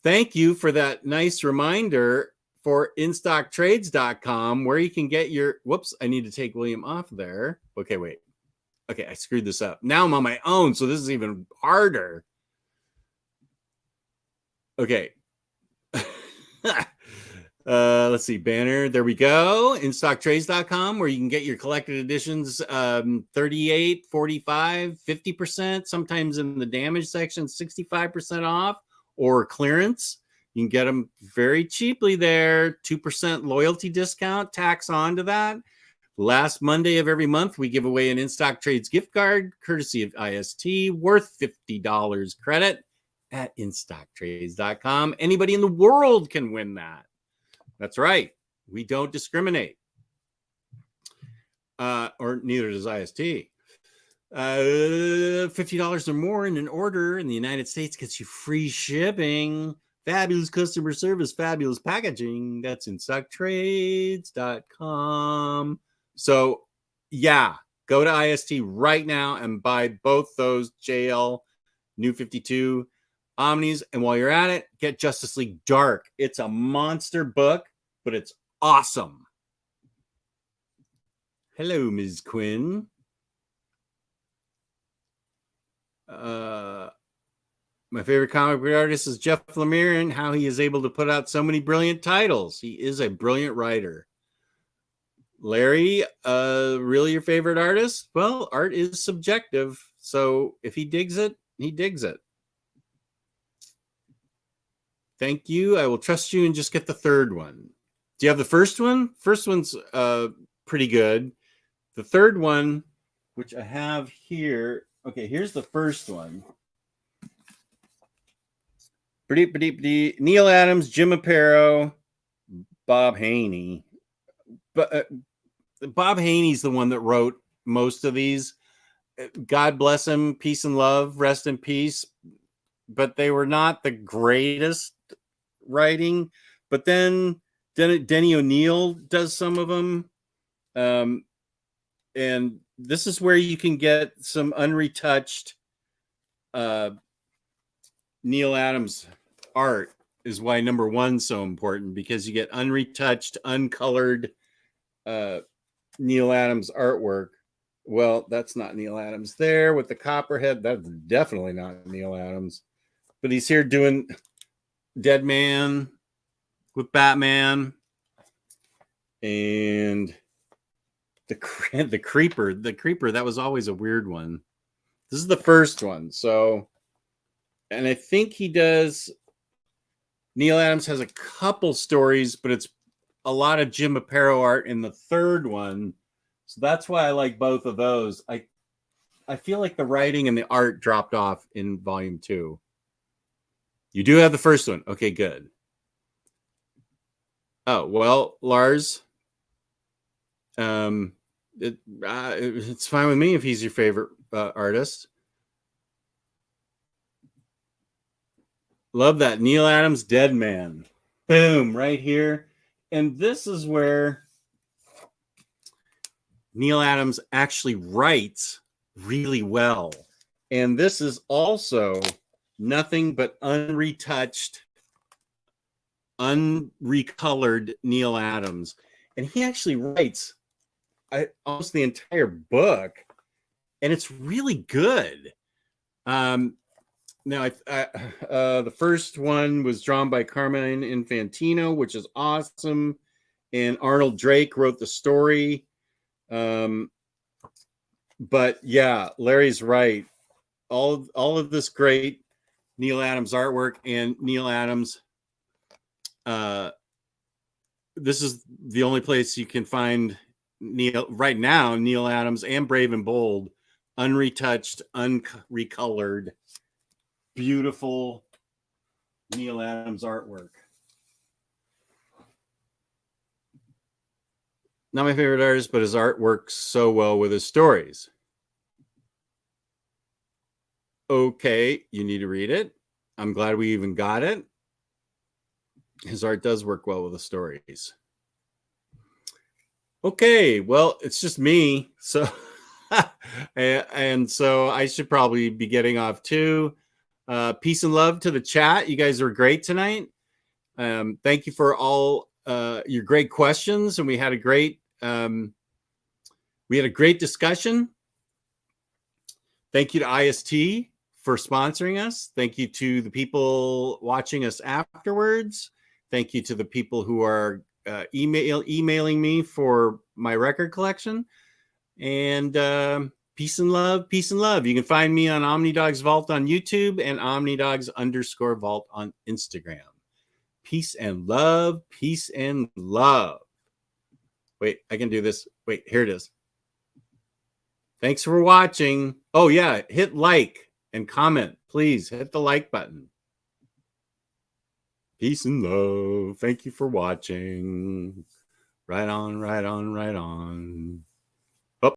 Thank you for that nice reminder for InStockTrades.com, where you can get your, whoops, I need to take William off there. Okay, wait. Okay, I screwed this up. Now I'm on my own, so this is even harder. Okay. Let's see, banner. There we go. InStockTrades.com, where you can get your collected editions 38, 45, 50%, sometimes in the damage section, 65% off or clearance. You can get them very cheaply there. 2% loyalty discount, tax on to that. Last Monday of every month, we give away an In-Stock Trades gift card, courtesy of IST, worth $50 credit at InStockTrades.com. Anybody in the world can win that. That's right. We don't discriminate. Or neither does IST. $50 or more in an order in the United States gets you free shipping. Fabulous customer service, fabulous packaging. That's InStockTrades.com. So, yeah, go to IST right now and buy both those JL New 52 Omnis. And while you're at it, get Justice League Dark. It's a monster book, but it's awesome. Hello, Ms. Quinn. My favorite comic book artist is Jeff Lemire, and how he is able to put out so many brilliant titles. He is a brilliant writer. Larry, really your favorite artist? Well, art is subjective. So if he digs it, he digs it. Thank you. I will trust you and just get the third one. Do you have the first one? First one's pretty good. The third one, which I have here. Okay, here's the first one. Neil Adams, Jim Aparo, Bob Haney. But Bob Haney's the one that wrote most of these. God bless him, peace and love, rest in peace. But they were not the greatest writing. But then Denny O'Neil does some of them. And this is where you can get some unretouched Neil Adams art, is why number 1's so important, because you get unretouched, uncolored Neil Adams artwork. Well, that's not Neil Adams there with the copperhead. That's definitely not Neil Adams. But he's here doing Dead Man with Batman. And the Creeper, that was always a weird one. This is the first one. So, and I think he does, Neil Adams has a couple stories, but it's a lot of Jim Aparo art in the third one. So that's why I like both of those. I feel like the writing and the art dropped off in volume 2. You do have the first one. Okay, good. Oh, well, Lars, it's fine with me if he's your favorite artist. Love that. Neil Adams, Dead Man. Boom, right here. And this is where Neil Adams actually writes really well. And this is also nothing but unretouched, unrecolored Neil Adams. And he actually writes almost the entire book. And it's really good. Now, the first one was drawn by Carmine Infantino, which is awesome, and Arnold Drake wrote the story. But yeah, Larry's right. All of this great Neil Adams artwork, and Neil Adams. This is the only place you can find Neil right now. Neil Adams and Brave and Bold, unretouched, unrecolored, beautiful Neil Adams artwork. Not my favorite artist, but his art works so well with his stories. Okay, you need to read it. I'm glad we even got it. His art does work well with the stories. Okay, well, it's just me. So, and so I should probably be getting off too. Peace and love to the chat. You guys were great tonight. Thank you for all your great questions, and we had a great discussion. Thank you to IST for sponsoring us. Thank you to the people watching us afterwards. Thank you to the people who are emailing me for my record collection. And peace and love, peace and love. You can find me on OmniDogs Vault on YouTube and OmniDogs_Vault on Instagram. Peace and love, peace and love. Wait, I can do this. Wait, here it is. Thanks for watching. Oh yeah, hit like and comment. Please hit the like button. Peace and love. Thank you for watching. Right on, right on, right on.